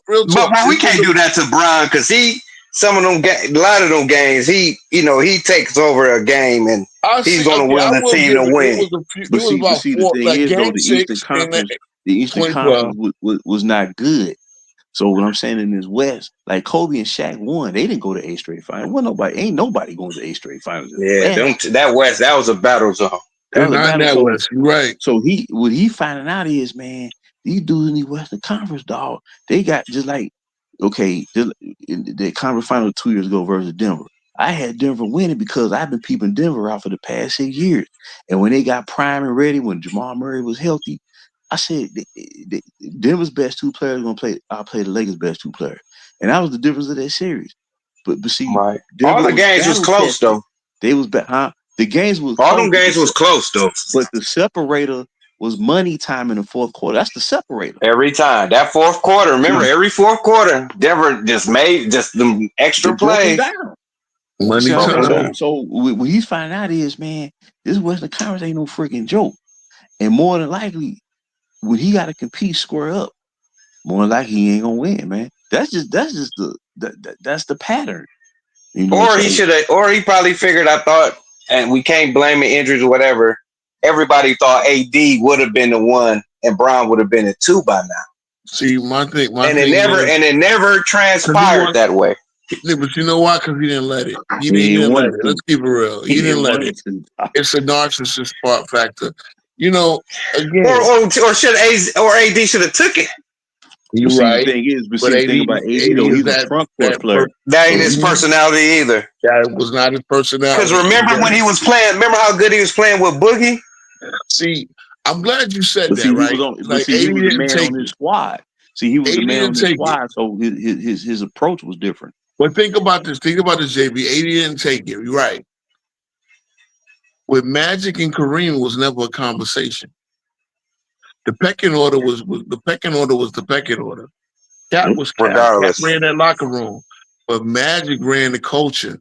real talk. But we can't do that to Bron because a lot of them games, he takes over a game and he's going to will the team to win. The Eastern Conference was not good. So what I'm saying in this West, like Kobe and Shaq won, they didn't go to 8 straight finals. Ain't nobody going to 8 straight finals. Yeah, that West, that was a battle zone. West, right? So what he finding out is, man, these dudes in the Western Conference, dog, they got just like, okay, the conference final 2 years ago versus Denver. I had Denver winning because I've been peeping Denver out for the past 6 years, and when they got prime and ready, when Jamal Murray was healthy, I said, Denver's best 2 players are going to play. I'll play the Lakers' best 2 players. And that was the difference of that series. But see, right. All the games was close, though. They was the games was all them games was close, though. But the separator was money time in the fourth quarter. That's the separator. Every time. That fourth quarter, remember, every fourth quarter, Denver just made them extra plays. Money time. So what he's finding out is, man, this Western Conference ain't no freaking joke. And more than likely, when he got to compete square up, more likely he ain't gonna win, man. That's just the pattern. You know or he probably figured. I thought, and we can't blame the injuries or whatever. Everybody thought AD would have been the 1 and Brown would have been the 2 by now. See, it never transpired that way. Yeah, but you know why? Because he didn't let it. He didn't let it. Let's keep it real. He didn't let it. It's a narcissist part factor. You know, again, or should AD should have took it. You're right. The thing about AD, though, he's a front court player. That ain't his personality either. That was not his personality. Because remember when he was playing? Remember how good he was playing with Boogie? See, I'm glad you said that. Right? He was the man on his squad. See, he was the man on his squad, so his approach was different. But think about this, JB. AD didn't take it. You're right. With Magic and Kareem was never a conversation. The pecking order was the pecking order. Cat was Cat. Cat ran that locker room, but Magic ran the culture.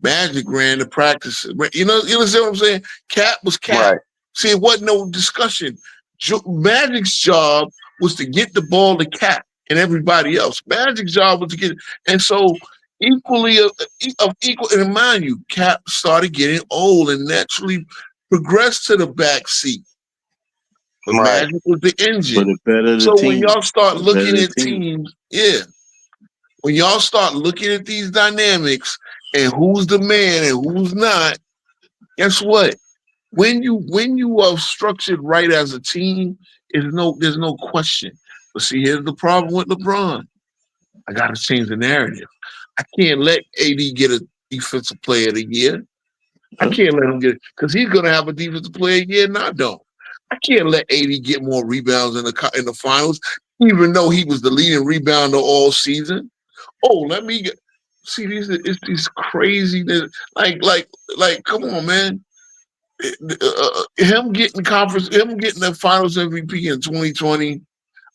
Magic ran the practices. You understand what I'm saying? Cat was Cat. Right. See, it wasn't no discussion. Magic's job was to get the ball to Cat and everybody else. Magic's job was to get, and so. Equally of equal, and mind you, Cap started getting old and naturally progressed to the back seat. But Magic was the engine. So when y'all start looking at teams, when y'all start looking at these dynamics and who's the man and who's not, guess what? When you are structured right as a team, there's no question. But see, here's the problem with LeBron. I gotta change the narrative. I can't let AD get a defensive player of the year. I can't let him get it because he's gonna have a defensive player of the year, and I don't. I can't let AD get more rebounds in the finals, even though he was the leading rebounder all season. Oh, let me get see it's these crazy like come on, man. Him getting the finals MVP in 2020.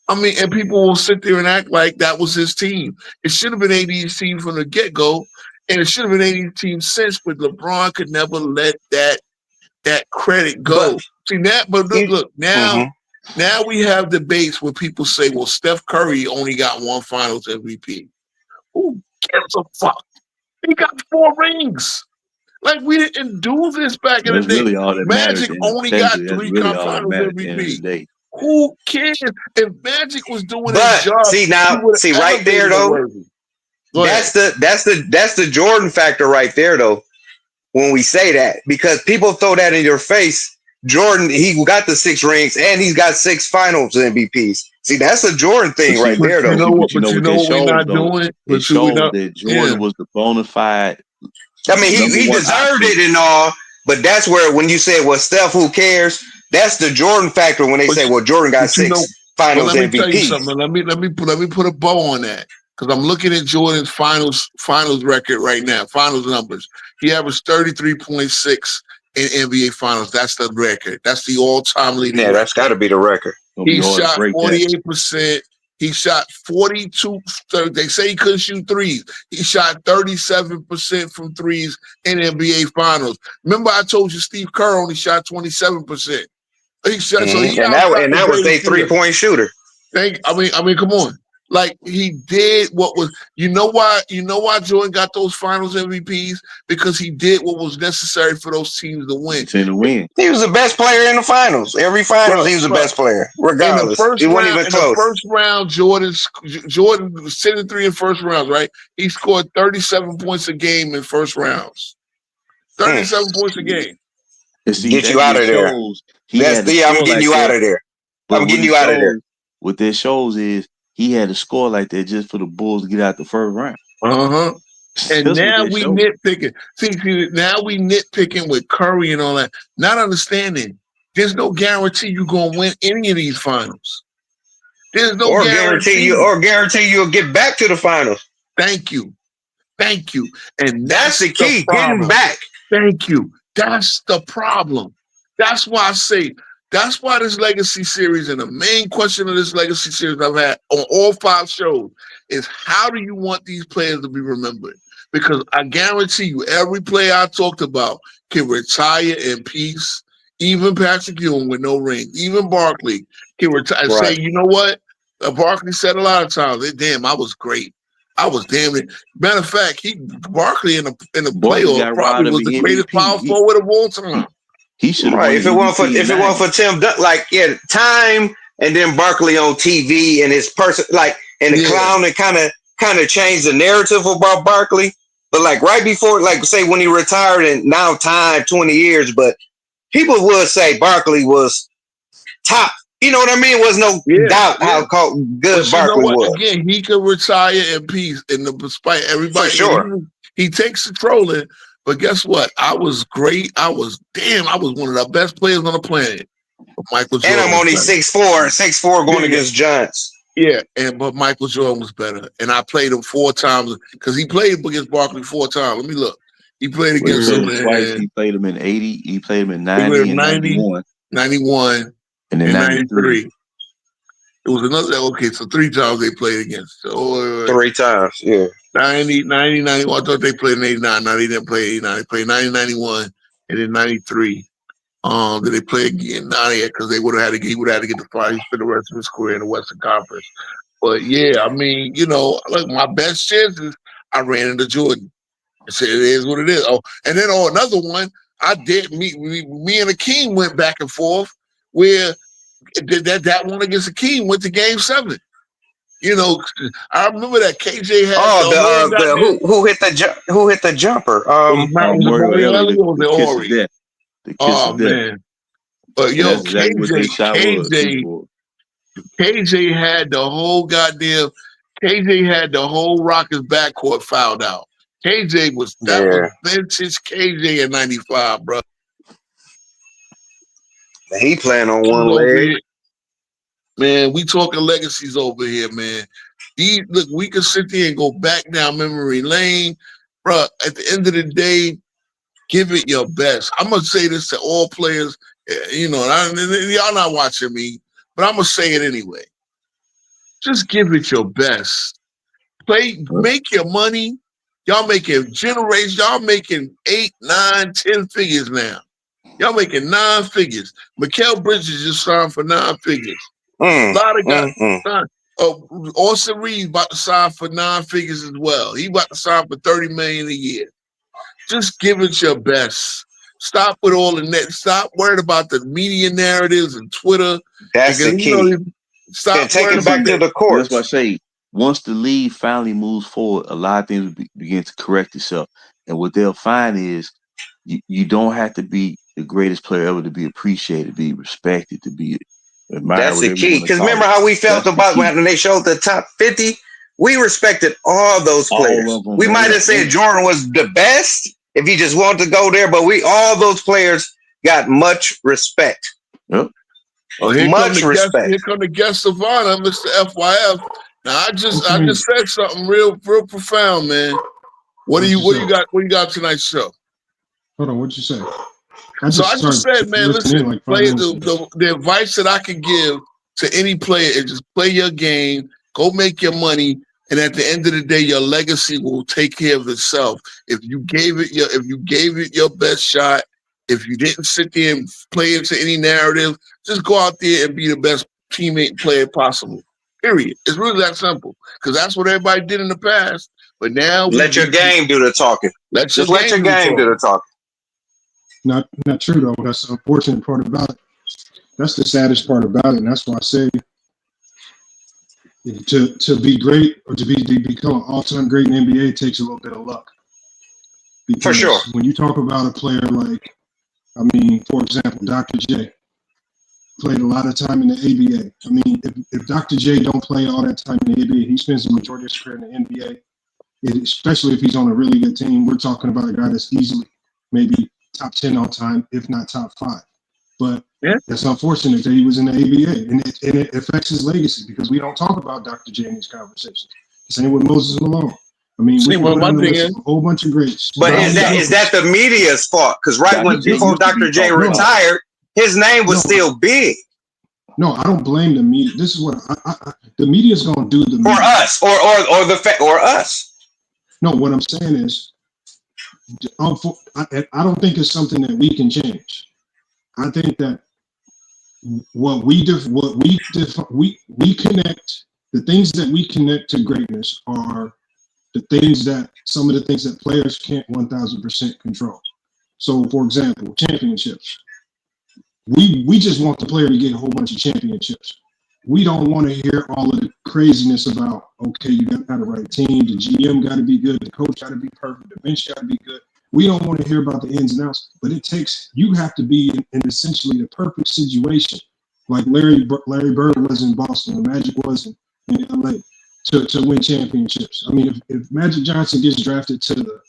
I mean, and people will sit there and act like that was his team. It should have been AD's team from the get-go, and it should have been AD's team since, but LeBron could never let that credit go. But look, now we have debates where people say, well, Steph Curry only got one finals MVP. Who gives a fuck? He got 4 rings. Like, we didn't do this back in the day. Really all that Magic only got 3 really finals MVP. Who cares? If Magic was doing his job, see right there though. That's the Jordan factor right there though. When we say that, because people throw that in your face. Jordan, he got the 6 rings and he's got 6 finals MVPs. See, that's a Jordan thing right there though. You know what we're not doing? It showed that Jordan was the bona fide. I mean, he deserved it and all, but that's where when you say, well, Steph, who cares? That's the Jordan factor when they say, well, Jordan got 6 finals MVP. Let me tell you MVP. something. Let me put a bow on that because I'm looking at Jordan's finals record right now, finals numbers. He averaged 33.6 in NBA finals. That's the record. That's the all-time leading. Yeah, that's got to be the record. He shot 48%. He shot 42. They say he couldn't shoot threes. He shot 37% from threes in NBA finals. Remember, I told you Steve Kerr only shot 27%. He shot, and that was a 3-point shooter. I mean, come on. Like, he did what was, you know why Jordan got those finals MVPs? Because he did what was necessary for those teams to win. He was the best player in the finals. Every finals, he was the best player, regardless. He wasn't even close. In the first round, Jordan was 10-3 in first rounds, right? He scored 37 points a game in first rounds. 37 points a game. Get you out of there. I'm getting you out of there. I'm getting you out of there. What that shows is he had a score like that just for the Bulls to get out the first round. And now we nitpicking. See, now we nitpicking with Curry and all that. Not understanding. There's no guarantee you're gonna win any of these finals. There's no guarantee you'll get back to the finals. Thank you. And that's the key. Getting back. Thank you. That's the problem. That's why I say. That's why this Legacy Series, and the main question of this Legacy Series I've had on all 5 shows is, how do you want these players to be remembered? Because I guarantee you, every player I talked about can retire in peace. Even Patrick Ewing with no ring, even Barkley can retire and say, you know what? Barkley said a lot of times, damn, I was great. I was damn it. Matter of fact, Barkley in the playoff probably was the greatest power forward of all time. He should have. Right. If it weren't for Tim Duncan, time, and then Barkley on TV and his person, and the clown, that kind of changed the narrative about Barkley. But right before, say when he retired, and now time 20 years, but people would say Barkley was top. You know what I mean? Was no doubt how good Barkley was. Again, he could retire in peace, despite everybody. For sure. He takes the trolling. But guess what? I was great. I was one of the best players on the planet. But Michael Jordan. And I'm only 6'4", going against giants. Yeah, but Michael Jordan was better. And I played him 4 times because he played against Barkley 4 times. Let me look. He played against him twice. He played him in 80. He played him in 90 and 91. 91 and then 93. It was another. Okay, so 3 times they played against. 3 times, yeah. 90, 91. I thought they played in 89. No, they didn't play 89. They played 90, 91, and then 93. Did they play again? Not yet, because he would have had to get the fire. He spent the rest of his career in the Western Conference. But yeah, I mean, look, my best chances, I ran into Jordan. I said, it is what it is. Oh, and then another one, I did me and Akeem went back and forth where that one against Akeem went to Game 7. You know, I remember that KJ had who hit the jumper? Mario Elliott, or the kiss of Ori? death. The kiss Oh of death. man. But And yo, that's exactly what that shot was. KJ had the whole Rockets backcourt fouled out. KJ was vintage KJ in '95, bro. He playing on one leg. Man, we talking legacies over here, man. Look, we can sit there and go back down memory lane, bro. At the end of the day, give it your best. I'm gonna say this to all players. You know, y'all not watching me, but I'm gonna say it anyway. Just give it your best. Make your money. Y'all making generations. Y'all making 8, 9, 10 figures now. Y'all making 9 figures. Mikal Bridges just signed for 9 figures. A lot of guys. Austin Reed about to sign for 9 figures as well. He about to sign for $30 million a year. Just give it your best. Stop with all the net. Stop worried about the media narratives and Twitter. That's the key. Stop take it back to the court. That's what I say. Once the league finally moves forward, a lot of things will begin to correct itself. And what they'll find is you don't have to be the greatest player ever to be appreciated, be respected, to be admired. That's the key. Because remember how we felt about when they showed the top 50? We respected all those players. We might have said Jordan was the best if he just wanted to go there, but all those players got much respect. Yep. Oh, much respect. Here come the guest of honor, Mr. FYF. Now I just said something real profound, man. What do you got tonight's show? Hold on, what'd you say? I just said, man, listen, play the advice that I can give to any player is just play your game, go make your money, and at the end of the day, your legacy will take care of itself. If you gave it your best shot, if you didn't sit there and play into any narrative, just go out there and be the best teammate and player possible. Period. It's really that simple. Because that's what everybody did in the past. But now let your game do the talking. Let your game do the talking. Not true though. That's the unfortunate part about it. That's the saddest part about it, and that's why I say to be great or to become an all-time great in the NBA takes a little bit of luck. Because for sure. When you talk about a player like, for example, Dr. J played a lot of time in the ABA. If Dr. J don't play all that time in the ABA, he spends the majority of his career in the NBA. Especially if he's on a really good team, we're talking about a guy that's easily maybe top 10 all time, if not top 5. But it's unfortunate that he was in the ABA, and it affects his legacy because we don't talk about Dr. J in these conversations. Same with Moses Malone. We a whole bunch of greats. But is that the media's fault? Because before Dr. J retired, his name was still big. No, I don't blame the media. This is what the media's going to do. The for us, or us. No, what I'm saying is, I don't think it's something that we can change. I think that we connect, the things that we connect to greatness are some of the things that players can't 1000% control. So, for example, championships. We just want the player to get a whole bunch of championships. We don't want to hear all of the craziness about, okay, you got the right team, the GM got to be good, the coach got to be perfect, the bench got to be good. We don't want to hear about the ins and outs, but you have to be in essentially the perfect situation, like Larry Bird was in Boston, or Magic was in LA, to win championships. If Magic Johnson gets drafted to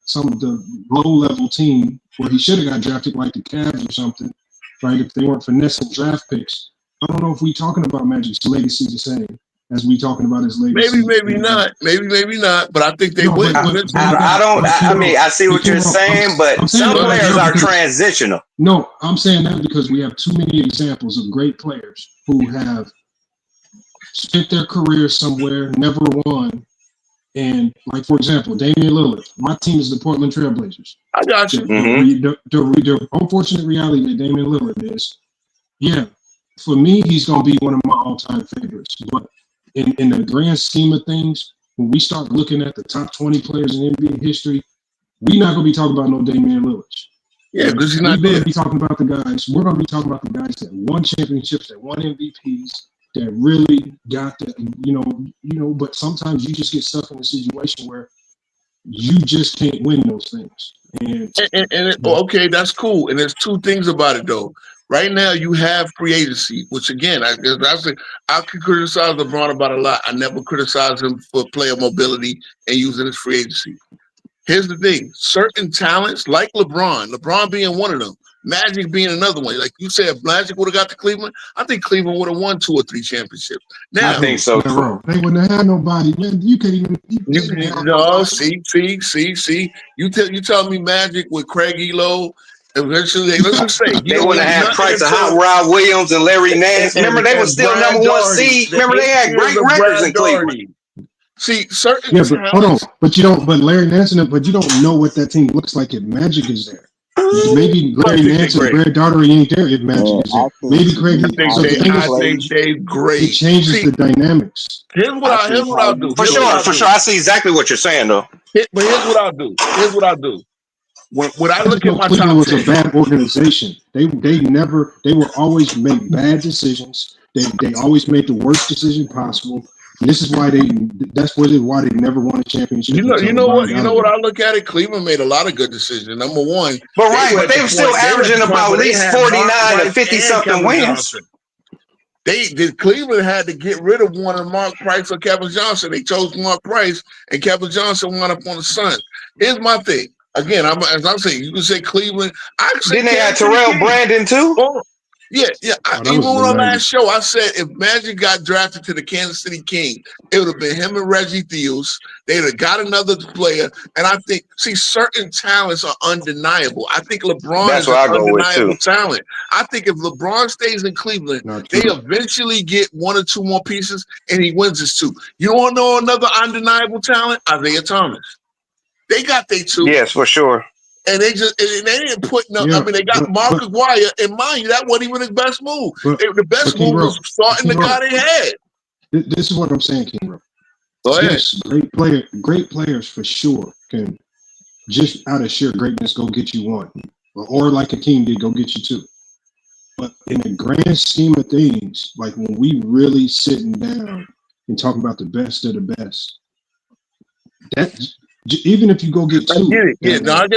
some of the low-level team where he should have got drafted, like the Cavs or something, right? If they weren't finessing draft picks, I don't know if we talking about Magic's legacy the same as we talking about his legacy. Maybe not. Maybe not. But I think they would. I see what you're saying, but some players are transitional. No, I'm saying that because we have too many examples of great players who have spent their career somewhere, never won. And like, for example, Damian Lillard. My team is the Portland Trailblazers. I got you. The unfortunate reality that Damian Lillard is, for me, he's going to be one of my all-time favorites. But in the grand scheme of things, when we start looking at the top 20 players in NBA history, we're not going to be talking about no Damian Lillard. Yeah, because he's not there. We're going to be talking about the guys that won championships, that won MVPs, that really got the, but sometimes you just get stuck in a situation where you just can't win those things. Okay, that's cool. And there's two things about it though. Right now, you have free agency, which again, I could criticize LeBron about a lot. I never criticize him for player mobility and using his free agency. Here's the thing: certain talents, like LeBron being one of them, Magic being another one. Like you said, if Magic would have got to Cleveland, I think Cleveland would have won 2 or 3 championships. Now, I think so. They wouldn't have had nobody, man. You can't even. See. You tell me Magic with Craig Elo. Eventually, let's just say they wouldn't have had Price of Hot Rod Williams and Larry Nance. Remember, they were still number 1 seed. Remember, they had great records in Cleveland. See, certain but hold on, but Larry Nance, but you don't know what that team looks like if Magic is there. Maybe Larry Nance and Brad Daugherty ain't there if Magic is there. Maybe Craig. I think they're great. It changes the dynamics. Here's what I'll do. For sure. I see exactly what you're saying, though. But here's what I'll do. When I look at my top 10, it was a bad organization. They were always make bad decisions. They always made the worst decision possible. And this is why that's why they never won a championship. You know what I look at it. Cleveland made a lot of good decisions. Number one, but they were still averaging about at least 49 to 50 something wins. Cleveland had to get rid of one of Mark Price or Kevin Johnson. They chose Mark Price, and Kevin Johnson wound up on the Suns. Here's my thing. Again, as I'm saying, you can say Cleveland. Didn't they have Terrell Brandon too? Oh, yeah. Even on the last show, I said if Magic got drafted to the Kansas City Kings, it would have been him and Reggie Theus. They'd have got another player. And I think, certain talents are undeniable. I think LeBron is an undeniable talent. I think if LeBron stays in Cleveland, they eventually get 1 or 2 more pieces, and he wins his 2. You want to know another undeniable talent? Isaiah Thomas. They got their 2. Yes, for sure. And they didn't put no. I mean, they got Mark Aguirre, and mind you, that wasn't even his best move. The best move was starting the guy they had. This is what I'm saying, King Bro. Go ahead. Yes, great players for sure can just out of sheer greatness go get you 1, or like Hakeem did, go get you 2. But in the grand scheme of things, like when we really sitting down and talking about the best of the best, that. Even if you go get 2, I get that.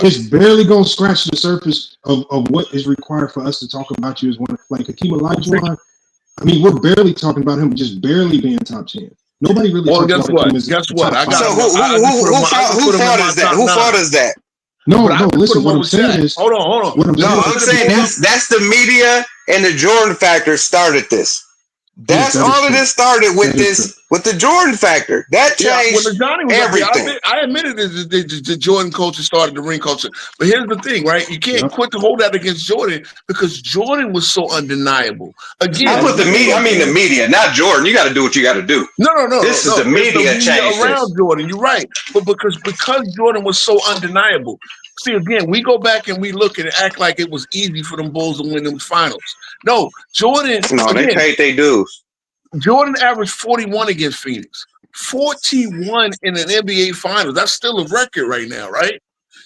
It's barely gonna scratch the surface of what is required for us to talk about you as one. Like Hakeem Olajuwon, I mean, we're barely talking about him just barely being top 10. Nobody really. Well, guess what? I got. So who fought is that? No. Listen, what I'm saying is. Hold on. I'm saying that's the media and the Jordan factor started this. That's all of this started with with the Jordan factor. That changed everything. I admitted the Jordan culture started the ring culture. But here's the thing, right? You can't quit to hold that against Jordan because Jordan was so undeniable. Again, I put the media. I mean the media, not Jordan. You got to do what you got to do. No. This is the media change around Jordan. You're right, but because Jordan was so undeniable. See, again, we go back and we look and act like it was easy for them Bulls to win them finals. No, Jordan. No, they paid their dues. Jordan averaged 41 against Phoenix, 41 in an NBA Finals. That's still a record right now, right?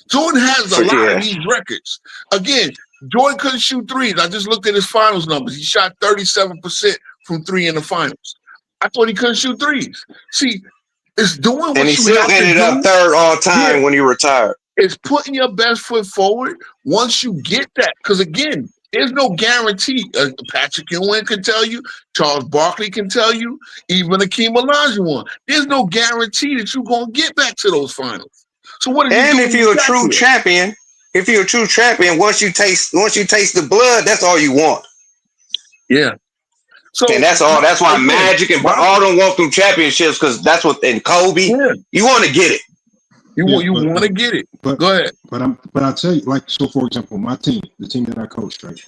Jordan has a lot of these records. Again, Jordan couldn't shoot threes. I just looked at his finals numbers. He shot 37% from 3 in the finals. I thought he couldn't shoot threes. See, it's doing what and he still ended up 3rd all time when he retired. It's putting your best foot forward once you get that. Because, again, there's no guarantee. Patrick Ewing can tell you. Charles Barkley can tell you. Even Hakeem Olajuwon. There's no guarantee that you're going to get back to those finals. So what? And if you're a true champion, once you taste the blood, that's all you want. Yeah. So and that's all. That's why Magic and all don't walk through championships because that's what. And Kobe, you want to get it. You want to get it. But go ahead. But I'll tell you, like, so for example, my team, the team that I coached, right?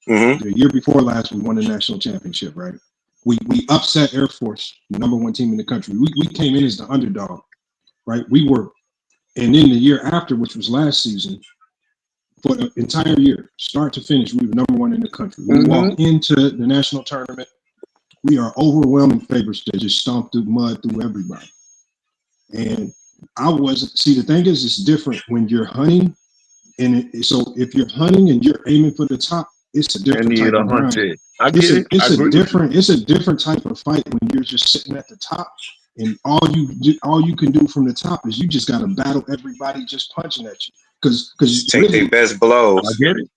Mm-hmm. The year before last, we won the national championship, right? We upset Air Force, the #1 team in the country. We came in as the underdog, right? We were, and then the year after, which was last season, for the entire year, start to finish, we were #1 in the country. We walked into the national tournament. We are overwhelming favorites that just stomped through mud through everybody. And the thing is, it's different when you're hunting. And so if you're hunting and you're aiming for the top, it's a And different he type hit of grind. 100. I get it. It's a different type of fight when you're just sitting at the top, and all you can do from the top is you just got to battle everybody just punching at you. Because take really, their best blows. I get it.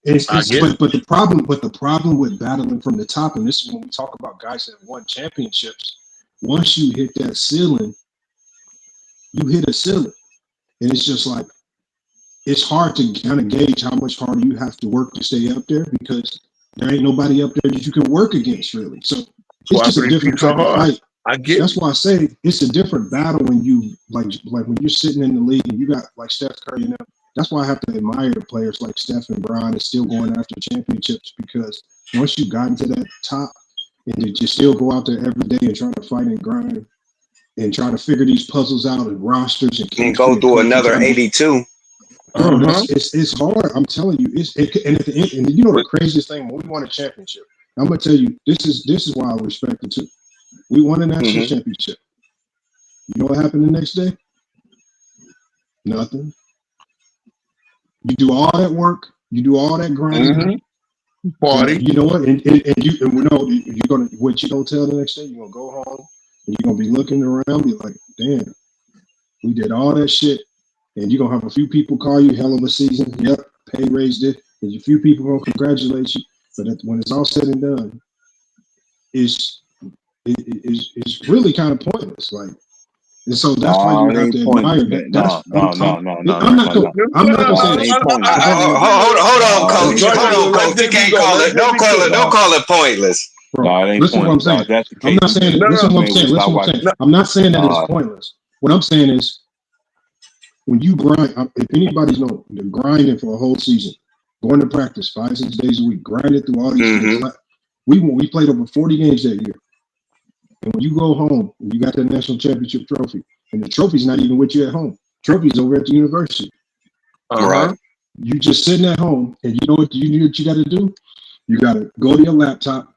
But the problem with battling from the top, and this is when we talk about guys that won championships. Once you hit that ceiling, you hit a ceiling, and it's just like it's hard to kind of gauge how much harder you have to work to stay up there because there ain't nobody up there that you can work against really. So it's just a different type of fight. I get That's why I say it's a different battle when you like when you're sitting in the league and you got like Steph Curry and them. That's why I have to admire the players like Steph and Bron is still going after championships because once you got into that top and you still go out there every day and try to fight and grind and try to figure these puzzles out and rosters and go through another 82. Bro, it's hard. I'm telling you, and at the end, and you know the craziest thing when we won a championship. I'm gonna tell you, this is why I respect it too. We won a national championship. You know what happened the next day? Nothing. You do all that work, you do all that grinding. Party. You know what? And you know you're gonna what you don't tell the next day. You're gonna go home and you're gonna be looking around, be like, damn, we did all that shit. And you're gonna have a few people call you hell of a season. Yep, pay raised it. And a few people gonna congratulate you. But when it's all said and done, it's really kind of pointless. Like, and so that's why you have to admire that. I'm not gonna say that. Hold on, coach. Hold on, coach. You can't call it. Don't call it pointless. Bro, listen what I'm saying. I'm not saying. Listen what I'm saying. Listen what I'm saying. I'm not saying that it's pointless. What I'm saying is, when you grind, if anybody's know, the grinding for a whole season, going to practice 5-6 days a week, grinding through all these things. We played over 40 games that year. And when you go home, and you got that national championship trophy, and the trophy's not even with you at home. Trophy's over at the university. Right. You just sitting at home, and you know what you got to do? You got to go to your laptop.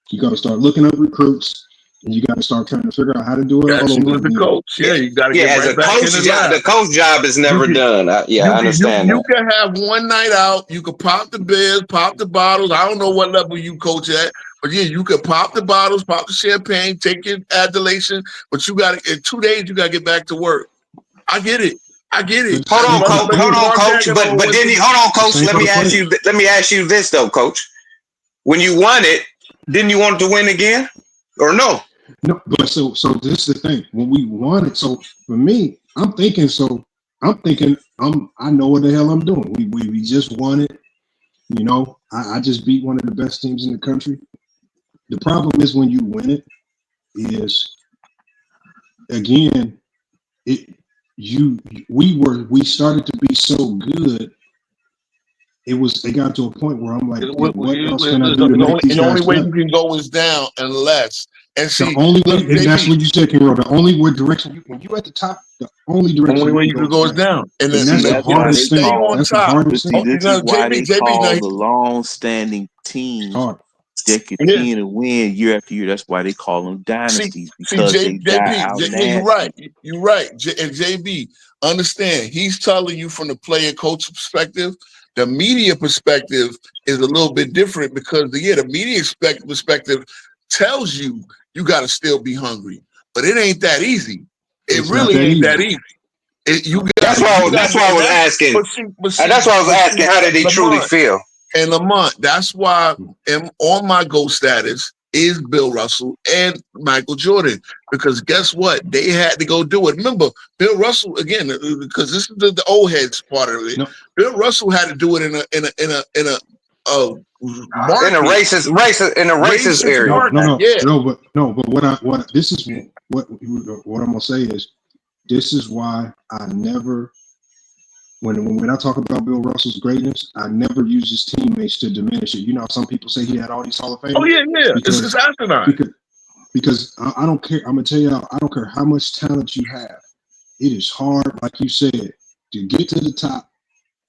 You got to start looking up recruits. And you got to start trying to figure out how to do it all over with the coach. Yeah, you got to get as right a back coach in the job. lab. The coach job is never done. I understand. You can have one night out. You can pop the beers, pop the bottles. I don't know what level you coach at, but yeah, you can pop the bottles, pop the champagne, take your adulation. But you got to in 2 days. You got to get back to work. I get it. Hold on, coach. But then hold on, coach. Let me ask you this though, coach. When you won it, didn't you want to win again, or no? No, but so this is the thing. When we won it, so for me, I know what the hell I'm doing. We just won it. You know, I just beat one of the best teams in the country. The problem is when you win it, is again, we started to be so good. It got to a point where I'm like, what else can I do to make these guys The only way better? you can go is down unless. And see, the only way, and that's what you said, Kiro. The only way direction when you at the top, the only direction you can go is down. And that's the hardest thing. That's the hardest thing. This is why they call the long-standing teams that continue to win year after year. That's why they call them dynasties because they die out. You're right. And JB, understand, he's telling you from the player coach perspective. The media perspective is a little bit different because the media perspective tells you got to still be hungry, but it ain't that easy. It's really ain't that easy. That's why I was asking. That's why I was asking. How did they truly feel? And Lamont, that's why on my GOAT status is Bill Russell and Michael Jordan, because guess what? They had to go do it. Remember, Bill Russell again, because this is the old heads part of it. No. Bill Russell had to do it in a racist area. But this is what I'm gonna say is this is why I never when I talk about Bill Russell's greatness, I never use his teammates to diminish it. You know, some people say he had all these Hall of Famers. Oh yeah, this is asinine. Because I don't care. I'm gonna tell you, I don't care how much talent you have. It is hard, like you said, to get to the top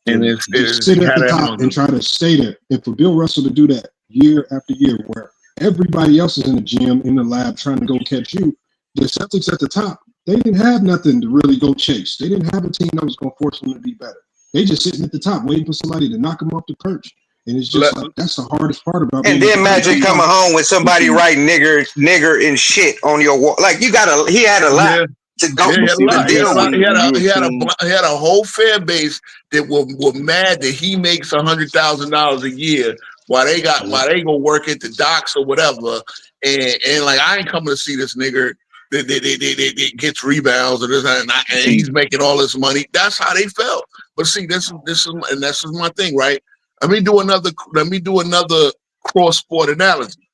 and sit at the top and try to stay there. And for Bill Russell to do that year after year, where everybody else is in the gym, in the lab, trying to go catch you, the Celtics at the top, they didn't have nothing to really go chase. They didn't have a team that was going to force them to be better. They just sitting at the top, waiting for somebody to knock them off the perch. And it's just like that's the hardest part about. And then imagine coming home with somebody write nigger and shit on your wall. Like he had a lot to go to deal with. He had a whole fan base that were mad that he makes $100,000 a year while they go work at the docks or whatever. And like, I ain't coming to see this nigger that gets rebounds or this and he's making all this money. That's how they felt. But see, this is my thing, right? Let me do another cross sport analogy.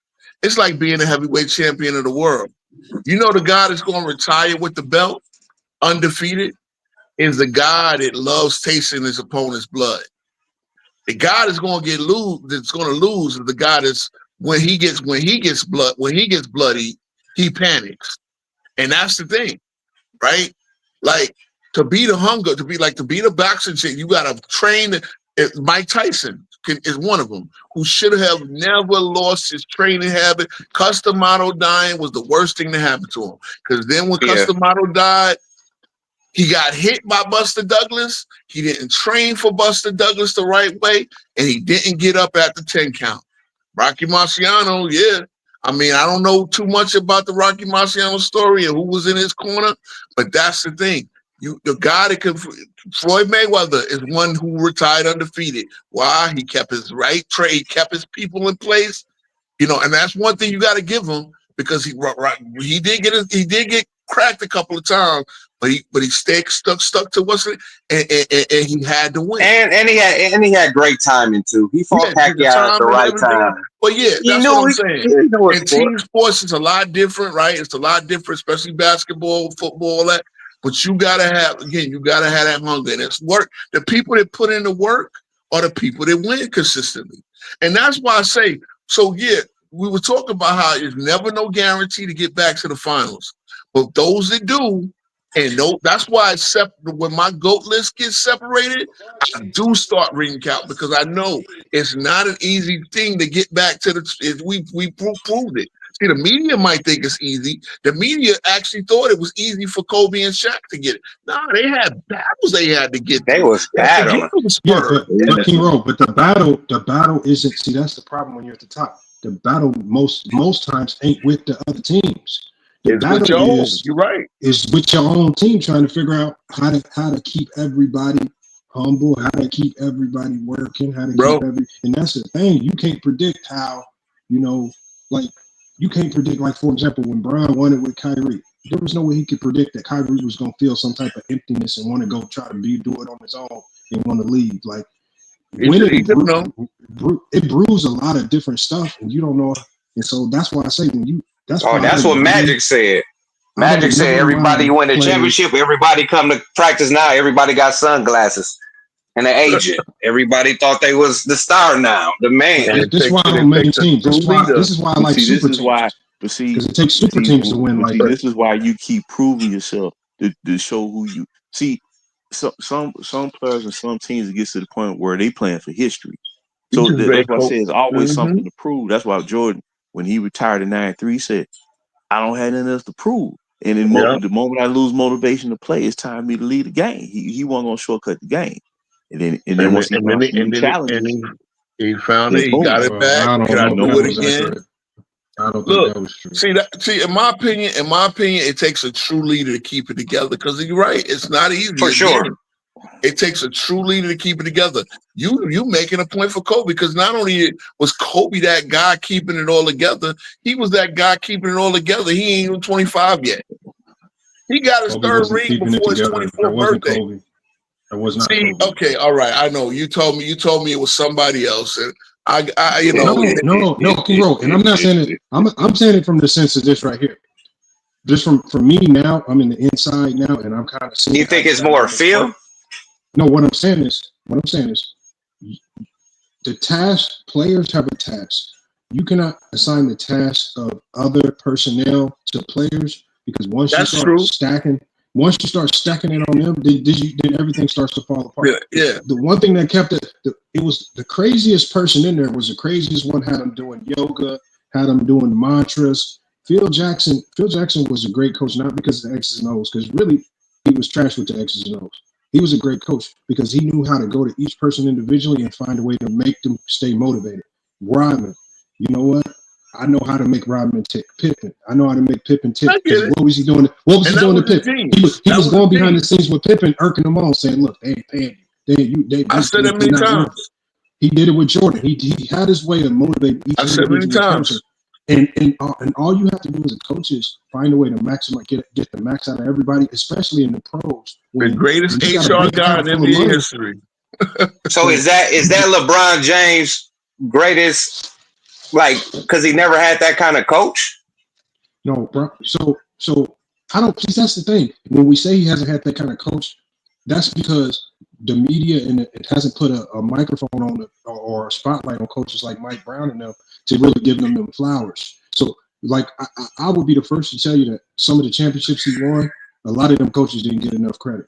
It's like being a heavyweight champion of the world. You know, the guy that's going to retire with the belt, undefeated, is the guy that loves tasting his opponent's blood. The guy that's going to lose is the guy that's when he gets bloody, he panics. And that's the thing, right? Like to beat a boxing chick, you got to train. Mike Tyson is one of them who should have never lost his training habit. Cus D'Amato dying was the worst thing to happen to him, because then when Cus D'Amato died, he got hit by Buster Douglas. He didn't train for Buster Douglas the right way, and he didn't get up at the 10 count. Rocky Marciano, I mean, I don't know too much about the Rocky Marciano story and who was in his corner, but that's the thing. The guy that could, Floyd Mayweather is one who retired undefeated. Why? He kept his right trade, he kept his people in place, and that's one thing you got to give him, because he did get cracked a couple of times, but he stayed stuck to what's it, and he had to win. And he had great timing too. He fought Pacquiao at the right time. But that's what I'm saying. And team sports is a lot different, right? It's a lot different, especially basketball, football, all that. But you gotta have that hunger, and it's work. The people that put in the work are the people that win consistently, and that's why I say. So we were talking about how it's never no guarantee to get back to the finals, but those that do, that's why when my GOAT list gets separated, I do start reading count, because I know it's not an easy thing to get back to we proved it. See, the media might think it's easy. The media actually thought it was easy for Kobe and Shaq to get it. Nah, they had battles they had to get. They was battling. But King Roll, but the battle isn't. See, that's the problem when you're at the top. The battle most times ain't with the other teams. The battle you're right. Is with your own team, trying to figure out how to keep everybody humble, how to keep everybody working, and that's the thing. You can't predict how, you can't predict, like, for example, when Bron won it with Kyrie, there was no way he could predict that Kyrie was going to feel some type of emptiness and want to go try to do it on his own and want to leave. Like, it brews a lot of different stuff, and you don't know. And so that's why I say that's what Magic said. Magic said everybody win the championship, everybody come to practice now, everybody got sunglasses and an agent. Everybody thought they was the star now, the man. This is why I don't make teams. This is why I like super teams. But see, because it takes super teams to win. Like this is why you keep proving yourself to show who you see. Some players and some teams, it gets to the point where they playing for history. So that's why I say it's always something to prove. That's why Jordan, when he retired in '93, said, "I don't have anything else to prove." And the moment I lose motivation to play, it's time for me to lead the game. He wasn't gonna shortcut the game. And then once he challenged, he found it. He got it back. I don't know it again. I don't think that was true. See, in my opinion, it takes a true leader to keep it together. Because you're right, it's not easy. For sure. It takes a true leader to keep it together. You making a point for Kobe, because not only was Kobe that guy keeping it all together, he was that guy keeping it all together. He ain't even 25 yet. He got his third ring before his 24th birthday. Kobe. That was not. See, Kobe. Okay, all right. I know you told me it was somebody else, and No, King Roll, and I'm not saying it. I'm saying it from the sense of this right here. Just from me now, I'm in the inside now, and I'm kind of seeing. You think it's more feel? No, what I'm saying is, the task, players have a task. You cannot assign the task of other personnel to players, because once you start stacking it on them, then everything starts to fall apart. Yeah. The one thing that kept it was the craziest person in there was the craziest one. Had him doing yoga, had him doing mantras. Phil Jackson was a great coach, not because of the X's and O's, because really he was trash with the X's and O's. He was a great coach because he knew how to go to each person individually and find a way to make them stay motivated. Rodman, you know what? I know how to make Rodman tick. Pippen, I know how to make Pippen tick. What was he doing? What was he doing to Pippen? He was going behind the scenes with Pippen, irking them all, saying, "Look, they ain't paying you. I said that many times. He did it with Jordan. He had his way of motivating each individual person. And all you have to do as a coach is find a way to maximize, get the max out of everybody, especially in the pros. The greatest HR guy in NBA history. So is that LeBron James' greatest? Like, because he never had that kind of coach? No, bro. So I don't. That's the thing. When we say he hasn't had that kind of coach, that's because the media and it hasn't put a microphone on it or a spotlight on coaches like Mike Brown and them to really give them flowers. So, like, I would be the first to tell you that some of the championships he won, a lot of them coaches didn't get enough credit.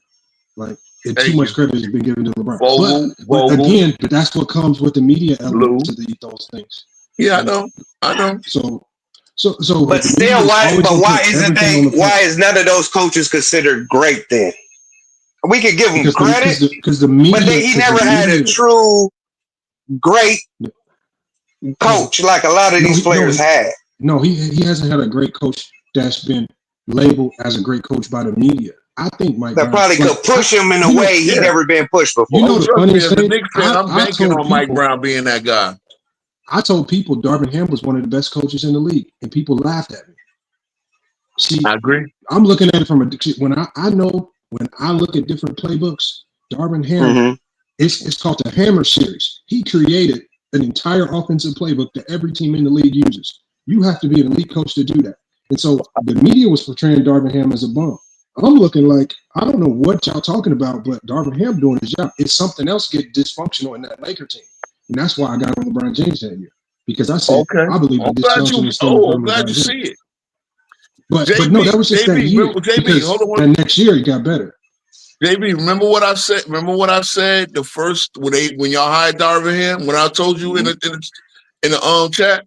Like, too much credit has been given to LeBron. But again, that's what comes with the media element to those things. Yeah, I know. So. But still, why is none of those coaches considered great then? We could give him credit because the media, but he never had a true great coach like a lot of these players had. No, he hasn't had a great coach that's been labeled as a great coach by the media. I think Mike that probably could push him in a way he never been pushed before. You know the funniest thing? I'm banking on Mike Brown being that guy. I told people Darvin Ham was one of the best coaches in the league, and people laughed at me. See, I agree. I'm looking at it from when I look at different playbooks, Darvin Ham, it's called the Hammer series. He created an entire offensive playbook that every team in the league uses. You have to be an elite coach to do that. And so the media was portraying Darvin Ham as a bum. I'm looking like, I don't know what y'all talking about, but Darvin Ham doing his job. It's something else get dysfunctional in that Laker team. And that's why I got on LeBron James that year. Because I said, I believe in dysfunction. I'm glad you see it. But no, that was just that year. That next year it got better. JB, remember what I said? The first when y'all hired Darvin Ham, when I told you in the chat,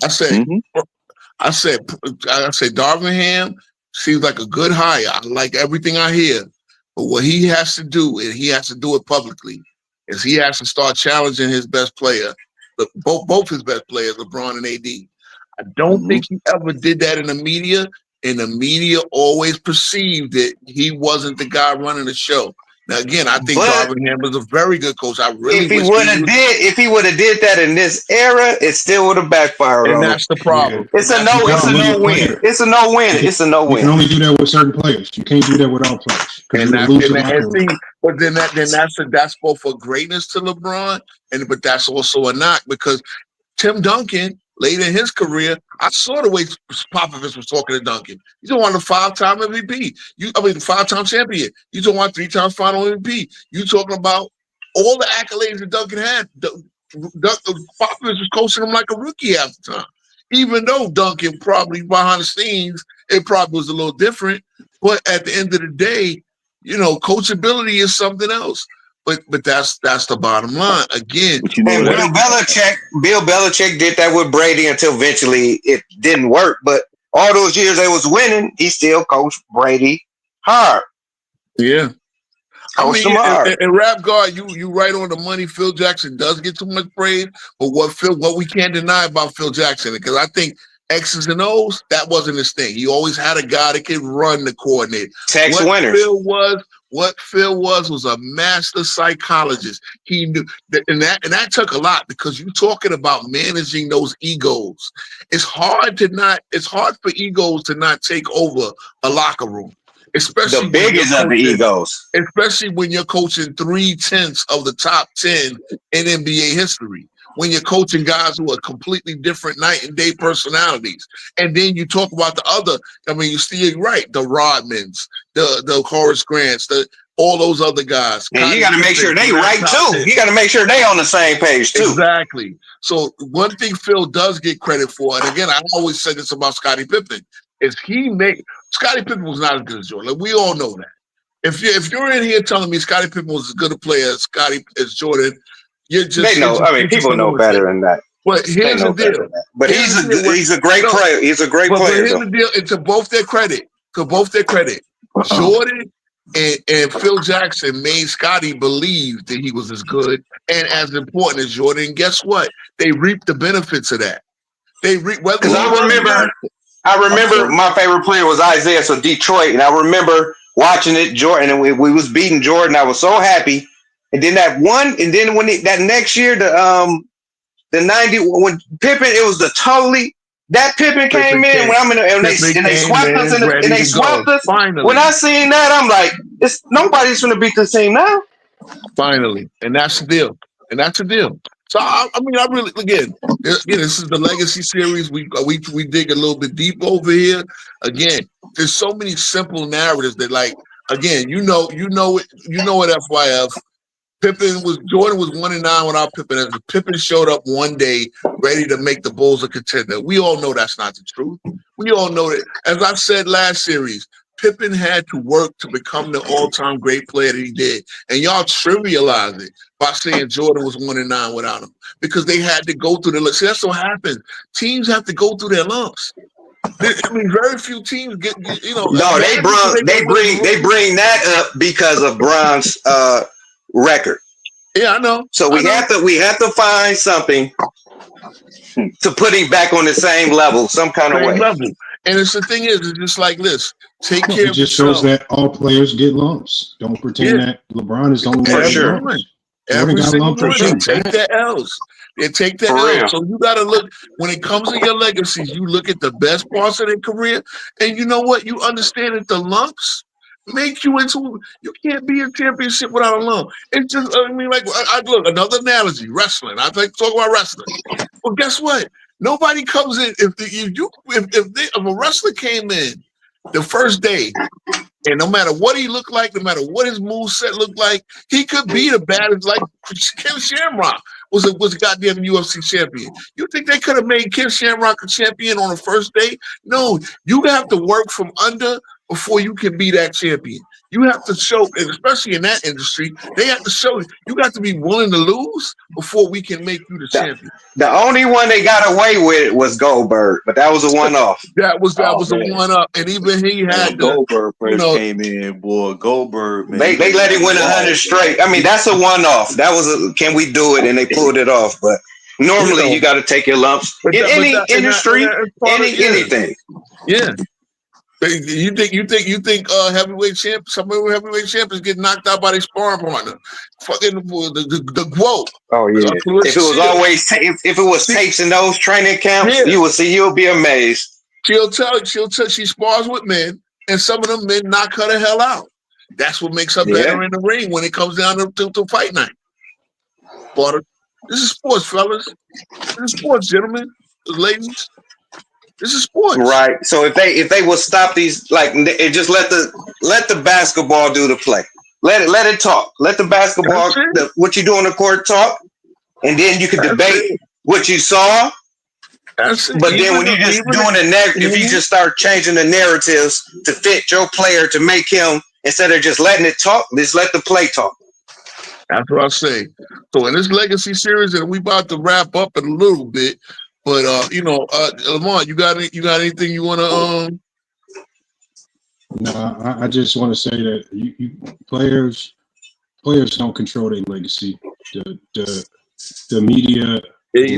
I said Darvin Ham seems like a good hire. I like everything I hear, but what he has to do, and he has to do it publicly, is he has to start challenging his best player, both his best players, LeBron and AD. I don't think he ever did that in the media, and the media always perceived that he wasn't the guy running the show. Now, again, I think Darvin Ham was a very good coach. If he would have did that in this era, it still would have backfired. And that's the problem. It's a no-win. It's a no-win. You can only do that with certain players. You can't do that with all players. That's both a greatness to LeBron, but that's also a knock because Tim Duncan, later in his career, I saw the way Popovich was talking to Duncan. He's the one the 5-time MVP. 5-time champion. You talking about 3-time final MVP. You talking about all the accolades that Duncan had. Popovich was coaching him like a rookie half the time. Even though Duncan probably behind the scenes, it probably was a little different. But at the end of the day, coachability is something else. But that's the bottom line. Again, Bill Belichick did that with Brady until eventually it didn't work. But all those years they was winning, he still coached Brady hard. Yeah. Coached him hard. And Rap God, you right on the money. Phil Jackson does get too much praise, but what we can't deny about Phil Jackson, because I think X's and O's, that wasn't his thing. He always had a guy that could run the coordinator. What Phil was a master psychologist. He knew that, and that took a lot because you're talking about managing those egos. It's hard for egos to not take over a locker room, especially the biggest of the egos. Especially when you're coaching 3/10 of the top 10 in NBA history. When you're coaching guys who are completely different night and day personalities. And then you talk about the other, you still right, the Rodmans, the Horace Grants, all those other guys. And you got to make sure they right too. You got to make sure they on the same page too. Exactly. So one thing Phil does get credit for, and again, I always say this about Scottie Pippen, is Scottie Pippen was not as good as Jordan. Like, we all know that. If you're in here telling me Scottie Pippen was as good a player as Jordan, people know better than that. But here's the deal. But he's a great player. He's a great player. But here's the deal. And to both their credit, Jordan And Phil Jackson made Scottie believe that he was as good and as important as Jordan. And guess what? They reaped the benefits of that. Because I remember my favorite player was Isaiah, so Detroit, and I remember watching it, Jordan, and we was beating Jordan. I was so happy. And then that next year, the 90 when Pippen, it was that Pippen came in when they swept us and they swept us. Finally. When I seen that, I'm like, nobody's gonna beat this team now. Finally, and that's the deal. So I really again, this is the Legacy series. We dig a little bit deep over here. Again, there's so many simple narratives that, like, again, you know it at FYF. Jordan was 1-9 without Pippen. As Pippen showed up one day ready to make the Bulls a contender. We all know that's not the truth. We all know that. As I said last series, Pippen had to work to become the all-time great player that he did. And y'all trivialize it by saying Jordan was 1-9 without him. Because they had to go through the see, that's what happens. Teams have to go through their lumps. Very few teams get No, they bring that up because of Bron's record. Yeah, I know. So we have to find something to put him back on the same level, some kind of way. Level. And it's just like this. Take care. It just shows that all players get lumps. Don't pretend that LeBron is the only one. For sure. Every single one. They take their L's. They take their L's. So you got to look, when it comes to your legacies, you look at the best parts of their career, and you know what? You understand that the lumps make you into, you can't be a championship without a lump. It's just, look, another analogy, wrestling. I talk about wrestling. Well, guess what? Nobody comes in, if a wrestler came in the first day, and no matter what he looked like, no matter what his moveset looked like, he could be the baddest. Like Ken Shamrock was a goddamn UFC champion. You think they could have made Ken Shamrock a champion on the first day? No, you have to work from under before you can be that champion. You have to show, and especially in that industry, they have to show you got to be willing to lose before we can make you the champion. The only one they got away with was Goldberg, but that was a one-off. That was a one-up, and even he had Goldberg first came in, boy. Goldberg, man. They let him win 100 straight. I mean, that's a one-off. That was can we do it? And they pulled it off. But normally, you got to take your lumps in any industry, anything. Yeah. You think heavyweight champ, some heavyweight champions get knocked out by their sparring partner? Fucking the quote. Oh yeah. If it was tapes in those training camps, you'll be amazed. She'll tell she spars with men, and some of them men knock her the hell out. That's what makes her better in the ring when it comes down to fight night. But this is sports, fellas. This is sports, gentlemen, ladies. This is sports, right? So if they will stop these, like, and just let the basketball do the play, let it talk, let the basketball what you do on the court talk, and then you can debate what you saw. But then when you just doing if you just start changing the narratives to fit your player to make him, instead of just letting it talk, just let the play talk. That's what I say. So in this legacy series, and we about to wrap up in a little bit. But Lamont, you got anything you want to? No, I just want to say that you players don't control their legacy. The media,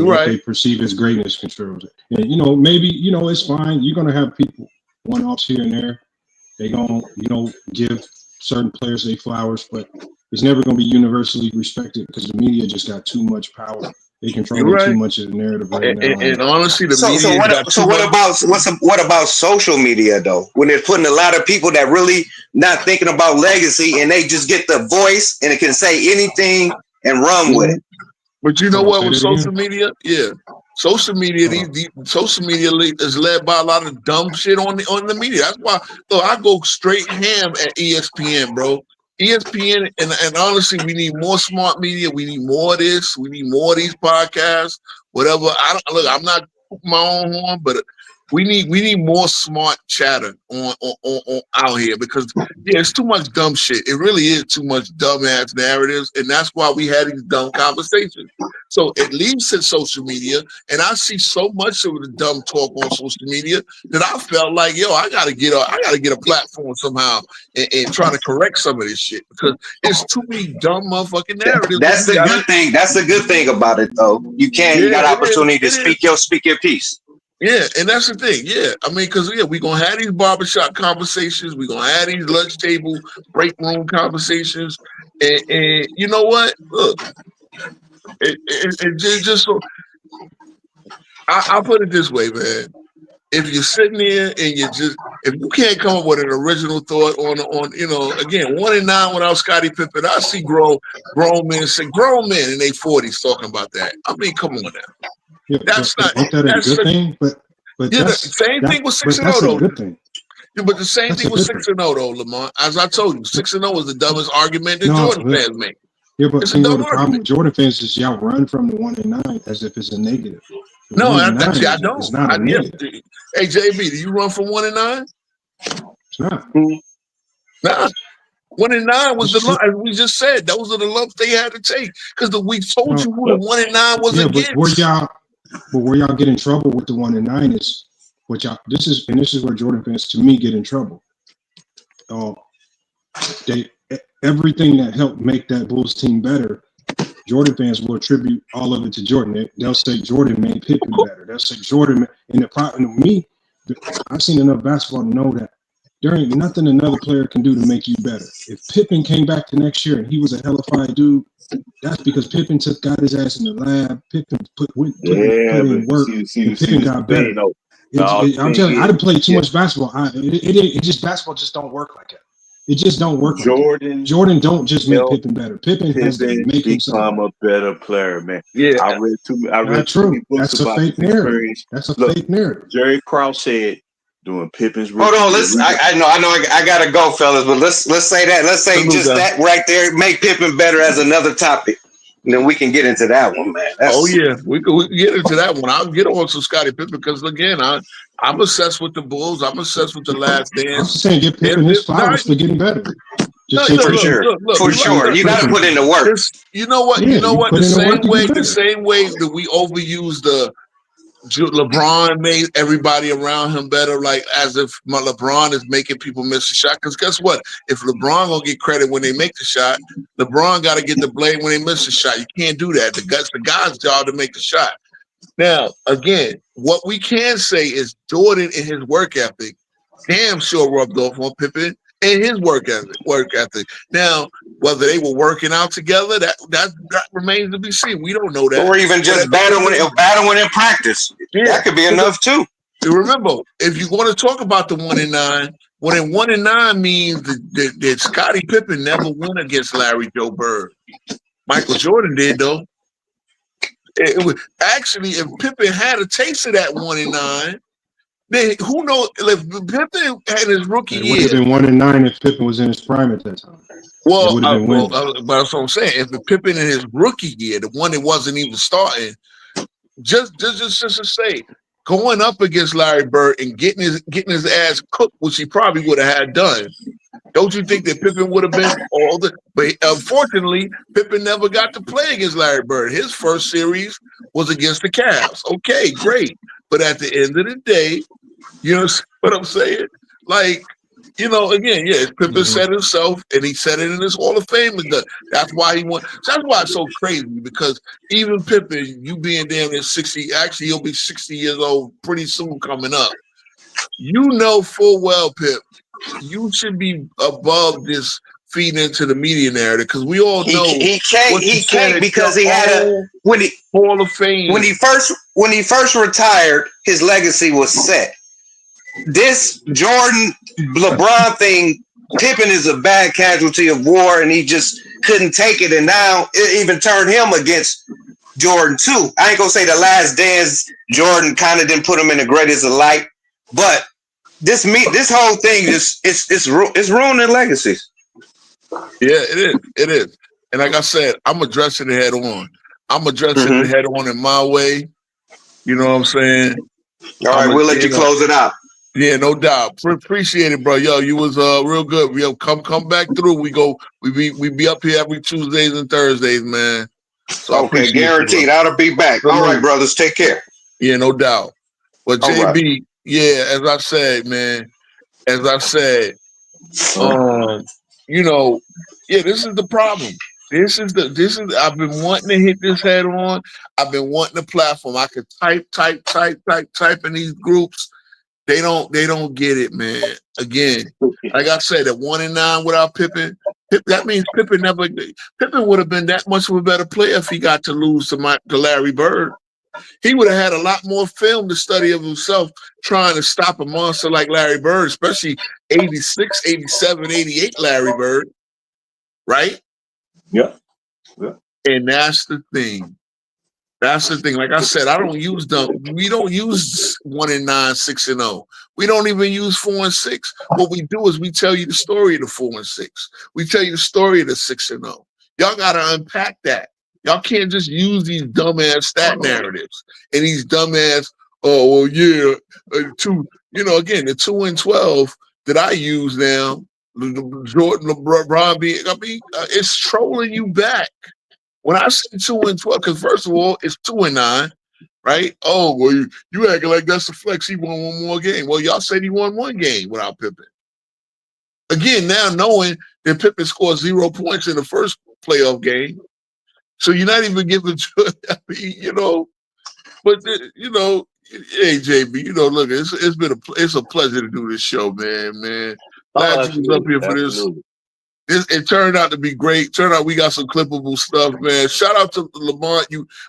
what they perceive as greatness controls it. And maybe it's fine. You're gonna have people one-offs here and there. They gonna give certain players their flowers, but it's never gonna be universally respected because the media just got too much power. They control too much of the narrative right now. And honestly, the media. What about social media though? When they're putting a lot of people that really not thinking about legacy, and they just get the voice and it can say anything and run with it. But you know what? With social media, social media, these social media is led by a lot of dumb shit on the media. That's why I go straight ham at ESPN, bro. ESPN, and honestly, we need more smart media. We need more of this. We need more of these podcasts. Whatever. I'm not my own horn, but We need more smart chatter on out here because it's too much dumb shit. It really is too much dumbass narratives, and that's why we had these dumb conversations. So it leaves to social media, and I see so much of the dumb talk on social media that I felt like, yo, I gotta get a platform somehow and try to correct some of this shit because it's too many dumb motherfucking narratives. That's the good thing. That's the good thing about it, though. You got opportunity to speak your piece. Yeah, and that's the thing. Yeah, I mean, because we're gonna have these barbershop conversations, we're gonna have these lunch table break room conversations, and you know what? Look, it just so I'll put it this way, man. If you're sitting there and if you can't come up with an original thought on again 1-9 without Scottie Pippen, I see grown men in their 40s talking about that. I mean, come on now. Yeah, that's not a good thing, but yeah, the same thing with 6-0 though. Good thing. Yeah, but the same thing with 6-0 though, Lamont. As I told you, 6-0 is the dumbest argument that Jordan fans make. Yeah, but the problem with Jordan fans is y'all run from the 1-9 as if it's a negative. No, I don't. It's not a negative. Hey, JB, do you run from 1-9? It's not. Nah. 1-9 was the lump, as we just said. Those are the lumps they had to take because we told you who the 1-9 was against. But where y'all get in trouble with the 1-9 is what y'all. This is where Jordan fans to me get in trouble. Everything that helped make that Bulls team better, Jordan fans will attribute all of it to Jordan. They'll say Jordan made Pippen better. They'll say Jordan I've seen enough basketball to know that there ain't nothing another player can do to make you better. If Pippen came back the next year and he was a hellified dude, that's because Pippen got his ass in the lab. Pippen put in work. Pippen got better. I'm telling you, I didn't play too much basketball. Basketball just don't work like that. It just don't work. Jordan don't just make Pippen better. Pippen has to make become a better player, man. Yeah, I read too many books That's about a fake narrative. That's a fake narrative. Jerry Krause said during Pippen's hold on, I gotta go, fellas, but let's say that. Let's say just that right there, make Pippen better as another topic. And then we can get into that one, man. We can get into that one. I'll get on to Scottie Pippen because again, I'm obsessed with the Bulls. I'm obsessed with the Last Dance. I'm just saying, get Pippen his flowers for getting better. For sure. You got to put in the work. You know what? The same way that we overuse the LeBron made everybody around him better, like as if LeBron is making people miss a shot. Because guess what? If LeBron gonna get credit when they make the shot, LeBron got to get the blame when they miss a shot. You can't do that. It's the guy's job to make the shot. Now, again, what we can say is Jordan and his work ethic damn sure rubbed off on Pippen and his work ethic. Now, whether they were working out together, that remains to be seen. We don't know that. Or even just battling in practice. Yeah. That could be enough too. Remember, if you want to talk about the 1-9, 1-9 means that Scottie Pippen never won against Larry Joe Bird. Michael Jordan did though. It was actually, if Pippen had a taste of that 1-9, then who knows? If Pippen had his rookie year, it would have been 1-9 if Pippen was in his prime at that time. But that's what I'm saying. If the Pippen in his rookie year, the one that wasn't even starting, just to say, going up against Larry Bird and getting his ass cooked, which he probably would have had done. Don't you think that Pippen would have been all the? But unfortunately, Pippen never got to play against Larry Bird. His first series was against the Cavs. Okay, great. But at the end of the day, you know what I'm saying? Like, again, Pippen said himself, and he said it in his Hall of Fame. That's why he won. That's why it's so crazy, because even Pippen, you being damn near 60, actually he'll be 60 years old pretty soon coming up. You know full well, Pip, you should be above this feeding into the media narrative, because we all know he can't because he had when he Hall of Fame. When he first retired, his legacy was set. This Jordan LeBron thing, Pippen is a bad casualty of war, and he just couldn't take it, and now it even turned him against Jordan too. I ain't gonna say the Last Dance, Jordan kind of didn't put him in the greatest of light, but this whole thing it's ruining legacies. Yeah, it is. And like I said, I'm addressing it head on. I'm addressing it head on in my way. You know what I'm saying? All right, we'll let you close it out. Yeah, no doubt. Appreciate it, bro. Yo, you was real good. Yo, come back through. We be up here every Tuesdays and Thursdays, man. So okay, guaranteed. I'll be back. All right, brothers. Take care. Yeah, no doubt. But JB, yeah, as I said, man, you know, yeah, this is the problem. This is I've been wanting to hit this head on. I've been wanting a platform. I could type in these groups. They don't get it, man. Again, like I said, at 1-9 without Pippen, that means Pippen would have been that much of a better player if he got to lose to Larry Bird. He would have had a lot more film to study of himself trying to stop a monster like Larry Bird, especially 86, 87, 88 Larry Bird. Right? Yeah. And that's the thing. Like I said, I don't use them. We don't use 1-9, 6-0. We don't even use 4-6. What we do is we tell you the story of the 4-6. We tell you the story of the 6-0. Y'all got to unpack that. Y'all can't just use these dumbass stat narratives and these dumbass, again, the 2-12 that I use now, Jordan, LeBron it's trolling you back. When I say 2-12, because first of all, it's 2-9, right? Oh, well, you acting like that's a flex. He won one more game. Well, y'all said he won one game without Pippen. Again, now knowing that Pippen scored 0 points in the first playoff game, so you're not even giving. But hey JB, look, it's a pleasure to do this show, man. Glad you was up here for this. It turned out to be great. Turned out we got some clippable stuff, man. Shout out to Lamont.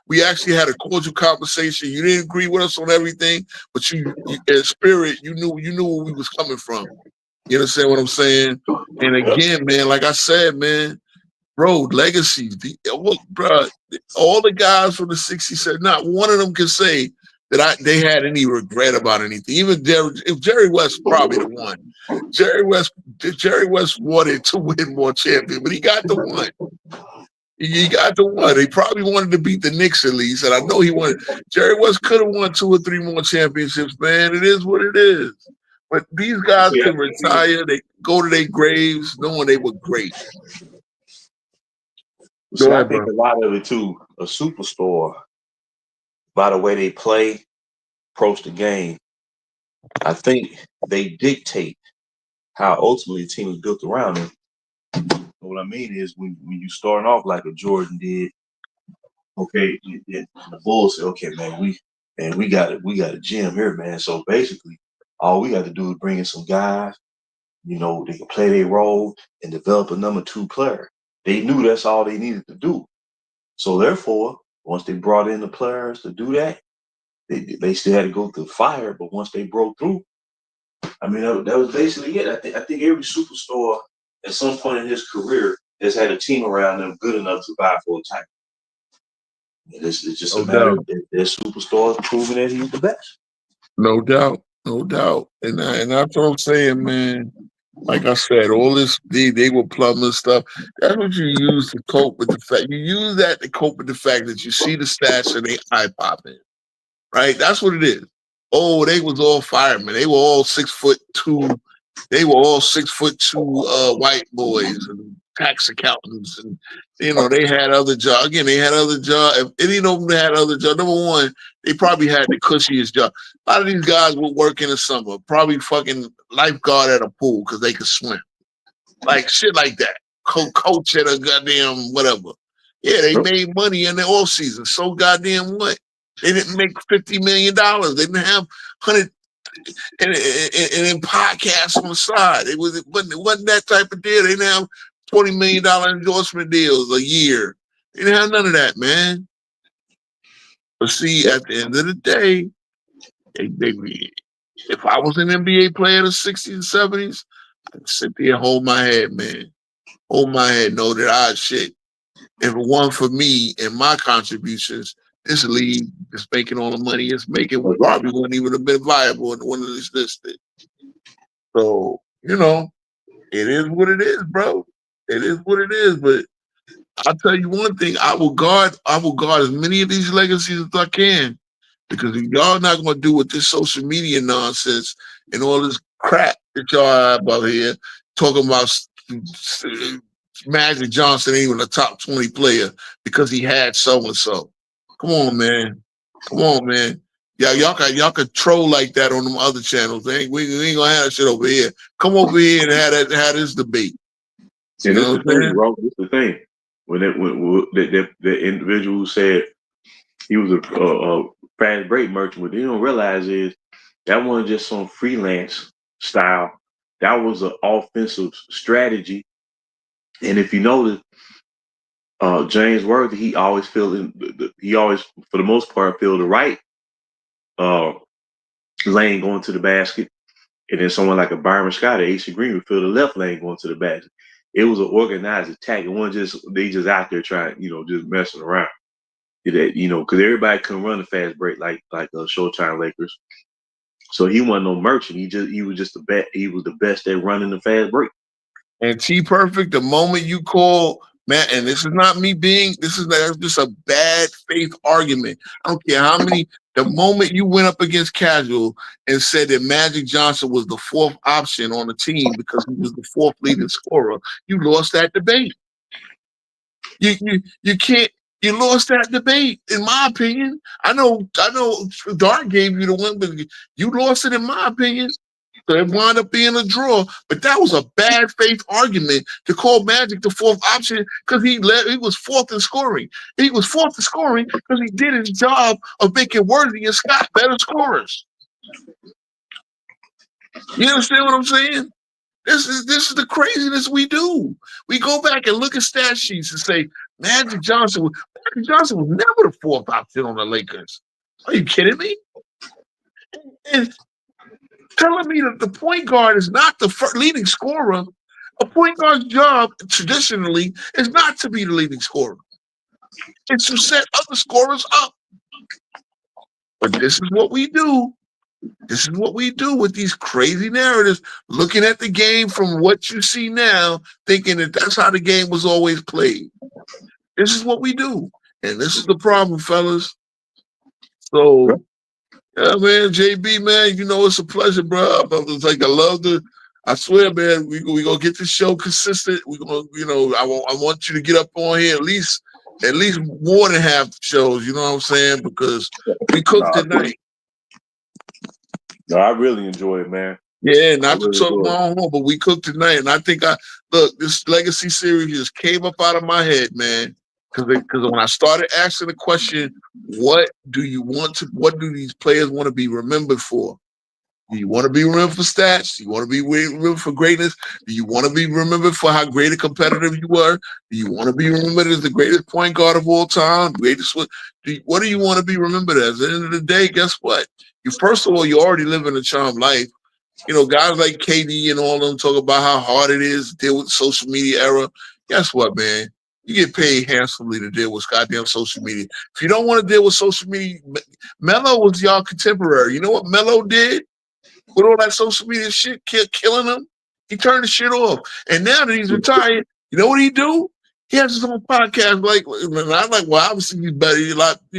We actually had a cordial conversation. You didn't agree with us on everything, but you in spirit, you knew where we was coming from. You understand what I'm saying? And again, man, like I said, man, bro, legacies. Bro, all the guys from the 60s said not one of them can say that they had any regret about anything. Even Jerry West probably the one. Jerry West wanted to win more champions, but he got the one. He got the one. He probably wanted to beat the Knicks at least, and I know he wanted. Jerry West could have won 2 or 3 more championships, man. It is what it is. But these guys can retire. They go to their graves knowing they were great. So I think a lot of it too, a superstar, by the way they play, approach the game, I think they dictate how ultimately the team is built around them. What I mean is when you starting off like a Jordan did, okay, the Bulls say, okay, man, we got a gym here, man. So basically, all we got to do is bring in some guys, they can play their role and develop a number 2 player. They knew that's all they needed to do. So therefore, once they brought in the players to do that, they still had to go through fire. But once they broke through, I mean, that was basically it. I think every superstar at some point in his career has had a team around them good enough to vie for a title. It's just a matter of their superstars proving that he's the best. No doubt. And that's what I'm saying, man. Like I said, all this, they were plumbing stuff. That's what you use to cope with the fact. You use that to cope with the fact that you see the stats and they eye popping. Right? That's what it is. Oh, they was all firemen. They were all 6'2". They were all 6'2" white boys and tax accountants, and they had other jobs. Again, they had other jobs. If any of them had other jobs, number one, they probably had the cushiest job. A lot of these guys would work in the summer, probably fucking lifeguard at a pool because they could swim, like shit like that. Coach at a goddamn whatever. Yeah, they made money in the off season. So goddamn what? They didn't make $50 million. They didn't have 100 and in podcasts on the side. It wasn't that type of deal. They didn't have $20 million endorsement deals a year. They didn't have none of that, man. But see, at the end of the day, if I was an NBA player in the 60s and 70s, I'd sit there and hold my head, man. Hold my head, know that shit. If it weren't for me and my contributions, this league is making all the money it's making. Probably wouldn't even have been viable in one of these listed. So, it is what it is, bro. It is what it is. But I'll tell you one thing: I will guard as many of these legacies as I can. Because if y'all not going to do with this social media nonsense and all this crap that y'all have out here talking about Magic Johnson ain't even a top 20 player because he had so-and-so. Come on, man. Come on, man. Yeah, y'all can troll like that on them other channels. We ain't gonna have that shit over here. Come over here and have this debate. See, this is the thing, bro. This is the thing. When the individual who said he was a fast break merchant, what they don't realize is that wasn't just some freelance style. That was an offensive strategy. And if you notice, James Worthy, he always, for the most part, feel the right lane going to the basket. And then someone like a Byron Scott or AC Green would feel the left lane going to the basket. It was an organized attack. It wasn't they just out there trying, just messing around. Because everybody couldn't run a fast break like Showtime Lakers. So he wasn't no merchant. He was just he was the best at running the fast break. And T Perfect, the moment you call Matt, and this is just a bad faith argument. I don't care how many. The moment you went up against Casual and said that Magic Johnson was the fourth option on the team because he was the fourth leading scorer, you lost that debate. You can't. You lost that debate, in my opinion. I know. Dart gave you the win, but you lost it, in my opinion. So it wound up being a draw, but that was a bad faith argument to call Magic the fourth option because he was fourth in scoring. He was fourth in scoring because he did his job of making Worthy and Scott better scorers. You understand what I'm saying? This is the craziness we do. We go back and look at stat sheets and say Magic Johnson was never the fourth option on the Lakers. Are you kidding me? And telling me that the point guard is not the leading scorer. A point guard's job traditionally is not to be the leading scorer. It's to set other scorers up. But this is what we do. This is what we do with these crazy narratives, looking at the game from what you see now, thinking that that's how the game was always played. This is what we do. And this is the problem, fellas. So, yeah, man, JB, man, it's a pleasure, bro. It's like I swear, man, we gonna get this show consistent. We gonna, I want you to get up on here at least more than half the shows. You know what I'm saying? Because we cooked tonight. No, I really enjoy it, man. Yeah, not to talk my own, but we cooked tonight, and I think this Legacy series just came up out of my head, man. Because when I started asking the question, what do these players want to be remembered for? Do you want to be remembered for stats? Do you want to be remembered for greatness? Do you want to be remembered for how great a competitor you were? Do you want to be remembered as the greatest point guard of all time? What do you want to be remembered as? At the end of the day, guess what? First of all, you already live in a charmed life. Guys like KD and all of them talk about how hard it is to deal with the social media era. Guess what, man? You get paid handsomely to deal with goddamn social media. If you don't want to deal with social media, Melo was y'all contemporary. You know what Melo did with all that social media shit killing him? He turned the shit off. And now that he's retired, you know what he do? He has his own podcast. I'm like, well, obviously he's better.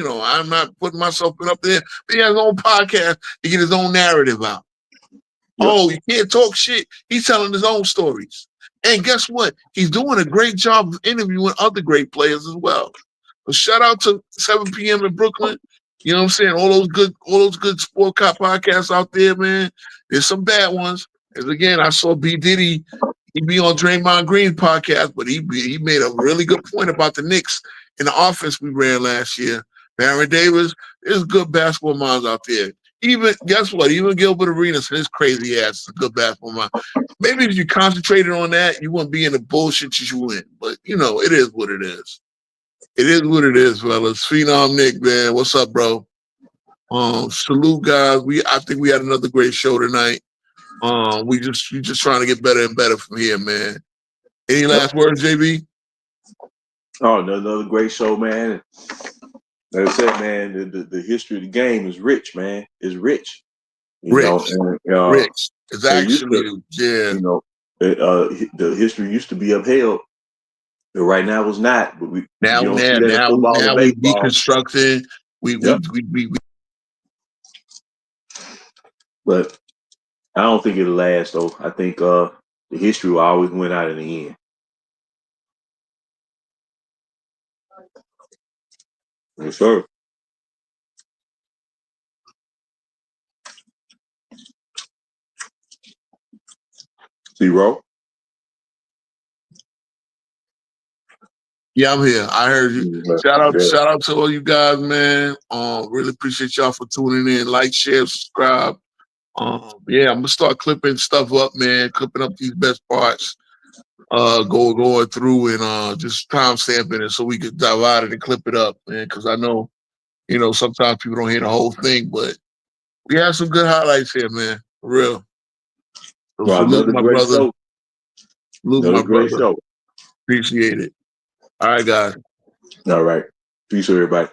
I'm not putting myself up there. But he has his own podcast to get his own narrative out. Yep. Oh, you can't talk shit. He's telling his own stories. And guess what? He's doing a great job of interviewing other great players as well. So shout out to 7 p.m. in Brooklyn. You know what I'm saying? All those good sport cop podcasts out there, man. There's some bad ones. As again, I saw B. Diddy. He'd be on Draymond Green podcast, but he made a really good point about the Knicks in the offense we ran last year. Baron Davis, there's good basketball minds out there. Guess what? Even Gilbert Arenas and his crazy ass is a good basketball mind. Maybe if you concentrated on that, you wouldn't be in the bullshit that you in. But, it is what it is. It is what it is, fellas. Phenom Nick, man. What's up, bro? Salute, guys. I think we had another great show tonight. We just trying to get better and better from here, man. Any last words, JB? Oh, another great show, man. Like I said, man, the history of the game is rich, man. It's rich. Rich. It's actually, yeah. The history used to be upheld, but right now it's not. But now we deconstructing. We But I don't think it'll last though. I think the history will always win out in the end. Yes, sir. Zero. Yeah, I'm here. I heard you. Yeah. Shout out to all you guys, man. Really appreciate y'all for tuning in. Like, share, subscribe. Yeah, I'm gonna start clipping stuff up, man. Clipping up these best parts. Going through and just time stamping it so we could divide it and clip it up, man. Because I know, sometimes people don't hear the whole thing, but we have some good highlights here, man. For real. So Well, salute another my great brother. show. Salute Another my great brother. show. Appreciate it. All right, guys. All right. Peace, everybody.